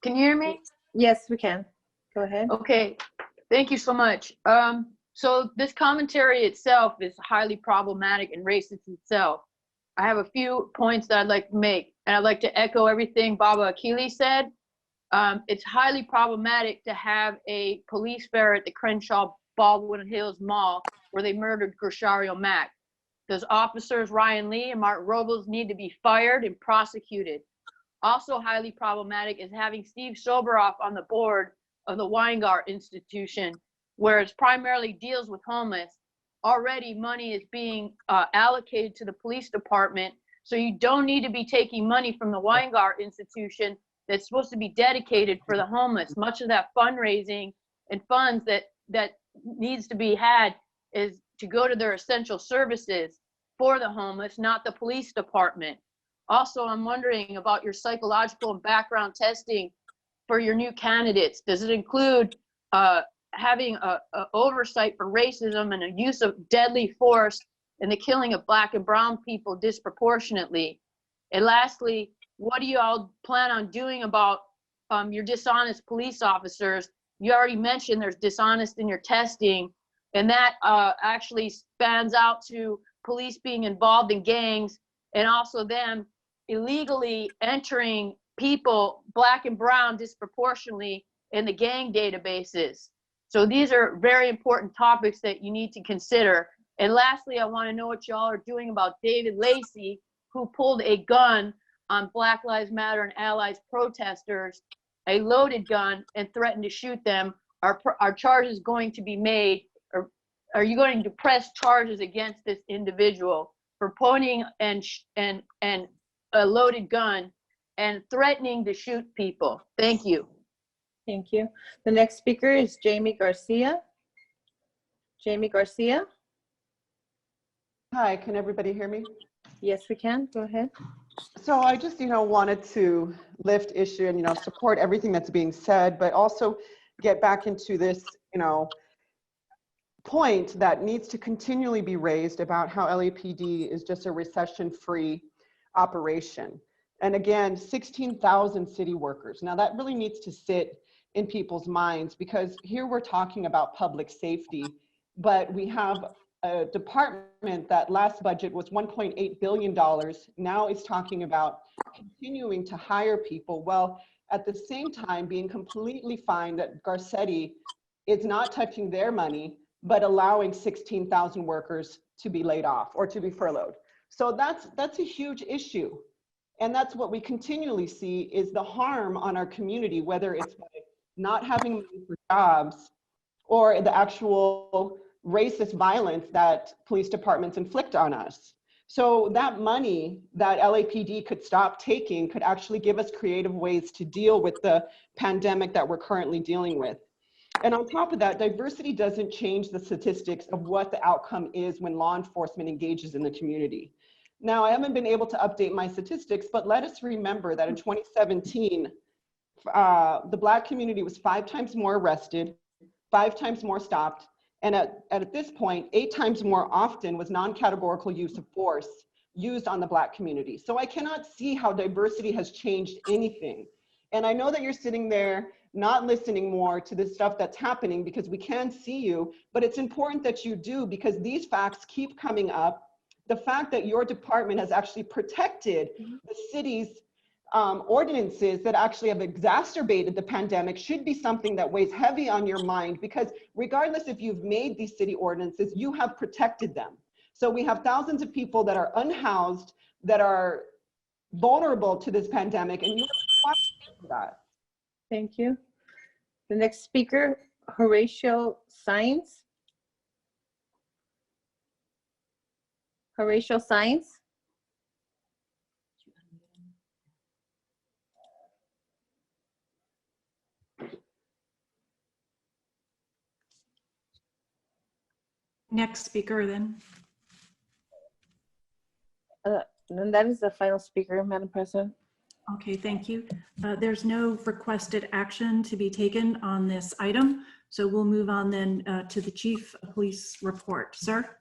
Can you hear me? Yes, we can. Go ahead. Okay, thank you so much. So this commentary itself is highly problematic and racist itself. I have a few points that I'd like to make, and I'd like to echo everything Baba Akili said. It's highly problematic to have a police fair at the Crenshaw Baldwin Hills Mall where they murdered Grishario Mack. Those officers, Ryan Lee and Mark Robles, need to be fired and prosecuted. Also highly problematic is having Steve Soboroff on the board of the Weingart Institution, where it primarily deals with homeless. Already money is being allocated to the police department, so you don't need to be taking money from the Weingart Institution that's supposed to be dedicated for the homeless. Much of that fundraising and funds that needs to be had is to go to their essential services for the homeless, not the police department. Also, I'm wondering about your psychological and background testing for your new candidates. Does it include having a oversight for racism and a use of deadly force and the killing of Black and brown people disproportionately? And lastly, what do you all plan on doing about your dishonest police officers? You already mentioned there's dishonest in your testing, and that actually spans out to police being involved in gangs and also them illegally entering people, Black and brown, disproportionately in the gang databases. So these are very important topics that you need to consider. And lastly, I want to know what y'all are doing about David Lacey, who pulled a gun on Black Lives Matter and Allies protesters, a loaded gun, and threatened to shoot them. Are charges going to be made, or are you going to press charges against this individual for pointing and a loaded gun and threatening to shoot people? Thank you. Thank you. The next speaker is Jamie Garcia. Jamie Garcia. Hi, can everybody hear me? Yes, we can. Go ahead. So I just, wanted to lift issue and, support everything that's being said, but also get back into this, point that needs to continually be raised about how LAPD is just a recession-free operation. And again, 16,000 city workers. Now that really needs to sit in people's minds, because here we're talking about public safety, but we have a department that last budget was $1.8 billion. Now it's talking about continuing to hire people. Well, at the same time, being completely fine that Garcetti is not touching their money, but allowing 16,000 workers to be laid off or to be furloughed. So that's a huge issue. And that's what we continually see is the harm on our community, whether it's by not having money for jobs or the actual racist violence that police departments inflict on us. So that money that LAPD could stop taking could actually give us creative ways to deal with the pandemic that we're currently dealing with. And on top of that, diversity doesn't change the statistics of what the outcome is when law enforcement engages in the community. Now, I haven't been able to update my statistics, but let us remember that in 2017, the Black community was 5 times more arrested, 5 times more stopped, and at this point, 8 times more often was non-categorical use of force used on the Black community. So I cannot see how diversity has changed anything. And I know that you're sitting there not listening more to the stuff that's happening because we can see you, but it's important that you do because these facts keep coming up. The fact that your department has actually protected the city's ordinances that actually have exacerbated the pandemic should be something that weighs heavy on your mind, because regardless if you've made these city ordinances, you have protected them. So we have thousands of people that are unhoused, that are vulnerable to this pandemic, and you are for that. Thank you. The next speaker, Horatio Saenz. Horatio Saenz. Next speaker then. And that is the final speaker, Madam President. Okay, thank you. There's no requested action to be taken on this item, so we'll move on then to the Chief of Police report. Sir?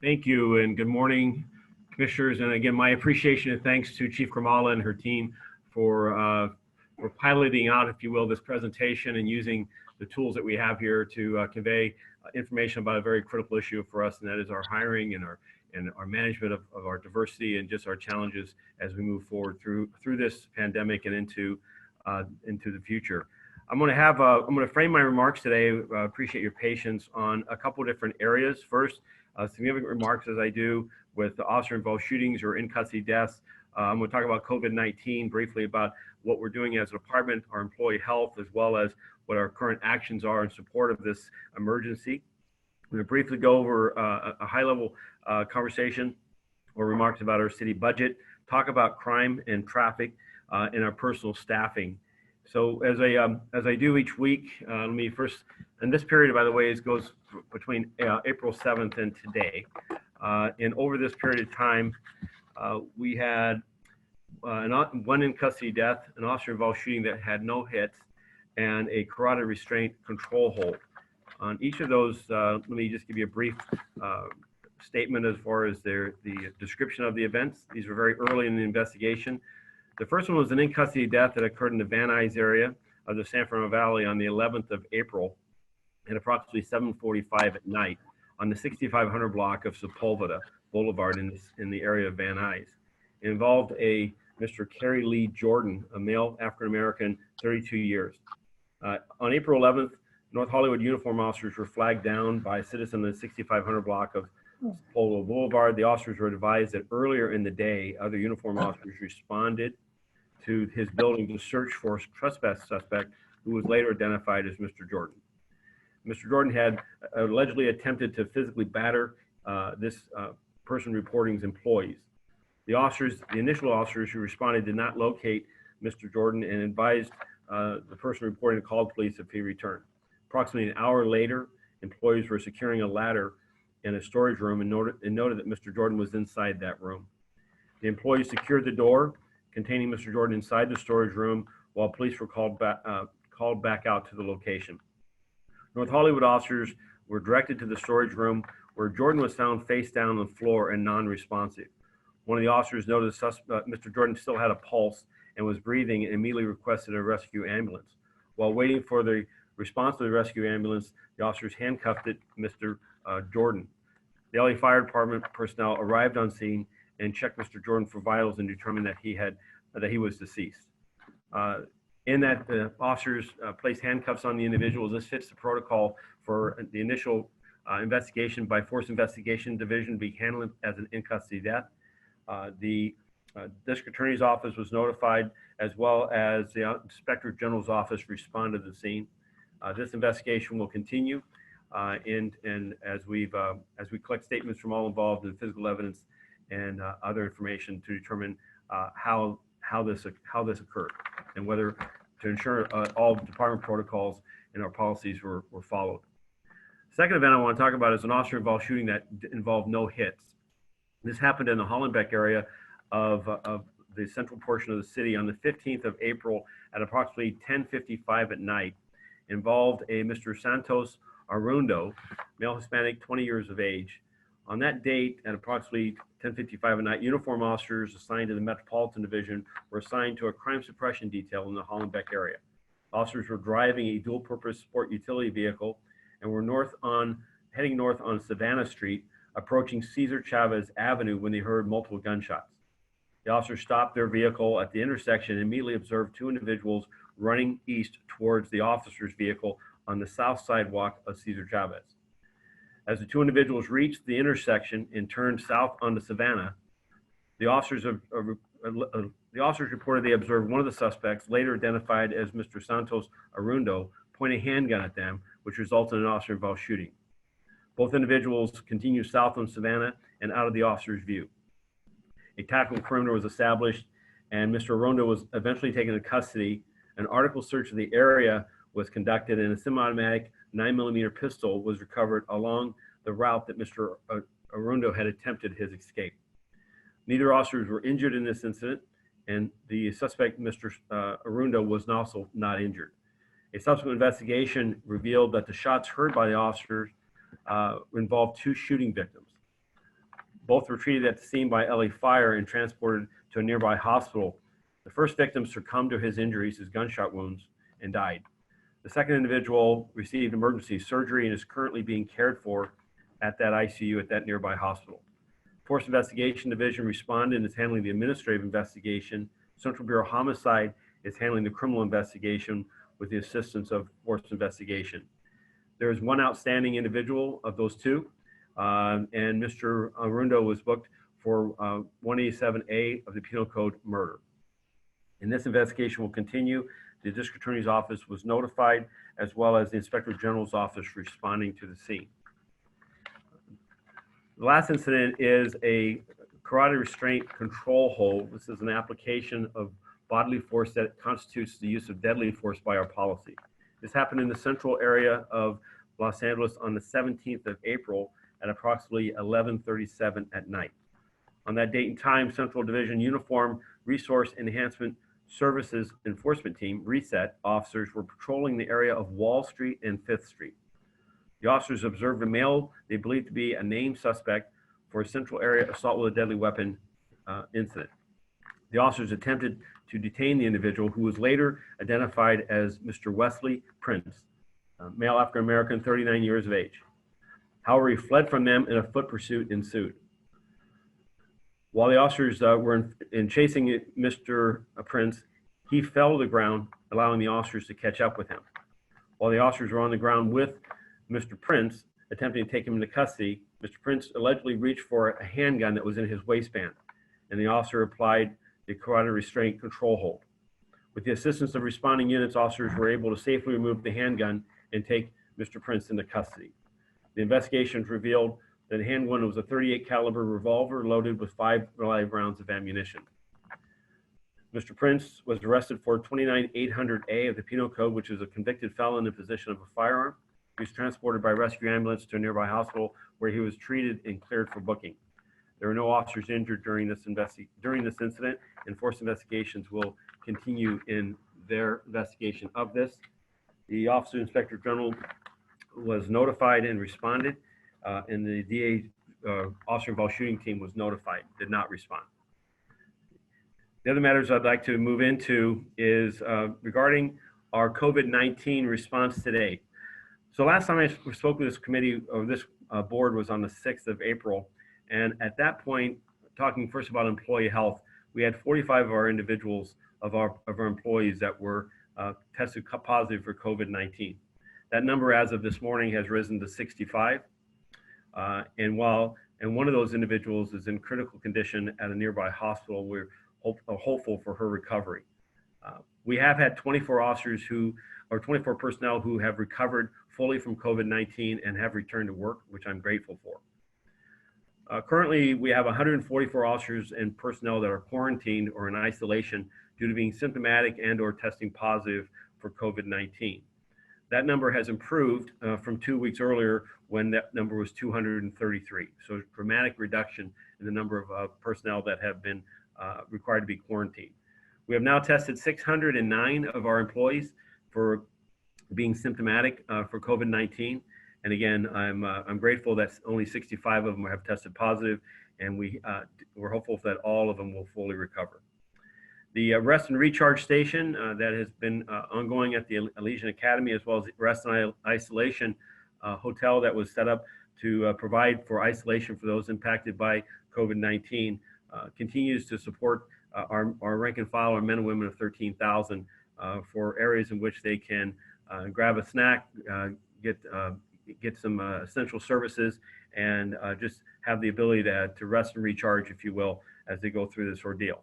Thank you, and good morning, Commissioners. And again, my appreciation and thanks to Chief Grimala and her team for piloting out, if you will, this presentation and using the tools that we have here to convey information about a very critical issue for us, and that is our hiring and our management of our diversity and just our challenges as we move forward through this pandemic and into the future. I'm going to frame my remarks today. Appreciate your patience on a couple different areas. First, significant remarks as I do with the officer-involved shootings or in-custody deaths. I'm going to talk about COVID-19 briefly, about what we're doing as a department, our employee health, as well as what our current actions are in support of this emergency. I'm going to briefly go over a high-level conversation or remarks about our city budget, talk about crime and traffic, and our personal staffing. So as I do each week, let me first, and this period, by the way, goes between April 7th and today. And over this period of time, we had one in custody death, an officer-involved shooting that had no hits, and a carotid restraint control hold. On each of those, let me just give you a brief statement as far as the description of the events. These were very early in the investigation. The first one was an in-custody death that occurred in the Van Nuys area of the San Fernando Valley on the 11th of April at approximately 7:45 at night on the 6500 block of Sepulveda Boulevard in the area of Van Nuys. It involved a Mr. Kerry Lee Jordan, a male African-American, 32 years. On April 11th, North Hollywood uniform officers were flagged down by a citizen in the 6500 block of Sepulveda Boulevard. The officers were advised that earlier in the day, other uniform officers responded to his building to search for a trespass suspect who was later identified as Mr. Jordan. Mr. Jordan had allegedly attempted to physically batter this person reporting's employees. The initial officers who responded did not locate Mr. Jordan and advised the person reporting to call the police if he returned. Approximately an hour later, employees were securing a ladder in a storage room and noted that Mr. Jordan was inside that room. The employees secured the door containing Mr. Jordan inside the storage room while police were called back out to the location. North Hollywood officers were directed to the storage room where Jordan was found face down on the floor and non-responsive. One of the officers noted Mr. Jordan still had a pulse and was breathing and immediately requested a rescue ambulance. While waiting for the response to the rescue ambulance, the officers handcuffed Mr. Jordan. The LA Fire Department personnel arrived on scene and checked Mr. Jordan for vitals and determined that he was deceased. In that, the officers placed handcuffs on the individual. This fits the protocol for the initial investigation by Force Investigation Division be handled as an in-custody death. The District Attorney's Office was notified, as well as the Inspector General's Office responded to the scene. This investigation will continue, and as we collect statements from all involved in physical evidence and other information to determine how this occurred and whether to ensure all department protocols and our policies were followed. Second event I want to talk about is an officer-involved shooting that involved no hits. This happened in the Hollenbeck area of the central portion of the city on the 15th of April at approximately 10:55 at night. Involved a Mr. Santos Arundo, male Hispanic, 20 years of age. On that date, at approximately 10:55 at night, uniform officers assigned to the Metropolitan Division were assigned to a crime suppression detail in the Hollenbeck area. Officers were driving a dual-purpose sport utility vehicle and were heading north on Savannah Street, approaching Cesar Chavez Avenue when they heard multiple gunshots. The officers stopped their vehicle at the intersection and immediately observed two individuals running east towards the officer's vehicle on the south sidewalk of Cesar Chavez. As the two individuals reached the intersection and turned south onto Savannah, the officers reported they observed one of the suspects, later identified as Mr. Santos Arundo, point a handgun at them, which resulted in an officer-involved shooting. Both individuals continued south on Savannah and out of the officer's view. A tactical perimeter was established, and Mr. Arundo was eventually taken into custody. An article search of the area was conducted, and a semi-automatic 9mm pistol was recovered along the route that Mr. Arundo had attempted his escape. Neither officers were injured in this incident, and the suspect, Mr. Arundo, was also not injured. A subsequent investigation revealed that the shots heard by the officers involved two shooting victims. Both were treated at the scene by LA Fire and transported to a nearby hospital. The first victim succumbed to his injuries, his gunshot wounds, and died. The second individual received emergency surgery and is currently being cared for at that ICU at that nearby hospital. Force Investigation Division responded and is handling the administrative investigation. Central Bureau Homicide is handling the criminal investigation with the assistance of Force Investigation. There is one outstanding individual of those two, and Mr. Arundo was booked for 187A of the Penal Code murder. And this investigation will continue. The District Attorney's Office was notified, as well as the Inspector General's Office responding to the scene. The last incident is a karate restraint control hold. This is an application of bodily force that constitutes the use of deadly force by our policy. This happened in the central area of Los Angeles on the 17th of April at approximately 11:37 at night. On that date and time, Central Division Uniform Resource Enhancement Services Enforcement Team, RESET, officers were patrolling the area of Wall Street and 5th Street. The officers observed a male they believed to be a named suspect for a central area assault with a deadly weapon incident. The officers attempted to detain the individual, who was later identified as Mr. Wesley Prince, male African-American, 39 years of age. However, he fled from them and a foot pursuit ensued. While the officers were in chasing Mr. Prince, he fell to the ground, allowing the officers to catch up with him. While the officers were on the ground with Mr. Prince, attempting to take him into custody, Mr. Prince allegedly reached for a handgun that was in his waistband, and the officer applied the karate restraint control hold. With the assistance of responding units, officers were able to safely remove the handgun and take Mr. Prince into custody. The investigations revealed that the handgun was a .38 caliber revolver loaded with 5 live rounds of ammunition. Mr. Prince was arrested for 29800A of the Penal Code, which is a convicted felon in possession of a firearm. He was transported by rescue ambulance to a nearby hospital where he was treated and cleared for booking. There were no officers injured during this incident, and Force Investigations will continue in their investigation of this. The Officer Inspector General was notified and responded, and the DA officer-involved shooting team was notified, did not respond. The other matters I'd like to move into is regarding our COVID-19 response today. So last time I spoke with this committee, or this board, was on the 6th of April. And at that point, talking first about employee health, we had 45 of our individuals, of our employees, that were tested positive for COVID-19. That number as of this morning has risen to 65. And one of those individuals is in critical condition at a nearby hospital, we're hopeful for her recovery. We have had 24 personnel who have recovered fully from COVID-19 and have returned to work, which I'm grateful for. Currently, we have 144 officers and personnel that are quarantined or in isolation due to being symptomatic and or testing positive for COVID-19. That number has improved from 2 weeks earlier when that number was 233. So a dramatic reduction in the number of personnel that have been required to be quarantined. We have now tested 609 of our employees for being symptomatic for COVID-19. And again, I'm grateful that only 65 of them have tested positive, and we're hopeful that all of them will fully recover. The rest and recharge station that has been ongoing at the Elysian Academy, as well as the rest and isolation hotel that was set up to provide for isolation for those impacted by COVID-19, continues to support our rank and file, our men and women of 13,000 for areas in which they can grab a snack, get some essential services, and just have the ability to rest and recharge, if you will, as they go through this ordeal.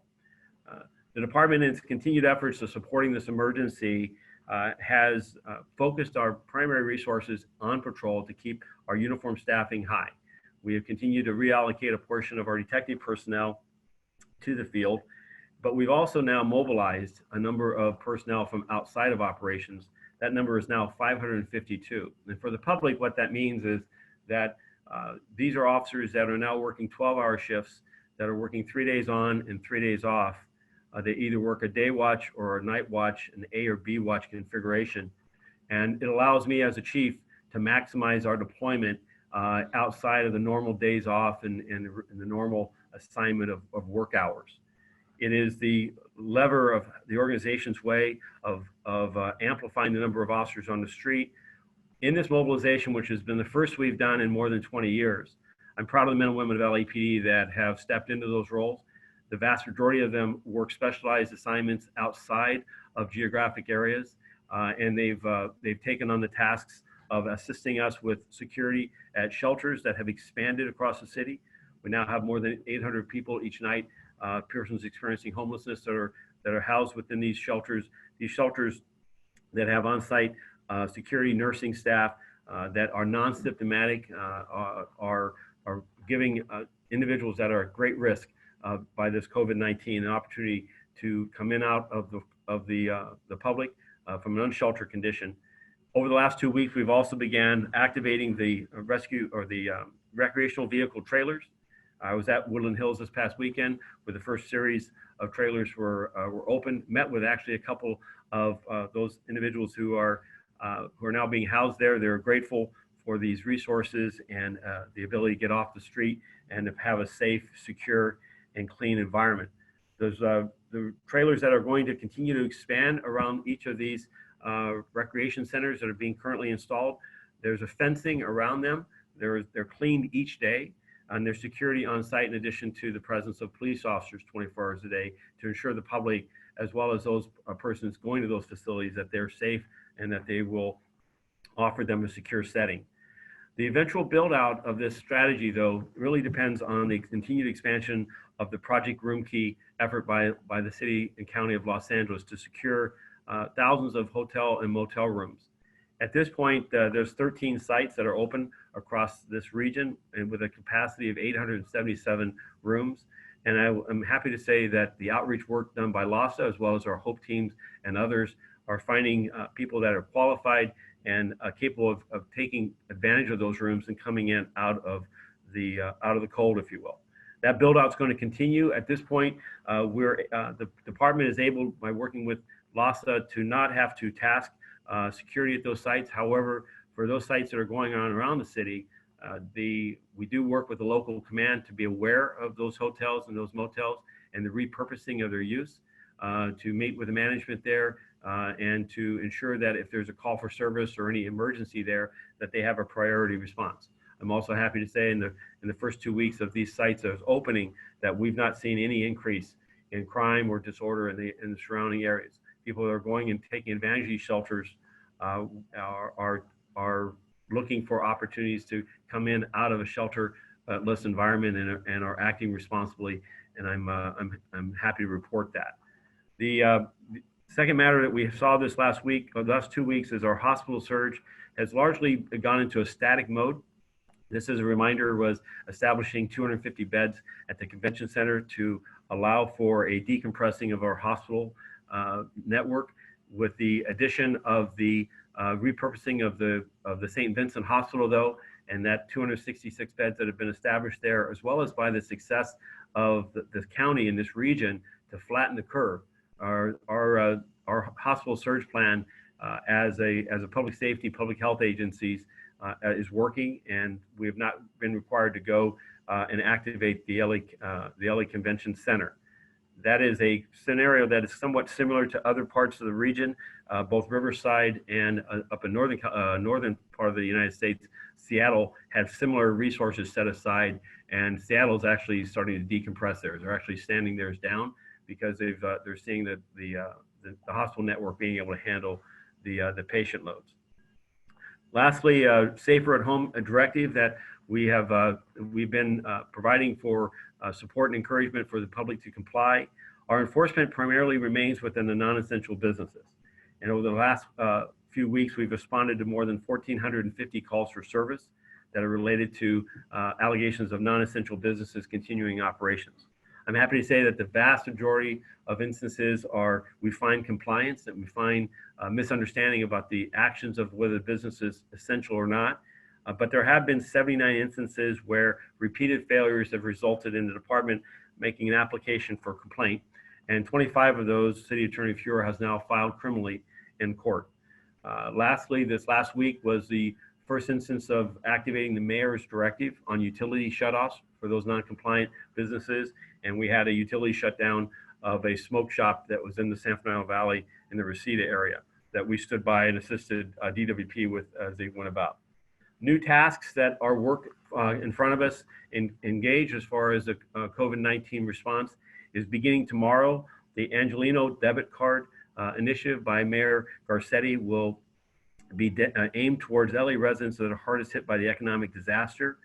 The department, in its continued efforts to supporting this emergency, has focused our primary resources on patrol to keep our uniform staffing high. We have continued to reallocate a portion of our detective personnel to the field, but we've also now mobilized a number of personnel from outside of operations. That number is now 552. And for the public, what that means is that these are officers that are now working 12-hour shifts, that are working 3 days on and 3 days off. They either work a day watch or a night watch, an A or B watch configuration. And it allows me as a chief to maximize our deployment outside of the normal days off and the normal assignment of work hours. It is the lever of the organization's way of amplifying the number of officers on the street. In this mobilization, which has been the first we've done in more than 20 years, I'm proud of the men and women of LAPD that have stepped into those roles. The vast majority of them work specialized assignments outside of geographic areas, and they've taken on the tasks of assisting us with security at shelters that have expanded across the city. We now have more than 800 people each night, persons experiencing homelessness that are housed within these shelters. These shelters that have on-site security nursing staff that are non-symptomatic are giving individuals that are at great risk by this COVID-19 an opportunity to come in out of the public from an unsheltered condition. Over the last 2 weeks, we've also began activating the rescue or the recreational vehicle trailers. I was at Woodland Hills this past weekend where the first series of trailers were opened, met with actually a couple of those individuals who are now being housed there. They're grateful for these resources and the ability to get off the street and to have a safe, secure, and clean environment. There's the trailers that are going to continue to expand around each of these recreation centers that are being currently installed. There's a fencing around them. They're cleaned each day, and there's security on site in addition to the presence of police officers 24 hours a day to ensure the public, as well as those persons going to those facilities, that they're safe and that they will offer them a secure setting. The eventual build out of this strategy, though, really depends on the continued expansion of the Project Room Key effort by the city and county of Los Angeles to secure thousands of hotel and motel rooms. At this point, there's 13 sites that are open across this region and with a capacity of 877 rooms. And I'm happy to say that the outreach work done by LAHSA, as well as our HOPE teams and others, are finding people that are qualified and capable of taking advantage of those rooms and coming in out of the cold, if you will. That build out is going to continue. At this point, the department is able, by working with LAHSA, to not have to task security at those sites. However, for those sites that are going on around the city, we do work with the local command to be aware of those hotels and those motels and the repurposing of their use, to meet with the management there and to ensure that if there's a call for service or any emergency there, that they have a priority response. I'm also happy to say in the first 2 weeks of these sites as opening that we've not seen any increase in crime or disorder in the surrounding areas. People that are going and taking advantage of these shelters are looking for opportunities to come in out of a shelter-less environment and are acting responsibly. And I'm happy to report that. The second matter that we saw this last week, or the last 2 weeks, is our hospital surge has largely gone into a static mode. This, as a reminder, was establishing 250 beds at the convention center to allow for a decompressing of our hospital network, with the addition of the repurposing of the St. Vincent Hospital, though, and that 266 beds that have been established there, as well as by the success of the county in this region to flatten the curve. Our hospital surge plan as a public safety, public health agencies is working, and we have not been required to go and activate the LA Convention Center. That is a scenario that is somewhat similar to other parts of the region, both Riverside and up in northern part of the United States. Seattle had similar resources set aside, and Seattle's actually starting to decompress theirs. They're actually standing theirs down because they're seeing that the hospital network being able to handle the patient loads. Lastly, Safer at Home, a directive that we've been providing for support and encouragement for the public to comply. Our enforcement primarily remains within the non-essential businesses. And over the last few weeks, we've responded to more than 1,450 calls for service that are related to allegations of non-essential businesses continuing operations. I'm happy to say that the vast majority of instances we find compliance, that we find misunderstanding about the actions of whether the business is essential or not. But there have been 79 instances where repeated failures have resulted in the department making an application for complaint. And 25 of those, City Attorney Feuer has now filed criminally in court. Lastly, this last week was the first instance of activating the mayor's directive on utility shutoffs for those non-compliant businesses. And we had a utility shutdown of a smoke shop that was in the San Fernando Valley in the Reseda area that we stood by and assisted DWP with as they went about. New tasks that are work in front of us engage as far as the COVID-19 response is beginning tomorrow. The Angelino debit card initiative by Mayor Garcetti will be aimed towards LA residents that are hardest hit by the economic disaster.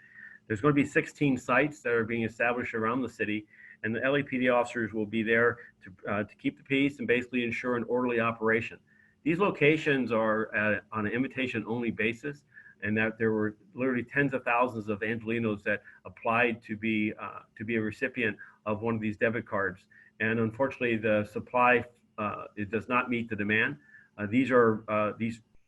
There's going to be 16 sites that are being established around the city, and the LAPD officers will be there to keep the peace and basically ensure an orderly operation. These locations are on an invitation-only basis, and that there were literally tens of thousands of Angelinos that applied to be a recipient of one of these debit cards. And unfortunately, the supply it does not meet the demand. These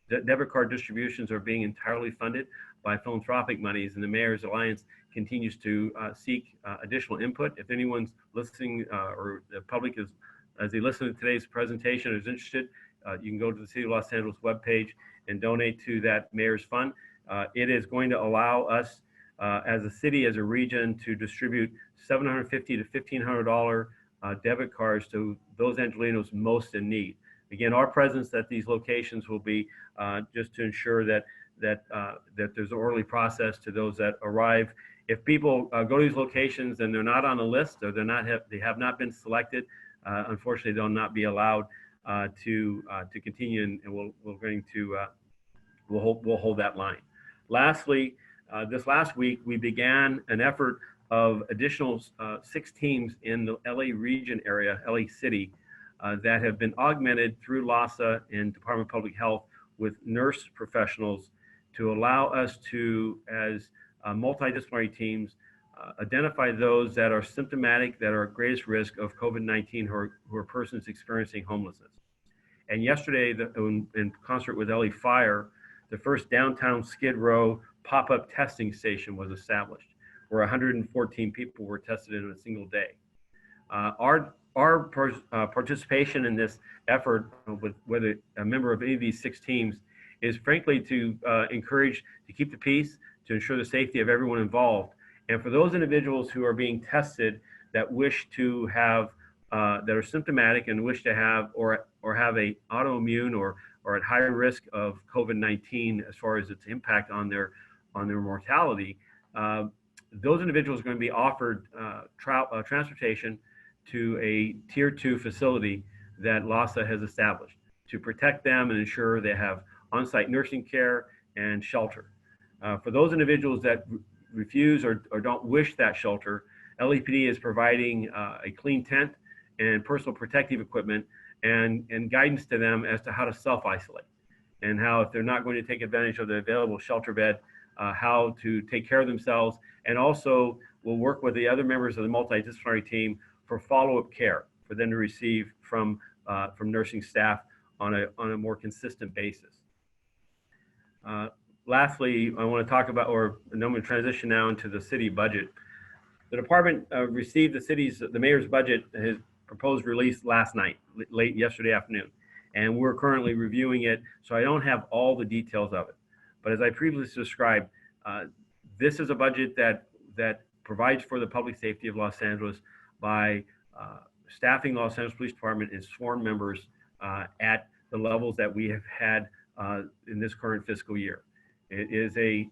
debit card distributions are being entirely funded by philanthropic monies, and the Mayor's Alliance continues to seek additional input. If anyone's listening or the public is, as they listen to today's presentation, is interested, you can go to the City of Los Angeles webpage and donate to that Mayor's Fund. It is going to allow us as a city, as a region, to distribute $750 to $1,500 debit cards to those Angelinos most in need. Again, our presence at these locations will be just to ensure that there's an orderly process to those that arrive. If people go to these locations and they're not on a list or they have not been selected, unfortunately, they'll not be allowed to continue, and we'll hold that line. Lastly, this last week we began an effort of additional 6 teams in the LA region area, LA City, that have been augmented through LAHSA and Department of Public Health with nurse professionals to allow us to, as multidisciplinary teams, identify those that are symptomatic, that are at greatest risk of COVID-19, who are persons experiencing homelessness. And yesterday, in concert with LA Fire, the first downtown Skid Row pop-up testing station was established, where 114 people were tested in a single day. Our participation in this effort, with whether a member of any of these 6 teams, is frankly to encourage to keep the peace, to ensure the safety of everyone involved. And for those individuals who are being tested that wish to have, that are symptomatic and wish to have or have a autoimmune or at higher risk of COVID-19 as far as its impact on their mortality, those individuals are going to be offered transportation to a Tier 2 facility that LAHSA has established to protect them and ensure they have on-site nursing care and shelter. For those individuals that refuse or don't wish that shelter, LAPD is providing a clean tent and personal protective equipment and guidance to them as to how to self-isolate, and how, if they're not going to take advantage of the available shelter bed, how to take care of themselves. And also we'll work with the other members of the multidisciplinary team for follow-up care for them to receive from nursing staff on a more consistent basis. Lastly, I want to talk about, or I'm going to transition now into the city budget. The department received the mayor's budget, his proposed release last night, late yesterday afternoon. And we're currently reviewing it, so I don't have all the details of it. But as I previously described, this is a budget that provides for the public safety of Los Angeles by staffing Los Angeles Police Department and sworn members at the levels that we have had in this current fiscal year. It is a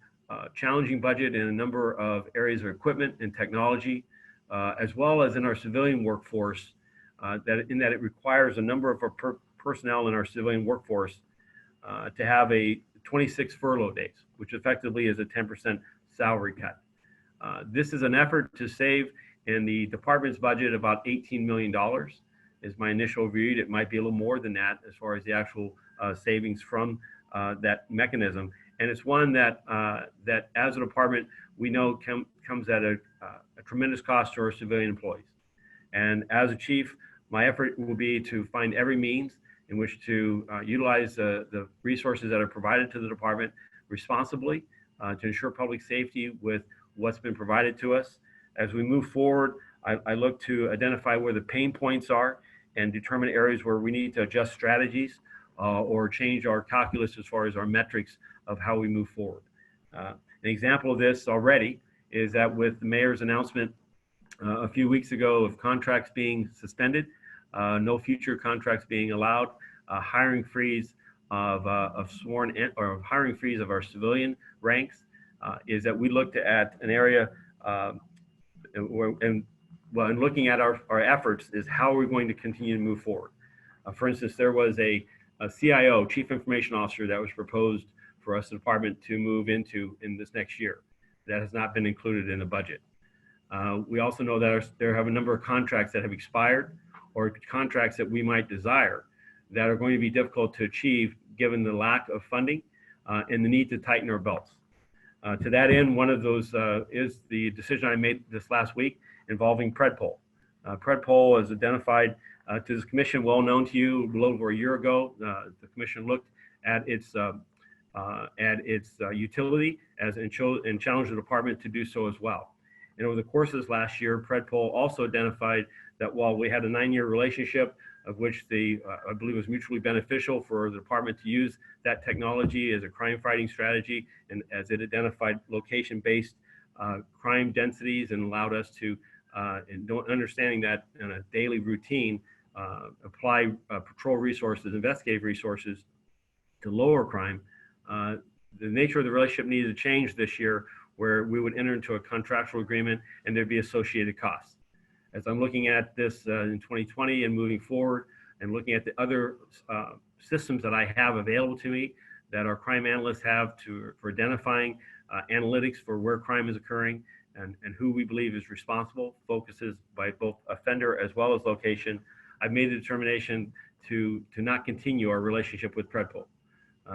challenging budget in a number of areas of equipment and technology, as well as in our civilian workforce, that it requires a number of our personnel in our civilian workforce to have 26 furlough days, which effectively is a 10% salary cut. This is an effort to save in the department's budget about $18 million is my initial read. It might be a little more than that as far as the actual savings from that mechanism. And it's one that as a department, we know comes at a tremendous cost to our civilian employees. And as a chief, my effort will be to find every means in which to utilize the resources that are provided to the department responsibly to ensure public safety with what's been provided to us. As we move forward, I look to identify where the pain points are and determine areas where we need to adjust strategies or change our calculus as far as our metrics of how we move forward. An example of this already is that with the mayor's announcement a few weeks ago of contracts being suspended, no future contracts being allowed, hiring freeze of sworn or hiring freeze of our civilian ranks, is that we looked at an area in looking at our efforts is how we're going to continue to move forward. For instance, there was a CIO, Chief Information Officer, that was proposed for us, the department, to move into in this next year. That has not been included in the budget. We also know that there have a number of contracts that have expired or contracts that we might desire that are going to be difficult to achieve given the lack of funding and the need to tighten our belts. To that end, one of those is the decision I made this last week involving Predpol. Predpol is identified to this commission, well known to you, a little over a year ago. The commission looked at its utility and challenged the department to do so as well. And over the course of this last year, Predpol also identified that while we had a 9-year relationship of which I believe was mutually beneficial for the department to use that technology as a crime fighting strategy, and as it identified location-based crime densities and allowed us to, understanding that in a daily routine, apply patrol resources, investigative resources to lower crime. The nature of the relationship needed to change this year, where we would enter into a contractual agreement and there'd be associated costs. As I'm looking at this in 2020 and moving forward and looking at the other systems that I have available to me that our crime analysts have for identifying analytics for where crime is occurring and who we believe is responsible, focuses by both offender as well as location, I've made the determination to not continue our relationship with Predpol.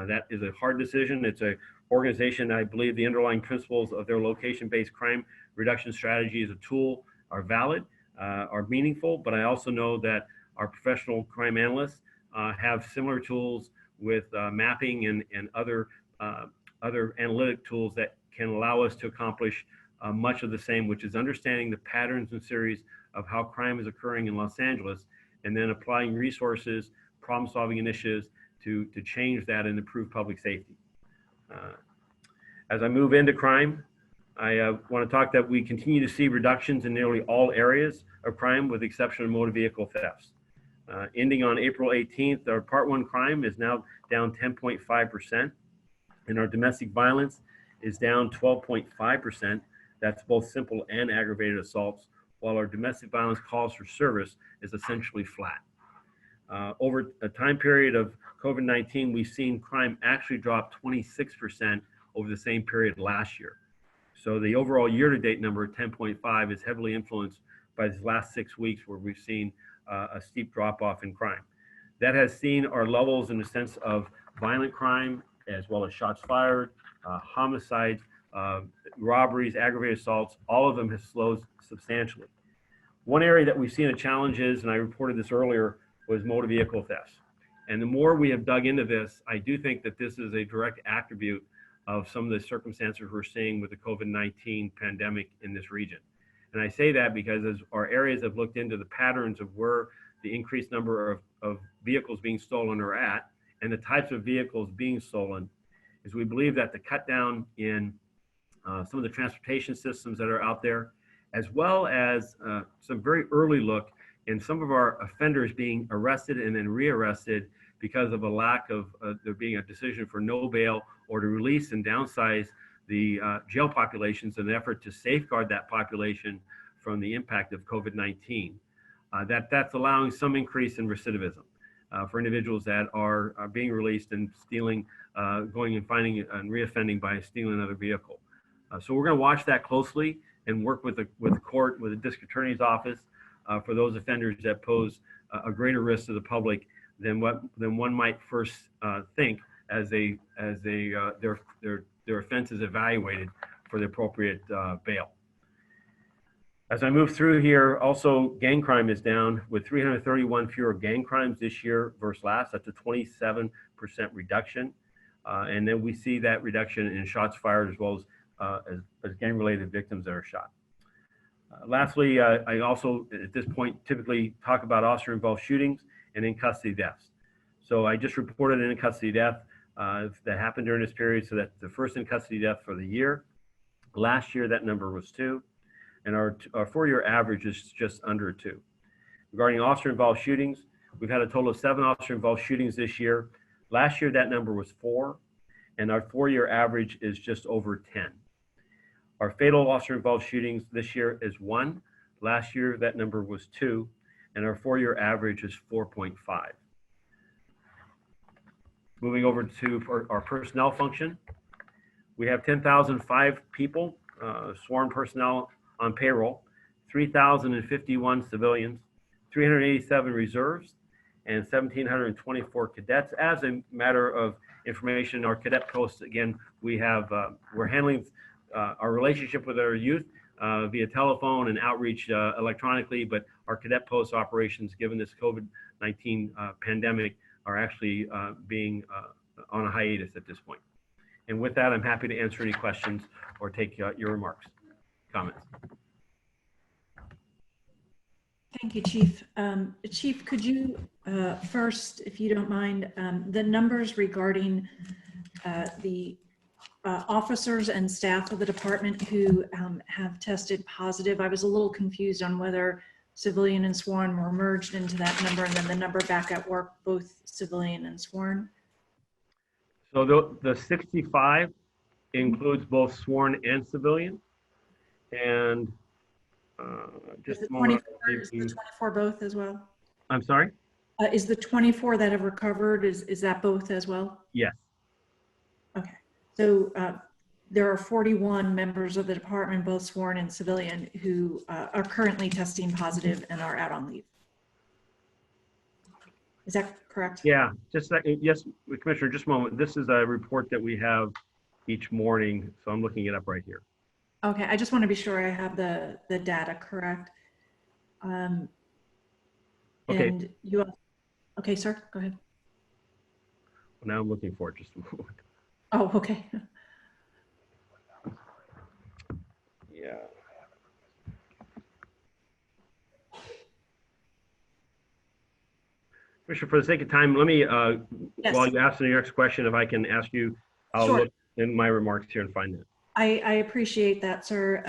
That is a hard decision. It's an organization, I believe the underlying principles of their location-based crime reduction strategy as a tool are valid, are meaningful, but I also know that our professional crime analysts have similar tools with mapping and other analytic tools that can allow us to accomplish much of the same, which is understanding the patterns and series of how crime is occurring in Los Angeles, and then applying resources, problem-solving initiatives to change that and improve public safety. As I move into crime, I want to talk that we continue to see reductions in nearly all areas of crime, with the exception of motor vehicle thefts. Ending on April 18th, our Part 1 crime is now down 10.5%, and our domestic violence is down 12.5%. That's both simple and aggravated assaults, while our domestic violence calls for service is essentially flat. Over a time period of COVID-19, we've seen crime actually drop 26% over the same period last year. So the overall year-to-date number of 10.5 is heavily influenced by these last 6 weeks where we've seen a steep drop-off in crime. That has seen our levels in the sense of violent crime, as well as shots fired, homicides, robberies, aggravated assaults, all of them have slowed substantially. One area that we've seen a challenge is, and I reported this earlier, was motor vehicle thefts. And the more we have dug into this, I do think that this is a direct attribute of some of the circumstances we're seeing with the COVID-19 pandemic in this region. And I say that because as our areas have looked into the patterns of where the increased number of vehicles being stolen are at, and the types of vehicles being stolen, is we believe that the cut down in some of the transportation systems that are out there, as well as some very early look in some of our offenders being arrested and then rearrested because of a lack of there being a decision for no bail or to release and downsize the jail populations in an effort to safeguard that population from the impact of COVID-19. That's allowing some increase in recidivism for individuals that are being released and stealing, going and finding and reoffending by stealing another vehicle. So we're going to watch that closely and work with the court, with the district attorney's office for those offenders that pose a greater risk to the public than one might first think as their offense is evaluated for the appropriate bail. As I move through here, also gang crime is down with 331 fewer gang crimes this year versus last. That's a 27% reduction. And then we see that reduction in shots fired as well as gang-related victims that are shot. Lastly, I also, at this point, typically talk about officer-involved shootings and in-custody deaths. So I just reported an in-custody death that happened during this period, so that's the first in-custody death for the year. Last year, that number was 2, and our 4-year average is just under 2. Regarding officer-involved shootings, we've had a total of 7 officer-involved shootings this year. Last year, that number was 4, and our 4-year average is just over 10. Our fatal officer-involved shootings this year is 1. Last year, that number was 2, and our 4-year average is 4.5. Moving over to our personnel function, we have 10,005 people, sworn personnel on payroll, 3,051 civilians, 387 reserves, and 1,724 cadets. As a matter of information, our cadet posts, again, we're handling our relationship with our youth via telephone and outreach electronically, but our cadet post operations, given this COVID-19 pandemic, are actually being on a hiatus at this point. And with that, I'm happy to answer any questions or take your remarks, comments. Thank you, Chief. Chief, could you first, if you don't mind, the numbers regarding the officers and staff of the department who have tested positive? I was a little confused on whether civilian and sworn were merged into that number, and then the number back at work, both civilian and sworn. So the 65 includes both sworn and civilian. And just is the 24 both as well? I'm sorry? Is the 24 that have recovered, is that both as well? Yes. Okay. So there are 41 members of the department, both sworn and civilian, who are currently testing positive and are out on leave. Is that correct? Yeah, just that, yes, Commissioner, just a moment. This is a report that we have each morning, so I'm looking it up right here. Okay, I just want to be sure I have the data correct. Okay. And you, okay, sir, go ahead. Well, now I'm looking for it, just a moment. Oh, okay. Yeah. Commissioner, for the sake of time, let me, Yes. while you ask the next question, if I can ask you, I'll Sure. look in my remarks here and find it. I appreciate that, sir.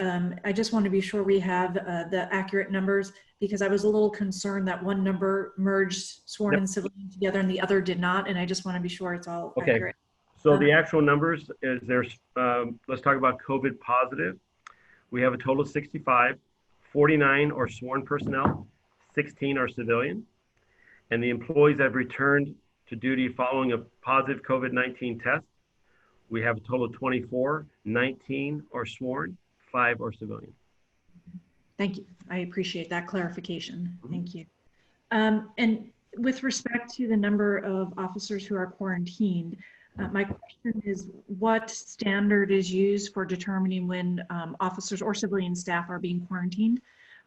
I just want to be sure we have the accurate numbers, because I was a little concerned that one number merged sworn and civilian together and the other did not, and I just want to be sure it's all Okay. accurate. So the actual numbers is there's, let's talk about COVID positive. We have a total of 65, 49 are sworn personnel, 16 are civilian. And the employees that have returned to duty following a positive COVID-19 test, We have a total of 24, 19 are sworn, 5 are civilian. Thank you. I appreciate that clarification. Thank you. And with respect to the number of officers who are quarantined, my question is what standard is used for determining when officers or civilian staff are being quarantined?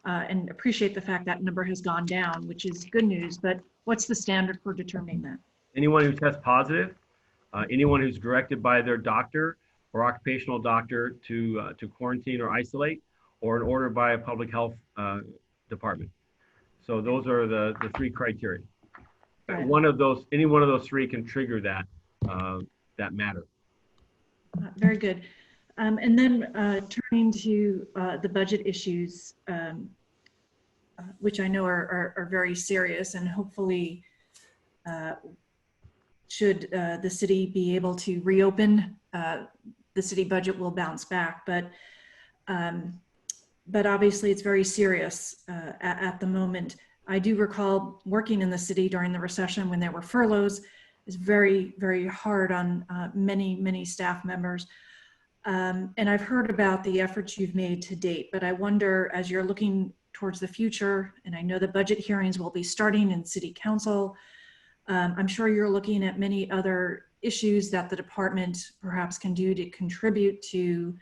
And appreciate the fact that number has gone down, which is good news, but what's the standard for determining that? Anyone who tests positive, anyone who's directed by their doctor or occupational doctor to quarantine or isolate, or an order by a public health department. So those are the 3 criteria. Right. Any one of those 3 can trigger that matter. Very good. And then turning to the budget issues, which I know are very serious, and hopefully should the city be able to reopen, the city budget will bounce back. But obviously it's very serious at the moment. I do recall working in the city during the recession when there were furloughs. It's very, very hard on many staff members. And I've heard about the efforts you've made to date, but I wonder, as you're looking towards the future, and I know the budget hearings will be starting in City Council, I'm sure you're looking at many other issues that the department perhaps can do to contribute to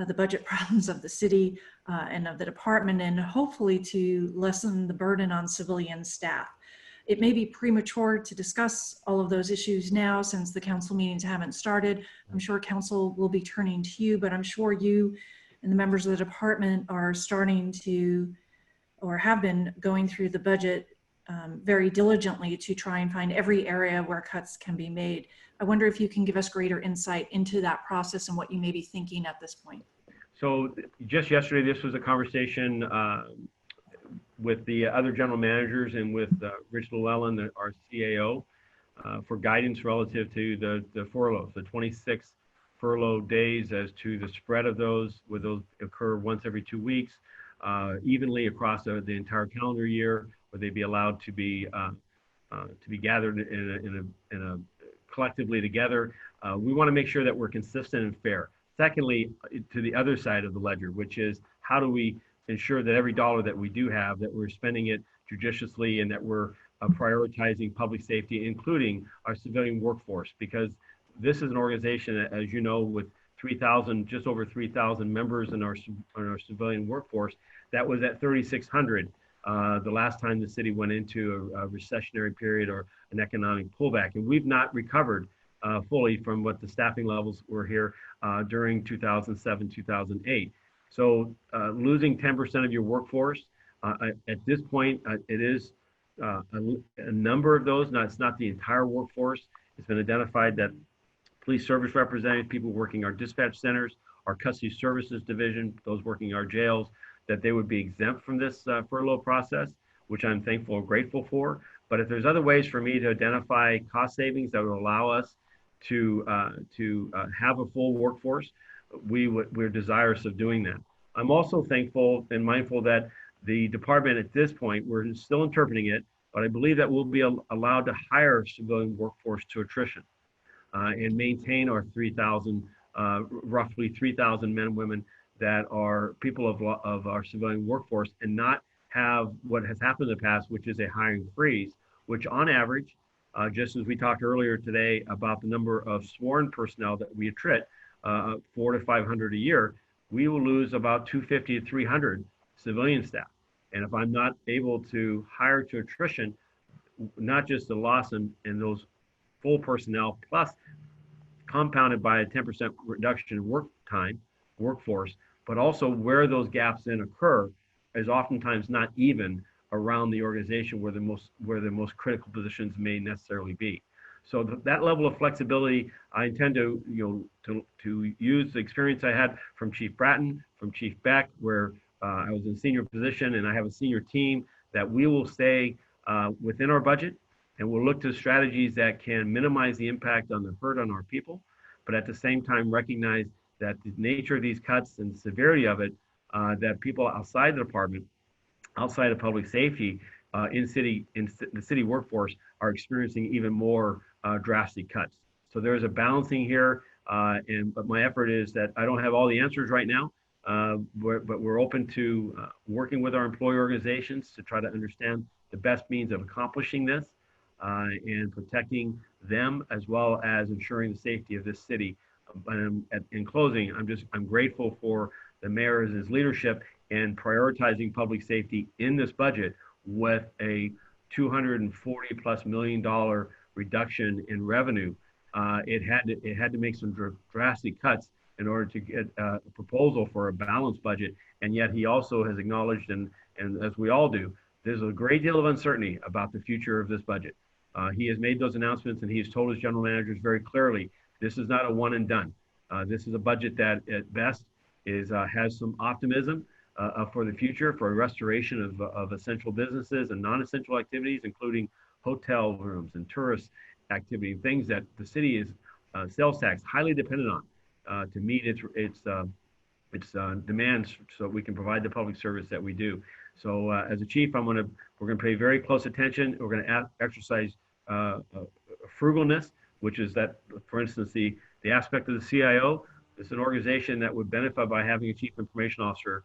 the budget problems of the city and of the department, and hopefully to lessen the burden on civilian staff. It may be premature to discuss all of those issues now since the council meetings haven't started. I'm sure council will be turning to you, but I'm sure you and the members of the department are starting to, or have been going through the budget very diligently to try and find every area where cuts can be made. I wonder if you can give us greater insight into that process and what you may be thinking at this point. So just yesterday, this was a conversation with the other general managers and with Rich Llewellyn, our CAO, for guidance relative to the furloughs, the 26 furlough days, as to the spread of those. Would those occur once every 2 weeks, evenly across the entire calendar year? Would they be allowed to be gathered in a collectively together? We want to make sure that we're consistent and fair. Secondly, to the other side of the ledger, which is how do we ensure that every dollar that we do have, that we're spending it judiciously, and that we're prioritizing public safety, including our civilian workforce, because this is an organization, as you know, with 3,000, just over 3,000 members in our civilian workforce, that was at 3,600 the last time the city went into a recessionary period or an economic pullback, and we've not recovered fully from what the staffing levels were here during 2007, 2008. So losing 10% of your workforce, at this point, it is a number of those. Now, it's not the entire workforce. It's been identified that police service representatives, people working our dispatch centers, our custody services division, those working our jails, that they would be exempt from this furlough process, which I'm thankful and grateful for. But if there's other ways for me to identify cost savings that would allow us to have a full workforce, we're desirous of doing that. I'm also thankful and mindful that the department at this point, we're still interpreting it, but I believe that we'll be allowed to hire civilian workforce to attrition and maintain our 3,000, roughly 3,000 men and women that are people of our civilian workforce, and not have what has happened in the past, which is a hiring freeze, which on average, just as we talked earlier today about the number of sworn personnel that we attrit, 400 to 500 a year, we will lose about 250 to 300 civilian staff. And if I'm not able to hire to attrition, not just the loss in those full personnel, plus compounded by a 10% reduction in workforce, but also where those gaps then occur is oftentimes not even around the organization where the most critical positions may necessarily be. So that level of flexibility, I intend to use the experience I had from Chief Bratton, from Chief Beck, where I was in a senior position, and I have a senior team, that we will stay within our budget, and we'll look to strategies that can minimize the impact on the hurt on our people, but at the same time recognize that the nature of these cuts and the severity of it, that people outside the department, outside of public safety, in the city workforce, are experiencing even more drastic cuts. So there's a balancing here. But my effort is that I don't have all the answers right now, but we're open to working with our employee organizations to try to understand the best means of accomplishing this and protecting them, as well as ensuring the safety of this city. In closing, I'm grateful for the mayor's leadership in prioritizing public safety in this budget with a $240+ million reduction in revenue. It had to make some drastic cuts in order to get a proposal for a balanced budget. And yet he also has acknowledged, and as we all do, there's a great deal of uncertainty about the future of this budget. He has made those announcements, and he has told his general managers very clearly, this is not a one and done. This is a budget that at best has some optimism for the future, for a restoration of essential businesses and non-essential activities, including hotel rooms and tourist activity, things that the city is sales tax highly dependent on to meet its demands, so we can provide the public service that we do. So as a chief, we're going to pay very close attention. We're going to exercise frugalness, which is that, for instance, the aspect of the CIO is an organization that would benefit by having a chief information officer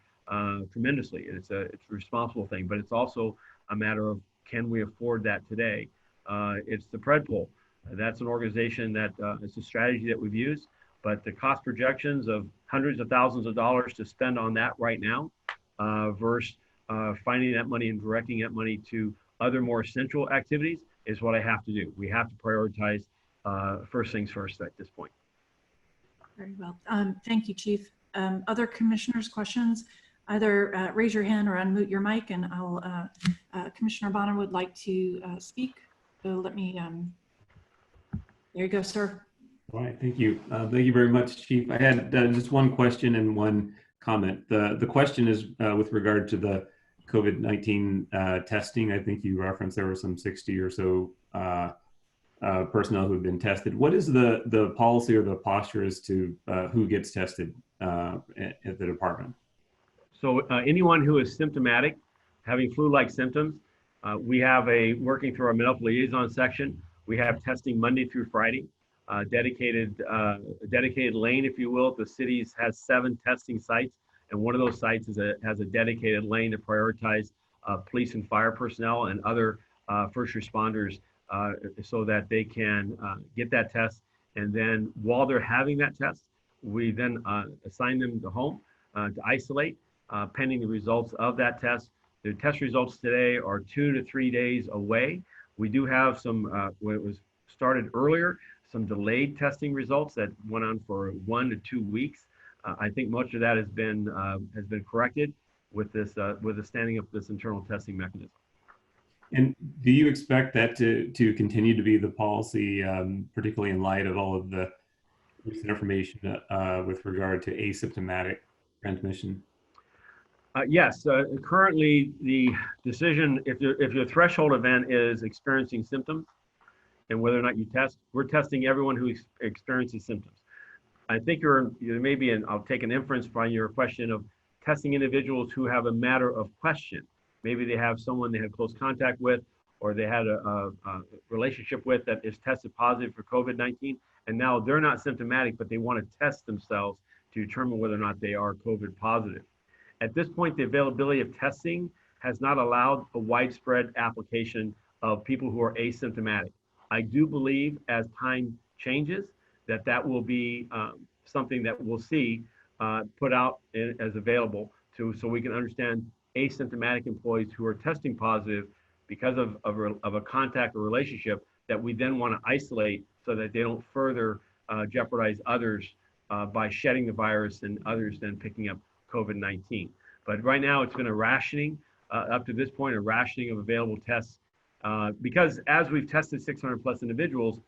tremendously. It's a responsible thing, but it's also a matter of, can we afford that today? It's the Predpol. That's an organization that it's a strategy that we've used, but the cost projections of hundreds of thousands of dollars to spend on that right now versus finding that money and directing that money to other more essential activities is what I have to do. We have to prioritize first things first at this point. Very well. Thank you, Chief. Other commissioners' questions? Either raise your hand or unmute your mic, and Commissioner Bonner would like to speak. So let me, there you go, sir. All right, thank you. Thank you very much, Chief. I had just one question and one comment. The question is with regard to the COVID-19 testing. I think you referenced there were some 60 or so personnel who have been tested. What is the policy or the posture as to who gets tested at the department? So anyone who is symptomatic, having flu-like symptoms, we have working through our medical liaison section, we have testing Monday through Friday, dedicated lane, if you will. The city has 7 testing sites, and one of those sites has a dedicated lane to prioritize police and fire personnel and other first responders so that they can get that test. And then while they're having that test, we then assign them to home to isolate pending the results of that test. The test results today are 2 to 3 days away. We do have some, when it was started earlier, some delayed testing results that went on for 1 to 2 weeks. I think much of that has been corrected with this with the standing up this internal testing mechanism. And do you expect that to continue to be the policy, particularly in light of all of the recent information with regard to asymptomatic transmission? Yes, currently the decision, if your threshold event is experiencing symptoms and whether or not you test, we're testing everyone who experiences symptoms. I think there may be, I'll take an inference from your question of testing individuals who have a matter of question. Maybe they have someone they had close contact with, or they had a relationship with that is tested positive for COVID-19, and now they're not symptomatic, but they want to test themselves to determine whether or not they are COVID positive. At this point, the availability of testing has not allowed a widespread application of people who are asymptomatic. I do believe as time changes that will be something that we'll see put out as available so we can understand asymptomatic employees who are testing positive because of a contact or relationship that we then want to isolate so that they don't further jeopardize others by shedding the virus and others then picking up COVID-19. But right now it's been a rationing, up to this point, a rationing of available tests because as we've tested 600+ individuals,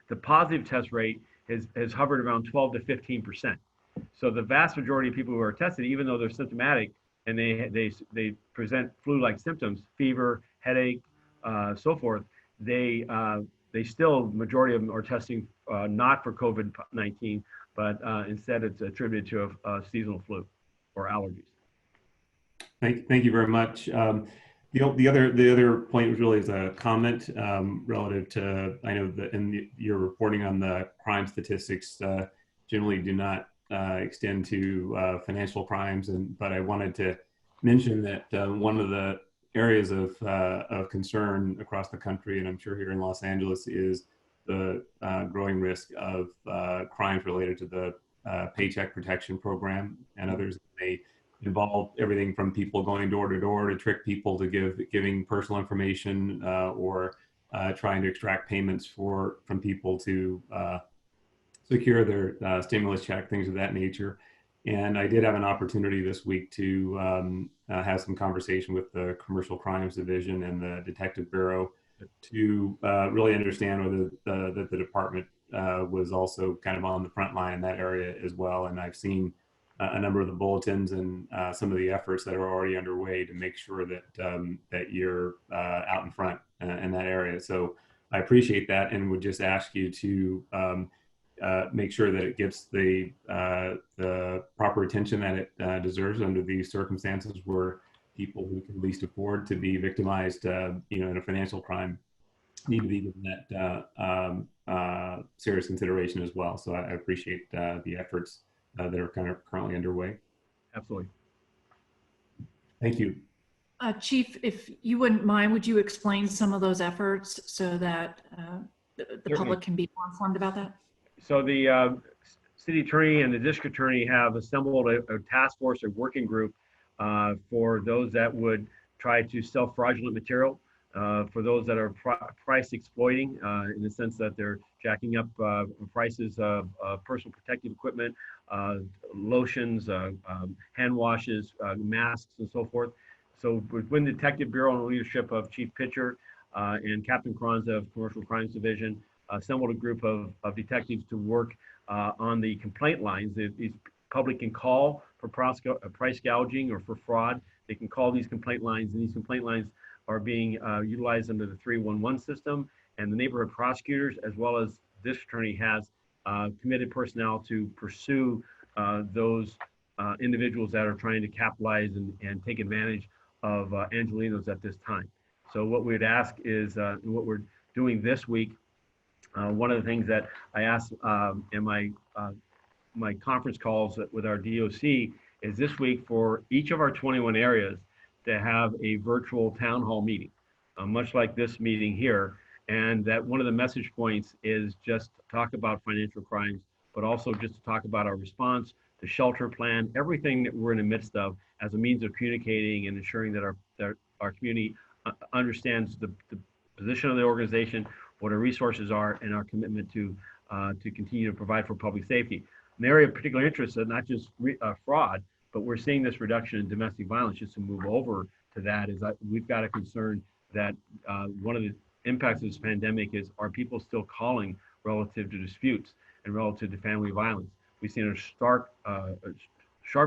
the positive test rate has hovered around 12 to 15%. So the vast majority of people who are tested, even though they're symptomatic and they present flu-like symptoms, fever, headache, so forth, they still, majority of them are testing not for COVID-19, but instead it's attributed to a seasonal flu or allergies. Thank you very much. The other point was really is a comment relative to, I know that your reporting on the crime statistics generally do not extend to financial crimes, but I wanted to mention that one of the areas of concern across the country, and I'm sure here in Los Angeles, is the growing risk of crimes related to the Paycheck Protection Program and others. They involve everything from people going door to door to trick people to giving personal information or trying to extract payments from people to secure their stimulus check, things of that nature. And I did have an opportunity this week to have some conversation with the Commercial Crimes Division and the Detective Bureau to really understand whether the department was also kind of on the front line in that area as well. And I've seen a number of the bulletins and some of the efforts that are already underway to make sure that that you're out in front in that area. So I appreciate that, and would just ask you to make sure that it gets the proper attention that it deserves under these circumstances where people who can least afford to be victimized, in a financial crime, need to be given that serious consideration as well. So I appreciate the efforts that are kind of currently underway. Absolutely. Thank you. Chief, if you wouldn't mind, would you explain some of those efforts so that the public can be more informed about that? So the city attorney and the district attorney have assembled a task force, a working group for those that would try to sell fraudulent material, for those that are price exploiting in the sense that they're jacking up prices of personal protective equipment, lotions, hand washes, masks, and so forth. So within the Detective Bureau and the leadership of Chief Pitcher and Captain Carranza of Commercial Crimes Division, assembled a group of detectives to work on the complaint lines. These public can call for price gouging or for fraud. They can call these complaint lines, and these complaint lines are being utilized under the 311 system, and the neighborhood prosecutors, as well as this attorney, has committed personnel to pursue those individuals that are trying to capitalize and take advantage of Angelenos at this time. So what we'd ask is, what we're doing this week, one of the things that I asked in my conference calls with our DOC is this week for each of our 21 areas to have a virtual town hall meeting, much like this meeting here. And that one of the message points is just to talk about financial crimes, but also just to talk about our response, the shelter plan, everything that we're in the midst of as a means of communicating and ensuring that our community understands the position of the organization, what our resources are, and our commitment to continue to provide for public safety. An area of particular interest is not just fraud, but we're seeing this reduction in domestic violence. Just to move over to that is that we've got a concern that one of the impacts of this pandemic is, are people still calling relative to disputes and relative to family violence? We've seen a sharp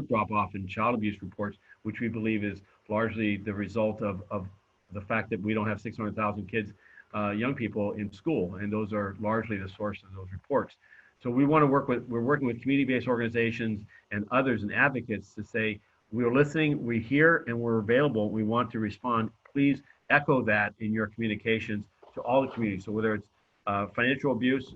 drop off in child abuse reports, which we believe is largely the result of the fact that we don't have 600,000 kids, young people in school, and those are largely the source of those reports. So we're working with community-based organizations and others and advocates to say, we're listening, we hear, and we're available. We want to respond. Please echo that in your communications to all the communities. So whether it's financial abuse,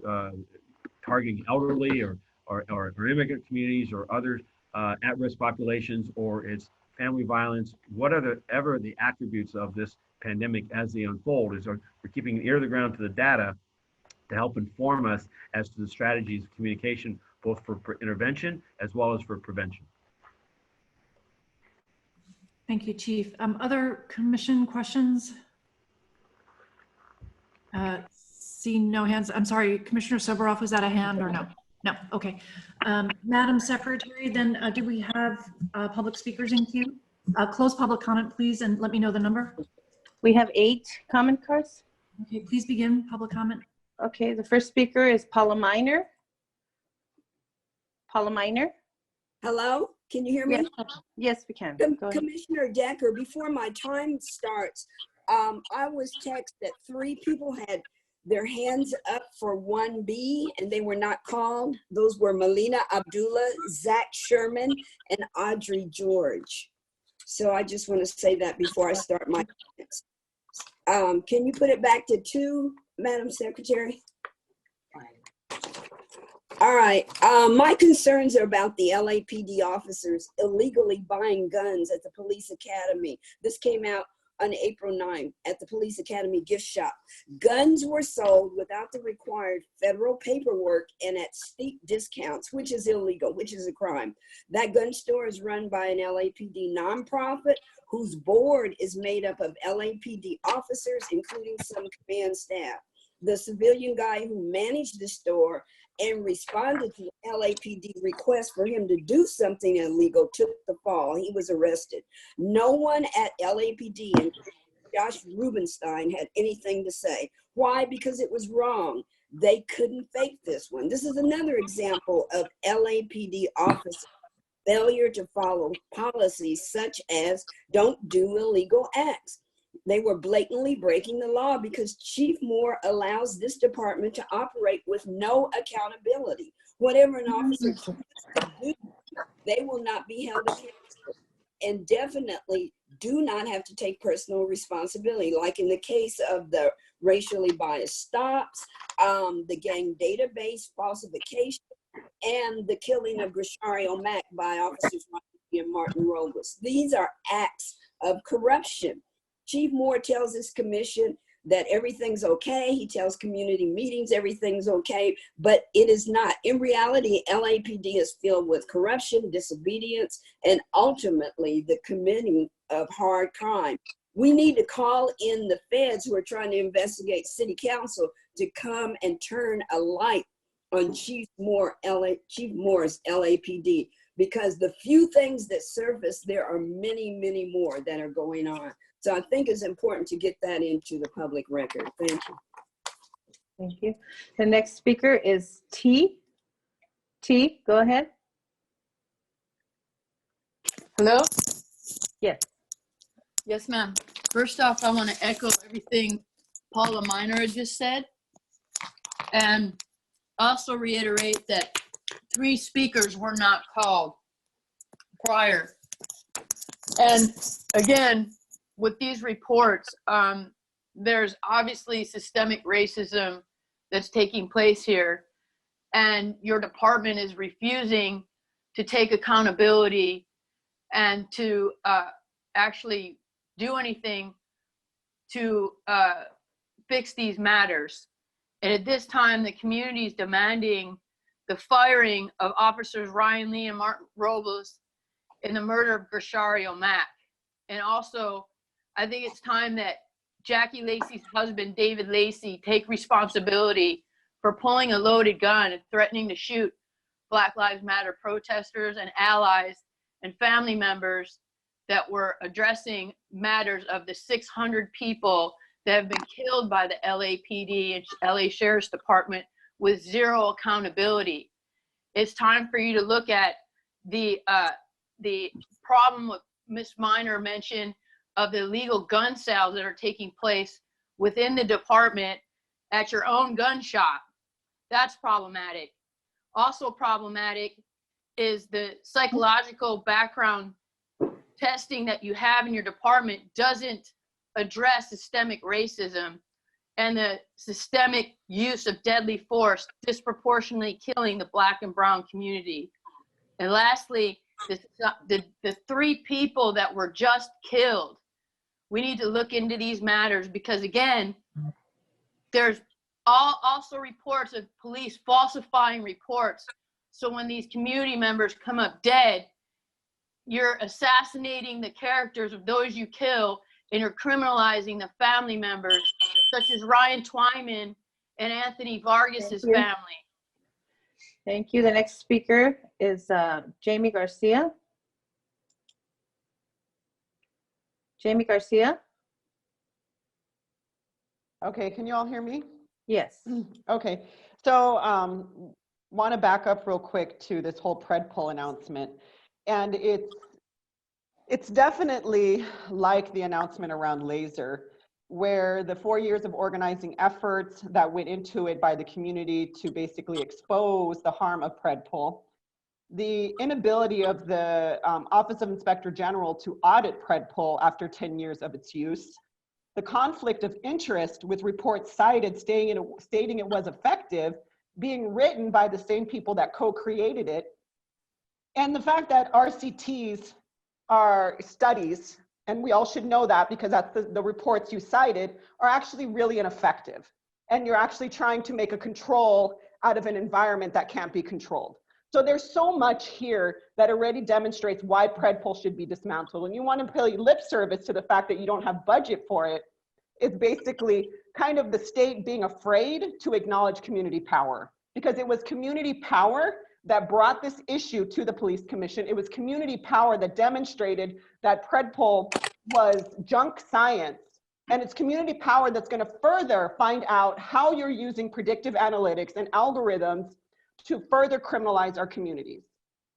targeting elderly or immigrant communities or other at-risk populations, or it's family violence, whatever the attributes of this pandemic as they unfold, we're keeping an ear to the ground to the data to help inform us as to the strategies of communication, both for intervention as well as for prevention. Thank you, Chief. Other commission questions? See no hands. I'm sorry, Commissioner Soboroff, was that a hand or no? No, okay. Madam Secretary, then do we have public speakers in queue? Close public comment, please, and let me know the number. We have 8 comment cards. Okay, please begin public comment. Okay, the first speaker is Paula Miner. Paula Miner. Hello, can you hear me? Yes, we can. Go ahead. Commissioner Decker, before my time starts, I was texted that 3 people had their hands up for 1B and they were not called. Those were Melina Abdullah, Zach Sherman, and Audrey George. So I just want to say that before I start my comments. Can you put it back to 2, Madam Secretary? All right. My concerns are about the LAPD officers illegally buying guns at the police academy. This came out on April 9th at the police academy gift shop. Guns were sold without the required federal paperwork and at steep discounts, which is illegal, which is a crime. That gun store is run by an LAPD nonprofit whose board is made up of LAPD officers, including some command staff. The civilian guy who managed the store and responded to the LAPD request for him to do something illegal took the fall. He was arrested. No one at LAPD and Josh Rubenstein had anything to say. Why? Because it was wrong. They couldn't fake this one. This is another example of LAPD officers' failure to follow policies such as don't do illegal acts. They were blatantly breaking the law because Chief Moore allows this department to operate with no accountability. Whatever an officer do, they will not be held accountable, and definitely do not have to take personal responsibility, like in the case of the racially biased stops, the gang database falsification, and the killing of Grishario Mack by officers and Martin Robles. These are acts of corruption. Chief Moore tells this commission that everything's okay. He tells community meetings everything's okay, but it is not. In reality, LAPD is filled with corruption, disobedience, and ultimately the committing of hard crime. We need to call in the feds who are trying to investigate city council to come and turn a light on Chief Moore's LAPD, because the few things that surface, there are many, many more that are going on. So I think it's important to get that into the public record. Thank you. Thank you. The next speaker is T. T, go ahead. Hello? Yes. Yes, ma'am. First off, I want to echo everything Paula Miner had just said, and also reiterate that 3 speakers were not called prior. And again, with these reports, there's obviously systemic racism that's taking place here, and your department is refusing to take accountability and to actually do anything to fix these matters. And at this time, the community is demanding the firing of officers Ryan Lee and Martin Robles in the murder of Grishario Mack. And also, I think it's time that Jackie Lacey's husband, David Lacey, take responsibility for pulling a loaded gun and threatening to shoot Black Lives Matter protesters and allies and family members that were addressing matters of the 600 people that have been killed by the LAPD and LA Sheriff's Department with zero accountability. It's time for you to look at the problem with Ms. Miner mentioned of the illegal gun sales that are taking place within the department at your own gun shop. That's problematic. Also problematic is the psychological background testing that you have in your department doesn't address systemic racism and the systemic use of deadly force disproportionately killing the Black and brown community. And lastly, the 3 people that were just killed, we need to look into these matters, because again, there's also reports of police falsifying reports. So when these community members come up dead, you're assassinating the characters of those you kill, and you're criminalizing the family members, such as Ryan Twyman and Anthony Vargas's family. Thank you. The next speaker is Jamie Garcia. Jamie Garcia. Okay, can you all hear me? Yes. Okay, so want to back up real quick to this whole Pred Poll announcement. And it's definitely like the announcement around laser, where the 4 years of organizing efforts that went into it by the community to basically expose the harm of Pred Poll the inability of the Office of Inspector General to audit Predpol after 10 years of its use, the conflict of interest with reports cited stating it was effective being written by the same people that co-created it, and the fact that RCTs are studies, and we all should know that because that's the reports you cited, are actually really ineffective. And you're actually trying to make a control out of an environment that can't be controlled. So there's so much here that already demonstrates why Predpol should be dismantled. And you want to pay lip service to the fact that you don't have budget for it. It's basically kind of the state being afraid to acknowledge community power, because it was community power that brought this issue to the police commission. It was community power that demonstrated that Predpol was junk science. And it's community power that's going to further find out how you're using predictive analytics and algorithms to further criminalize our communities.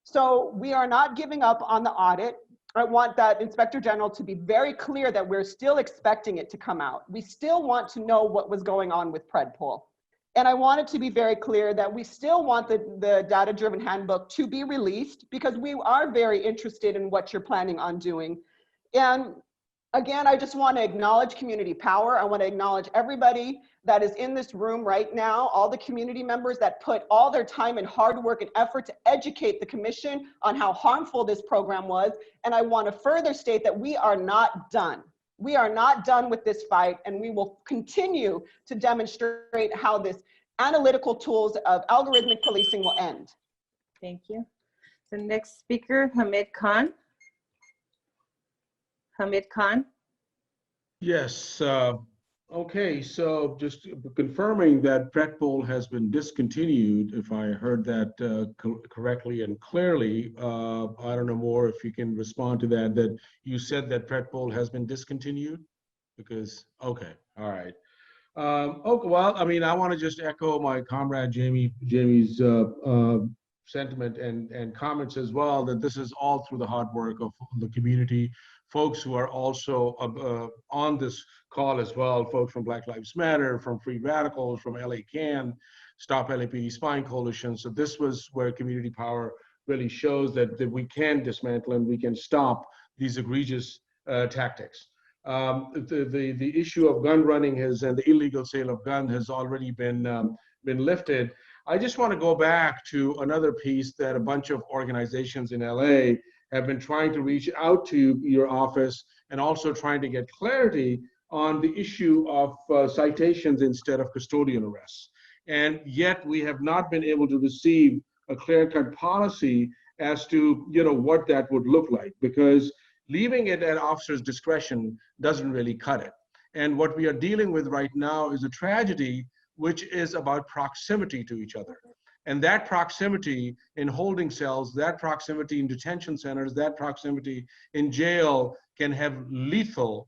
So we are not giving up on the audit. I want that Inspector General to be very clear that we're still expecting it to come out. We still want to know what was going on with Predpol. And I want it to be very clear that we still want the data-driven handbook to be released, because we are very interested in what you're planning on doing. And again, I just want to acknowledge community power. I want to acknowledge everybody that is in this room right now, all the community members that put all their time and hard work and effort to educate the commission on how harmful this program was. And I want to further state that we are not done. We are not done with this fight, and we will continue to demonstrate how this analytical tools of algorithmic policing will end. Thank you. The next speaker, Hamid Khan. Hamid Khan. Yes. Okay. So just confirming that Predpol has been discontinued, if I heard that correctly and clearly. I don't know more if you can respond to that, that you said that Predpol has been discontinued? Because, okay. All right. Okay. Well, I mean, I want to just echo my comrade Jamie's sentiment and comments as well, that this is all through the hard work of the community, folks who are also on this call as well, folks from Black Lives Matter, from Free Radicals, from LA CAN, Stop LAPD Spying Coalition. So this was where community power really shows that we can dismantle and we can stop these egregious tactics. The issue of gun running and the illegal sale of guns has already been lifted. I just want to go back to another piece that a bunch of organizations in LA have been trying to reach out to your office and also trying to get clarity on the issue of citations instead of custodial arrests. And yet we have not been able to receive a clear-cut policy as to what that would look like, because leaving it at officers' discretion doesn't really cut it. And what we are dealing with right now is a tragedy which is about proximity to each other. And that proximity in holding cells, that proximity in detention centers, that proximity in jail can have lethal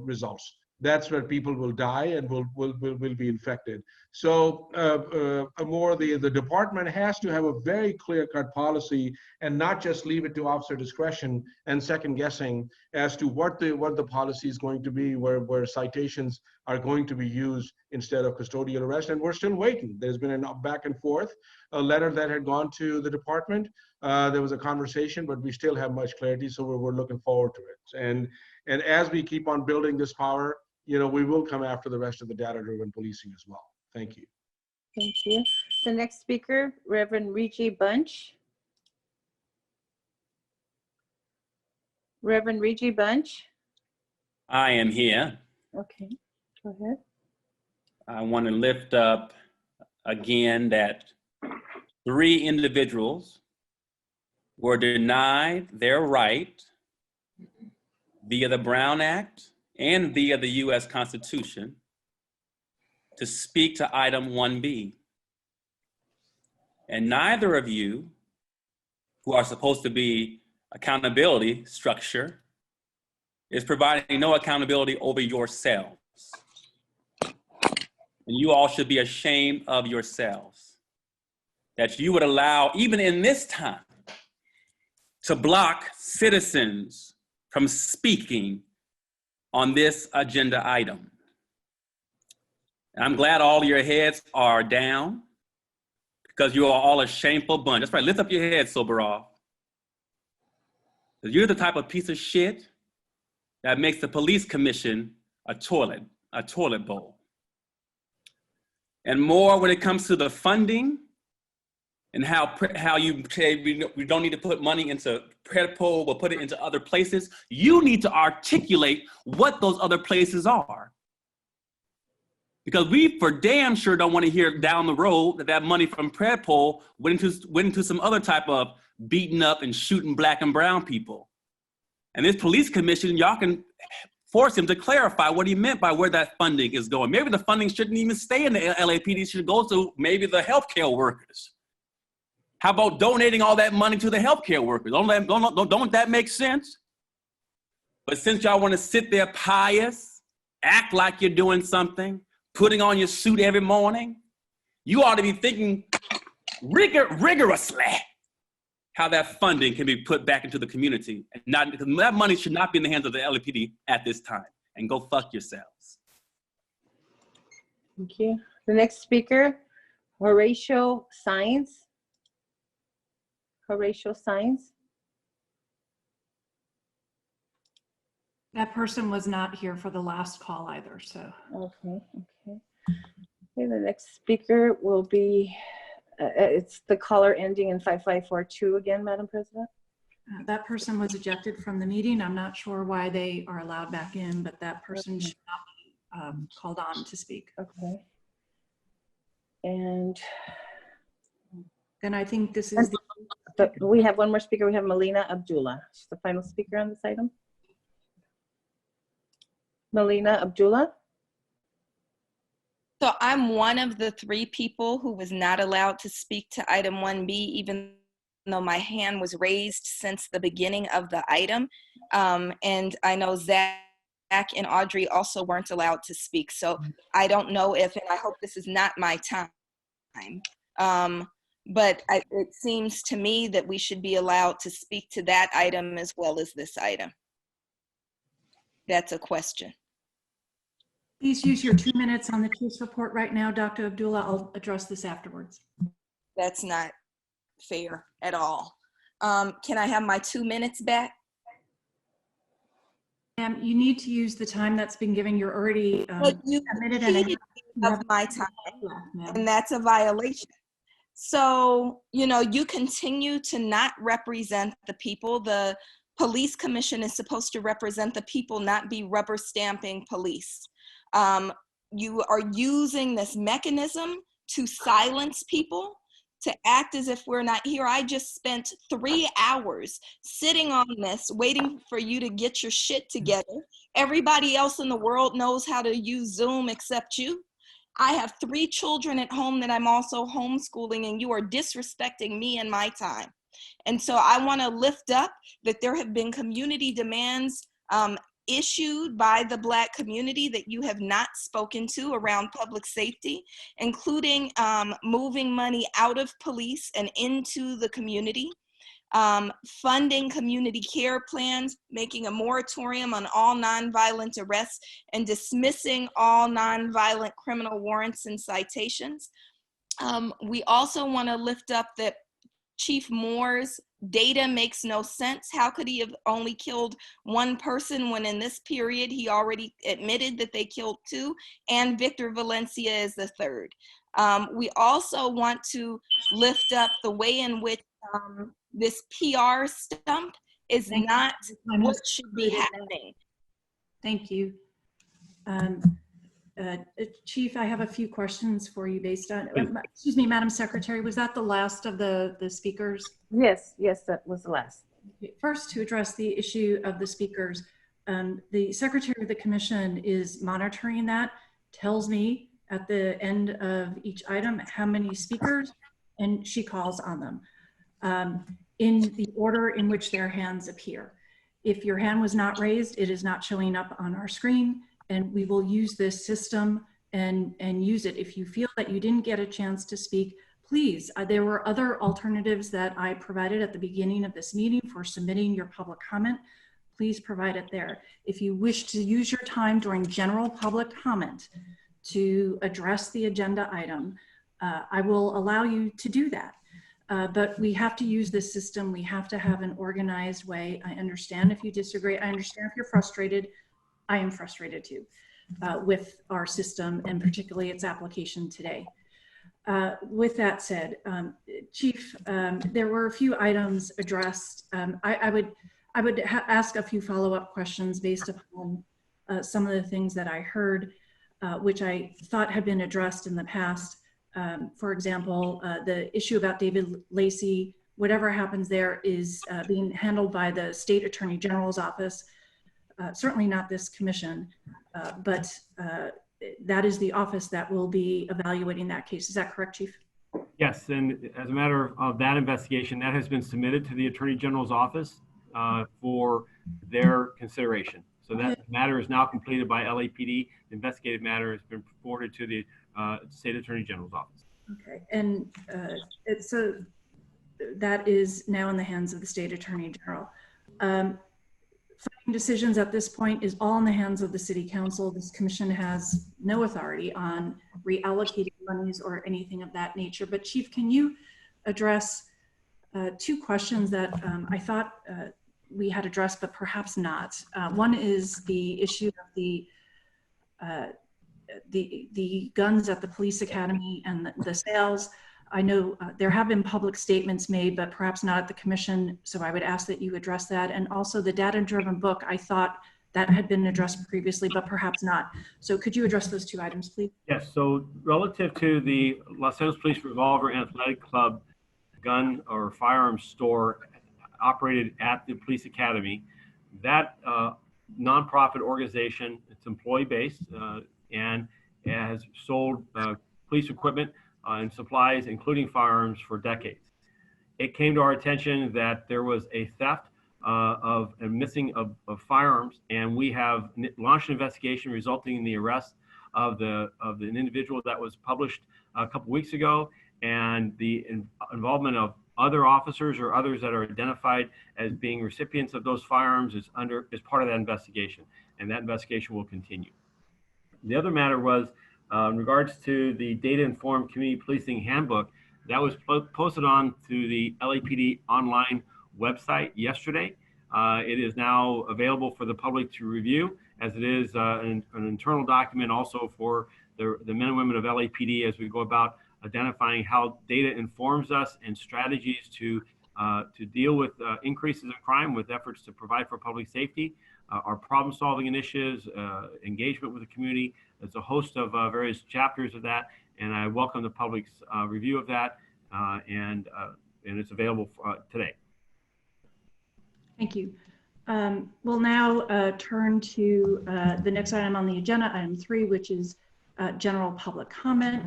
results. That's where people will die and will be infected. So the department has to have a very clear-cut policy and not just leave it to officer discretion and second guessing as to what the policy is going to be, where citations are going to be used instead of custodial arrest. And we're still waiting. There's been a back and forth, a letter that had gone to the department. There was a conversation, but we still have much clarity, so we're looking forward to it. And as we keep on building this power, we will come after the rest of the data-driven policing as well. Thank you. Thank you. The next speaker, Reverend Reggie Bunch. Reverend Reggie Bunch. I am here. Okay, go ahead. I want to lift up again that 3 individuals were denied their right via the Brown Act and via the U.S. Constitution to speak to item 1B. And neither of you, who are supposed to be accountability structure, is providing no accountability over yourselves. And you all should be ashamed of yourselves that you would allow, even in this time, to block citizens from speaking on this agenda item. And I'm glad all your heads are down, because you are all a shameful bunch. That's right. Lift up your head, Soberov. You're the type of piece of shit that makes the police commission a toilet bowl. And more when it comes to the funding and how you say we don't need to put money into Predpol, we'll put it into other places. You need to articulate what those other places are. Because we for damn sure don't want to hear down the road that that money from Predpol went into some other type of beating up and shooting black and brown people. And this police commission, y'all can force him to clarify what he meant by where that funding is going. Maybe the funding shouldn't even stay in the LAPD, should go to maybe the healthcare workers. How about donating all that money to the healthcare workers? Don't that make sense? But since y'all want to sit there pious, act like you're doing something, putting on your suit every morning, you ought to be thinking rigorously how that funding can be put back into the community. And not, because that money should not be in the hands of the LAPD at this time. And go fuck yourselves. Thank you. The next speaker, Horatio Saenz. Horatio Saenz. That person was not here for the last call either, so. Okay. Okay, the next speaker will be, it's the caller ending in 5542 again, Madam President. That person was ejected from the meeting. I'm not sure why they are allowed back in, but that person should not be called on to speak. Okay. And then I think this is we have one more speaker. We have Melina Abdullah. She's the final speaker on this item. Melina Abdullah. So I'm one of the 3 people who was not allowed to speak to item 1B, even though my hand was raised since the beginning of the item. And I know Zach and Audrey also weren't allowed to speak. So I don't know if, and I hope this is not my time, but it seems to me that we should be allowed to speak to that item as well as this item. That's a question. Please use your 2 minutes on the chief's report right now, Dr. Abdullah. I'll address this afterwards. That's not fair at all. Can I have my 2 minutes back? You need to use the time that's been given. You're already But you a minute and a half of my time, and that's a violation. So, you continue to not represent the people. The police commission is supposed to represent the people, not be rubber stamping police. You are using this mechanism to silence people, to act as if we're not here. I just spent 3 hours sitting on this, waiting for you to get your shit together. Everybody else in the world knows how to use Zoom except you. I have 3 children at home that I'm also homeschooling, and you are disrespecting me and my time. And so I want to lift up that there have been community demands issued by the Black community that you have not spoken to around public safety, including moving money out of police and into the community, funding community care plans, making a moratorium on all nonviolent arrests, and dismissing all nonviolent criminal warrants and citations. We also want to lift up that Chief Moore's data makes no sense. How could he have only killed 1 person when in this period he already admitted that they killed 2, and Victor Valencia is the 3rd. We also want to lift up the way in which this PR stump is not what should be happening. Thank you. Chief, I have a few questions for you based on, excuse me, Madam Secretary, was that the last of the speakers? Yes, that was the last. First, to address the issue of the speakers, the Secretary of the Commission is monitoring that, tells me at the end of each item how many speakers, and she calls on them in the order in which their hands appear. If your hand was not raised, it is not showing up on our screen, and we will use this system and use it. If you feel that you didn't get a chance to speak, please, there were other alternatives that I provided at the beginning of this meeting for submitting your public comment. Please provide it there. If you wish to use your time during general public comment to address the agenda item, I will allow you to do that. But we have to use this system. We have to have an organized way. I understand if you disagree. I understand if you're frustrated. I am frustrated too with our system and particularly its application today. With that said, Chief, there were a few items addressed. I would ask a few follow-up questions based upon some of the things that I heard, which I thought had been addressed in the past. For example, the issue about David Lacey, whatever happens there is being handled by the State Attorney General's office, certainly not this commission, but that is the office that will be evaluating that case. Is that correct, Chief? Yes, and as a matter of that investigation, that has been submitted to the Attorney General's office for their consideration. So that matter is now completed by LAPD. The investigative matter has been forwarded to the State Attorney General's office. Okay, and so that is now in the hands of the State Attorney General. Funding decisions at this point is all in the hands of the City Council. This commission has no authority on reallocating monies or anything of that nature. But Chief, can you address two questions that I thought we had addressed, but perhaps not? One is the issue of the guns at the police academy and the sales. I know there have been public statements made, but perhaps not at the commission. So I would ask that you address that. And also the data-driven book, I thought that had been addressed previously, but perhaps not. So could you address those two items, please? Yes, so relative to the Los Angeles Police Revolver and Athletic Club gun or firearms store operated at the police academy, that nonprofit organization, it's employee-based and has sold police equipment and supplies, including firearms, for decades. It came to our attention that there was a theft of a missing of firearms, and we have launched an investigation resulting in the arrest of an individual that was published a couple weeks ago, and the involvement of other officers or others that are identified as being recipients of those firearms is part of that investigation, and that investigation will continue. The other matter was in regards to the data-informed community policing handbook that was posted on to the LAPD online website yesterday. It is now available for the public to review, as it is an internal document also for the men and women of LAPD as we go about identifying how data informs us and strategies to deal with increases in crime with efforts to provide for public safety, our problem-solving initiatives, engagement with the community. There's a host of various chapters of that, and I welcome the public's review of that, and it's available today. Thank you. We'll now turn to the next item on the agenda, item 3, which is general public comment.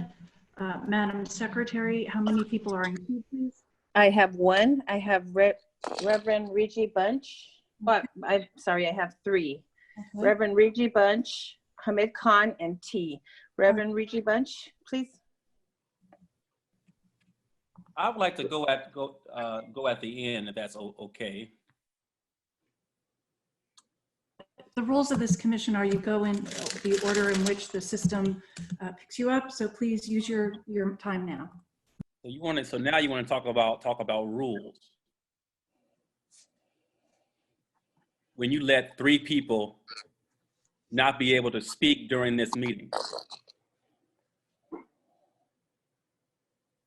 Madam Secretary, how many people are in queue, please? I have one. I have Reverend Reggie Bunch. But I'm sorry, I have 3. Okay. Reverend Reggie Bunch, Hamid Khan, and T. Reverend Reggie Bunch, please. I would like to go at the end, if that's okay. The rules of this commission are you go in the order in which the system picks you up. So please use your time now. So now you want to talk about rules. When you let 3 people not be able to speak during this meeting.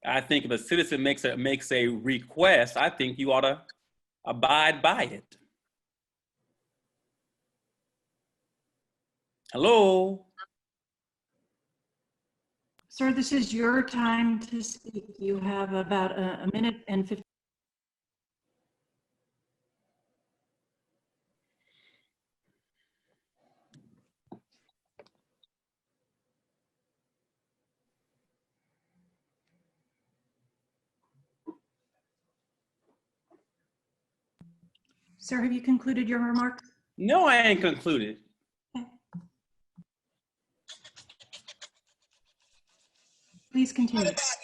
I think if a citizen makes a request, I think you ought to abide by it. Hello? Sir, this is your time to speak. You have about a minute and 15. Sir, have you concluded your remarks? No, I ain't concluded. Please continue. Attorneys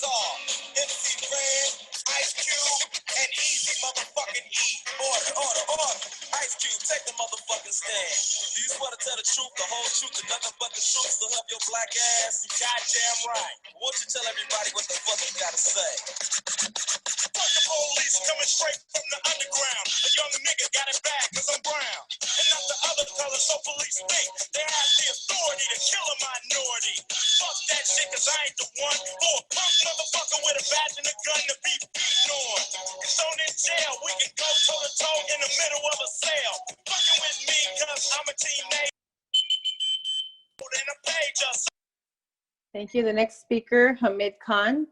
are MC Ren, Ice Cube, and Easy motherfucking E. Order, order, motherfucking stand. Do you swear to tell the truth, the whole truth, and nothing but the truth? So help your black ass. You goddamn right. Won't you tell everybody what the fuck you gotta say? Fuck the police coming straight from the underground. A young nigga got it bad cause I'm brown. And not the other color, so police think they have the authority to kill a minority. Fuck that shit cause I ain't the one for a punk motherfucker with a badge and a gun to be beaten on. It's on in jail, we can go toe to toe in the middle of a cell. Fucking with me cause I'm a teenager. Thank you. The next speaker, Hamid Khan.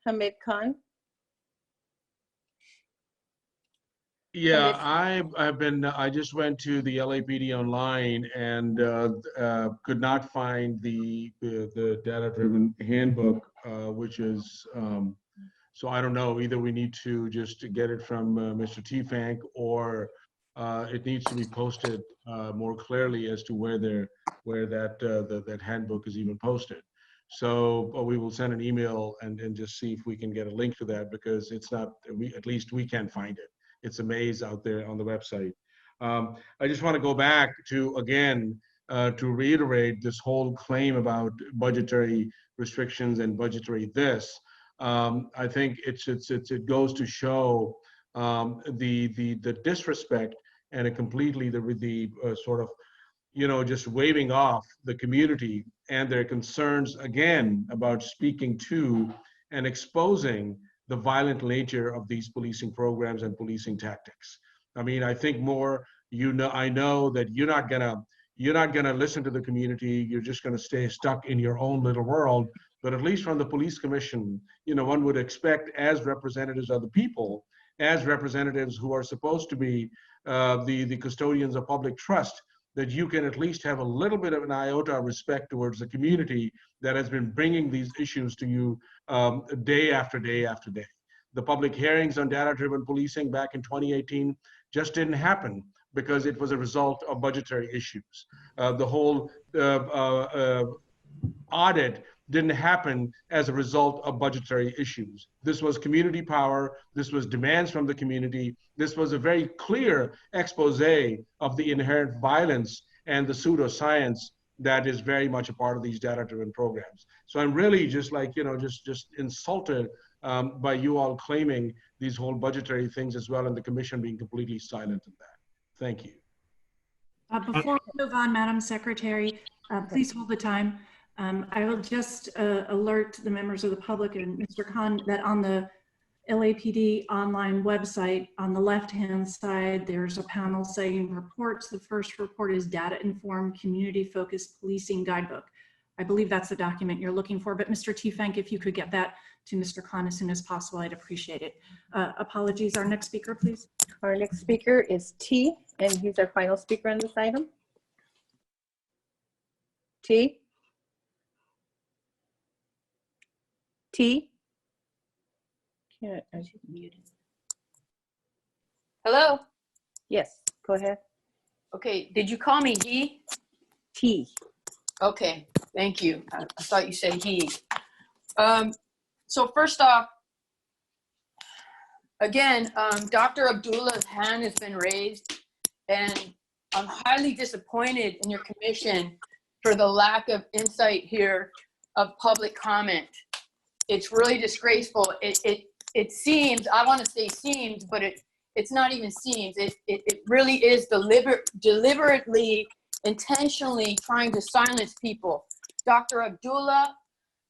Hamid Khan. Yeah, I just went to the LAPD online and could not find the data-driven handbook, which is, so I don't know, either we need to just get it from Mr. Teefank or it needs to be posted more clearly as to where that handbook is even posted. So we will send an email and just see if we can get a link to that, because it's not, at least we can't find it. It's a maze out there on the website. I just want to go back to, again, to reiterate this whole claim about budgetary restrictions and budgetary this. I think it goes to show the disrespect and the sort of, just waving off the community and their concerns, again, about speaking to and exposing the violent nature of these policing programs and policing tactics. I mean, I think more, I know that you're not gonna listen to the community. You're just gonna stay stuck in your own little world. But at least from the police commission, one would expect, as representatives of the people, as representatives who are supposed to be the custodians of public trust, that you can at least have a little bit of an iota of respect towards the community that has been bringing these issues to you day after day after day. The public hearings on data-driven policing back in 2018 just didn't happen because it was a result of budgetary issues. The whole audit didn't happen as a result of budgetary issues. This was community power. This was demands from the community. This was a very clear expose of the inherent violence and the pseudoscience that is very much a part of these data-driven programs. So I'm really just just insulted by you all claiming these whole budgetary things as well, and the commission being completely silent in that. Thank you. Before we move on, Madam Secretary, please hold the time. I will just alert the members of the public and Mr. Khan that on the LAPD online website, on the left-hand side, there's a panel saying reports. The first report is Data-Informed Community-Focused Policing Guidebook. I believe that's the document you're looking for, but Mr. Teefank, if you could get that to Mr. Khan as soon as possible, I'd appreciate it. Apologies. Our next speaker, please. Our next speaker is T, and he's our final speaker on this item. T. T. Hello? Yes, go ahead. Okay, did you call me he? T. Okay, thank you. I thought you said he. So first off, again, Dr. Abdullah's hand has been raised, and I'm highly disappointed in your commission for the lack of insight here of public comment. It's really disgraceful. It seems, I want to say seems, but it's not even seems. It really is deliberately, intentionally trying to silence people. Dr. Abdullah,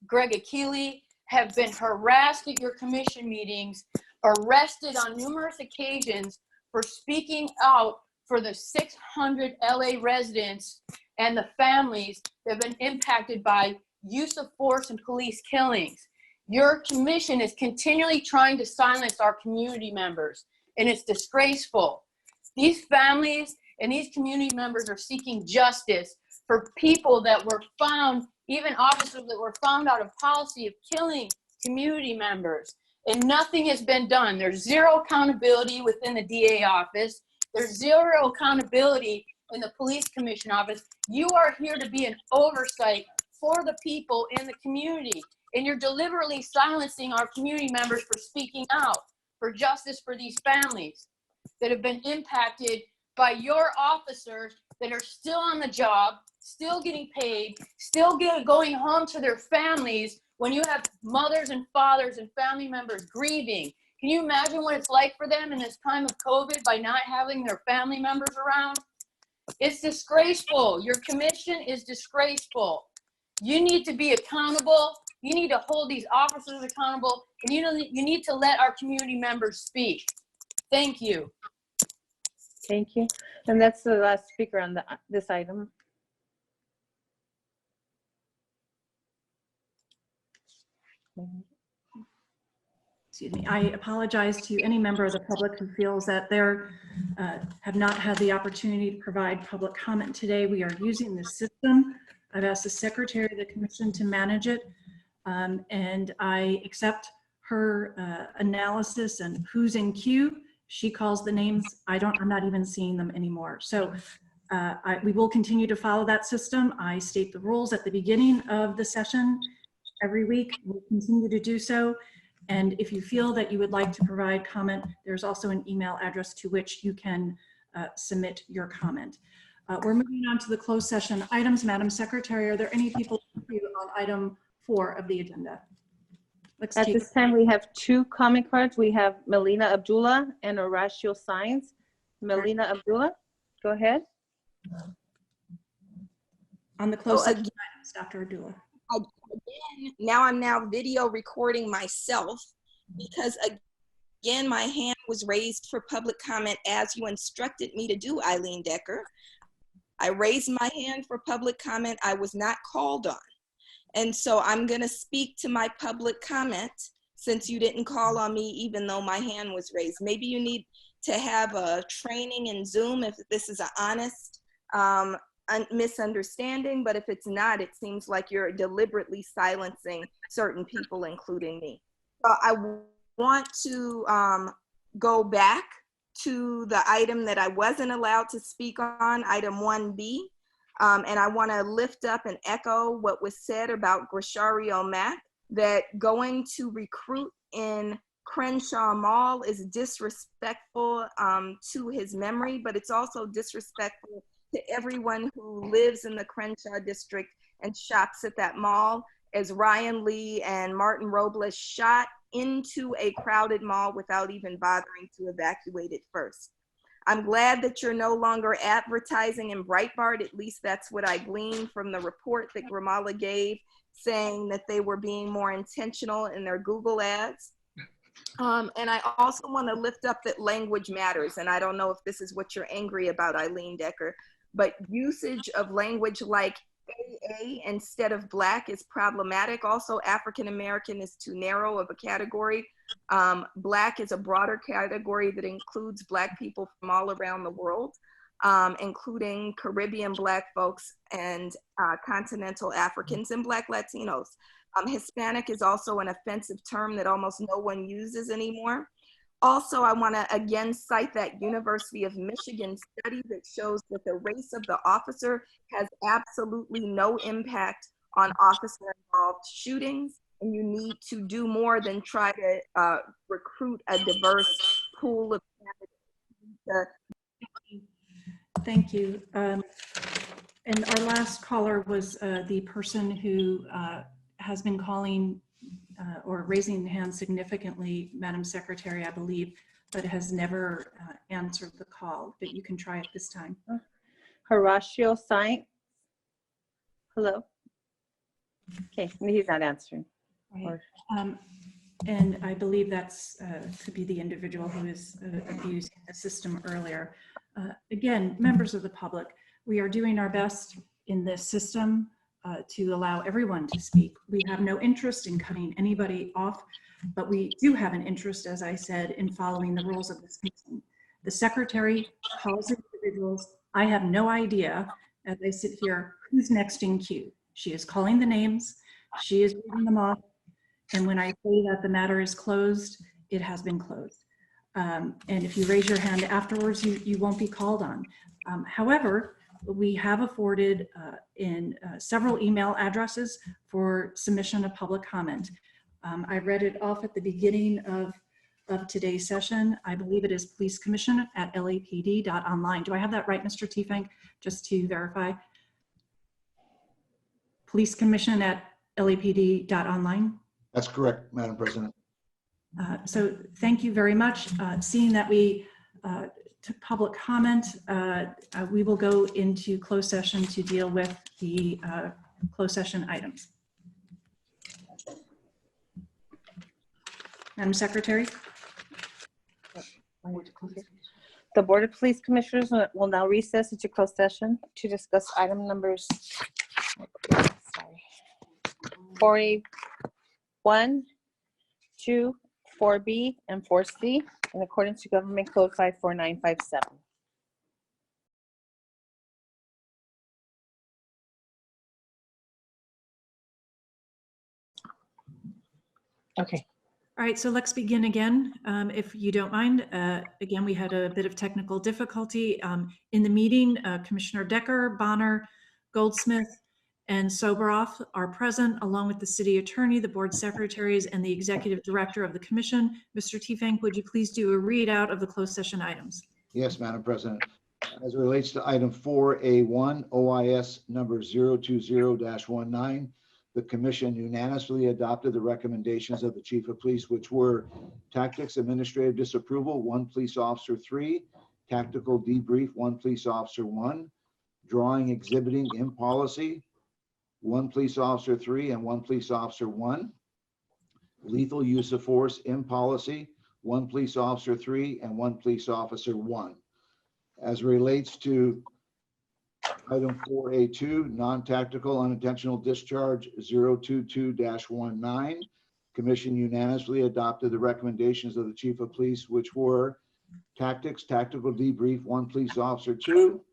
Greg Akili have been harassed at your commission meetings, arrested on numerous occasions for speaking out for the 600 LA residents and the families that have been impacted by use of force and police killings. Your commission is continually trying to silence our community members, and it's disgraceful. These families and these community members are seeking justice for people that were found, even officers that were found out of policy of killing community members, and nothing has been done. There's zero accountability within the DA office. There's zero accountability in the police commission office. You are here to be an oversight for the people in the community, and you're deliberately silencing our community members for speaking out for justice for these families that have been impacted by your officers that are still on the job, still getting paid, still going home to their families when you have mothers and fathers and family members grieving. Can you imagine what it's like for them in this time of COVID by not having their family members around? It's disgraceful. Your commission is disgraceful. You need to be accountable. You need to hold these officers accountable, and you need to let our community members speak. Thank you. Thank you. And that's the last speaker on this item. Excuse me. I apologize to any member of the public who feels that they have not had the opportunity to provide public comment today. We are using this system. I've asked the secretary of the commission to manage it, and I accept her analysis and who's in queue. She calls the names. I'm not even seeing them anymore. So we will continue to follow that system. I state the rules at the beginning of the session every week. We'll continue to do so. And if you feel that you would like to provide comment, there's also an email address to which you can submit your comment. We're moving on to the closed session items. Madam Secretary, are there any people on item 4 of the agenda? At this time, we have 2 comment cards. We have Melina Abdullah and Horacio Sainz. Melina Abdullah, go ahead. On the closed session items, Dr. Abdullah. Again, I'm video recording myself because again, my hand was raised for public comment as you instructed me to do, Eileen Decker. I raised my hand for public comment. I was not called on. And so I'm going to speak to my public comment since you didn't call on me, even though my hand was raised. Maybe you need to have a training in Zoom if this is an honest misunderstanding, but if it's not, it seems like you're deliberately silencing certain people, including me. So I want to go back to the item that I wasn't allowed to speak on, item 1B. And I want to lift up and echo what was said about Grishario Mack, that going to recruit in Crenshaw Mall is disrespectful to his memory, but it's also disrespectful to everyone who lives in the Crenshaw district and shops at that mall, as Ryan Lee and Martin Robles shot into a crowded mall without even bothering to evacuate it first. I'm glad that you're no longer advertising in Breitbart. At least that's what I gleaned from the report that Grimala gave, saying that they were being more intentional in their Google ads. And I also want to lift up that language matters. And I don't know if this is what you're angry about, Eileen Decker, but usage of language like AA instead of Black is problematic. Also, African American is too narrow of a category. Black is a broader category that includes Black people from all around the world, including Caribbean Black folks and continental Africans and Black Latinos. Hispanic is also an offensive term that almost no one uses anymore. Also, I want to again cite that University of Michigan study that shows that the race of the officer has absolutely no impact on officer-involved shootings, and you need to do more than try to recruit a diverse pool of candidates. Thank you. And our last caller was the person who has been calling or raising hands significantly, Madam Secretary, I believe, but has never answered the call. But you can try it this time. Horacio Sainz. Hello. Okay, he's not answering. Right. And I believe that's could be the individual who is abusing the system earlier. Again, members of the public, we are doing our best in this system to allow everyone to speak. We have no interest in cutting anybody off, but we do have an interest, as I said, in following the rules of this meeting. The secretary calls individuals. I have no idea, as I sit here, who's next in queue. She is calling the names. She is reading them off. And when I say that the matter is closed, it has been closed. And if you raise your hand afterwards, you won't be called on. However, we have afforded in several email addresses for submission of public comment. I read it off at the beginning of of today's session. I believe it is policecommission@lapd.online. Do I have that right, Mr. Tiefenk? Just to verify. policecommission@lapd.online. That's correct, Madam President. So thank you very much. Seeing that we took public comment, we will go into closed session to deal with the closed session items. Madam Secretary. The Board of Police Commissioners will now recess into closed session to discuss item numbers 4A1, 2, 4B, and 4C in accordance to Government Code 54957. Okay. All right, so let's begin again, if you don't mind. Again, we had a bit of technical difficulty in the meeting. Commissioner Decker, Bonner, Goldsmith, and Soberoff are present, along with the city attorney, the board secretaries, and the executive director of the commission. Mr. Tiefenk, would you please do a readout of the closed session items? Yes, Madam President. As it relates to item 4A1, OIS number 020-19, the commission unanimously adopted the recommendations of the chief of police, which were tactics, administrative disapproval, 1 police officer 3, tactical debrief, 1 police officer 1, drawing, exhibiting in policy, 1 police officer 3 and 1 police officer 1, lethal use of force in policy, 1 police officer 3 and 1 police officer 1. As it relates to item 4A2, non-tactical unintentional discharge 022-19, commission unanimously adopted the recommendations of the chief of police, which were tactics, tactical debrief, 1 police officer 2,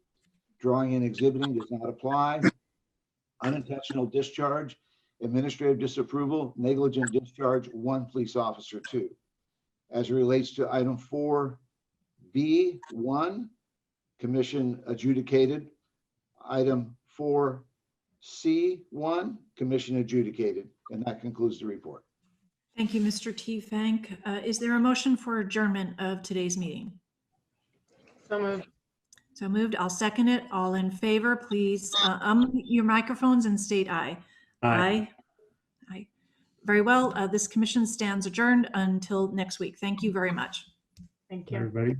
drawing and exhibiting does not apply, unintentional discharge, administrative disapproval, negligent discharge, 1 police officer 2. As it relates to item 4B1, commission adjudicated. Item 4C1, commission adjudicated. And that concludes the report. Thank you, Mr. Tiefenk. Is there a motion for adjournment of today's meeting? So moved. So moved. I'll second it. All in favor, please unmute your microphones and state aye. Aye. Aye. Very well. This commission stands adjourned until next week. Thank you very much. Thank Everybody.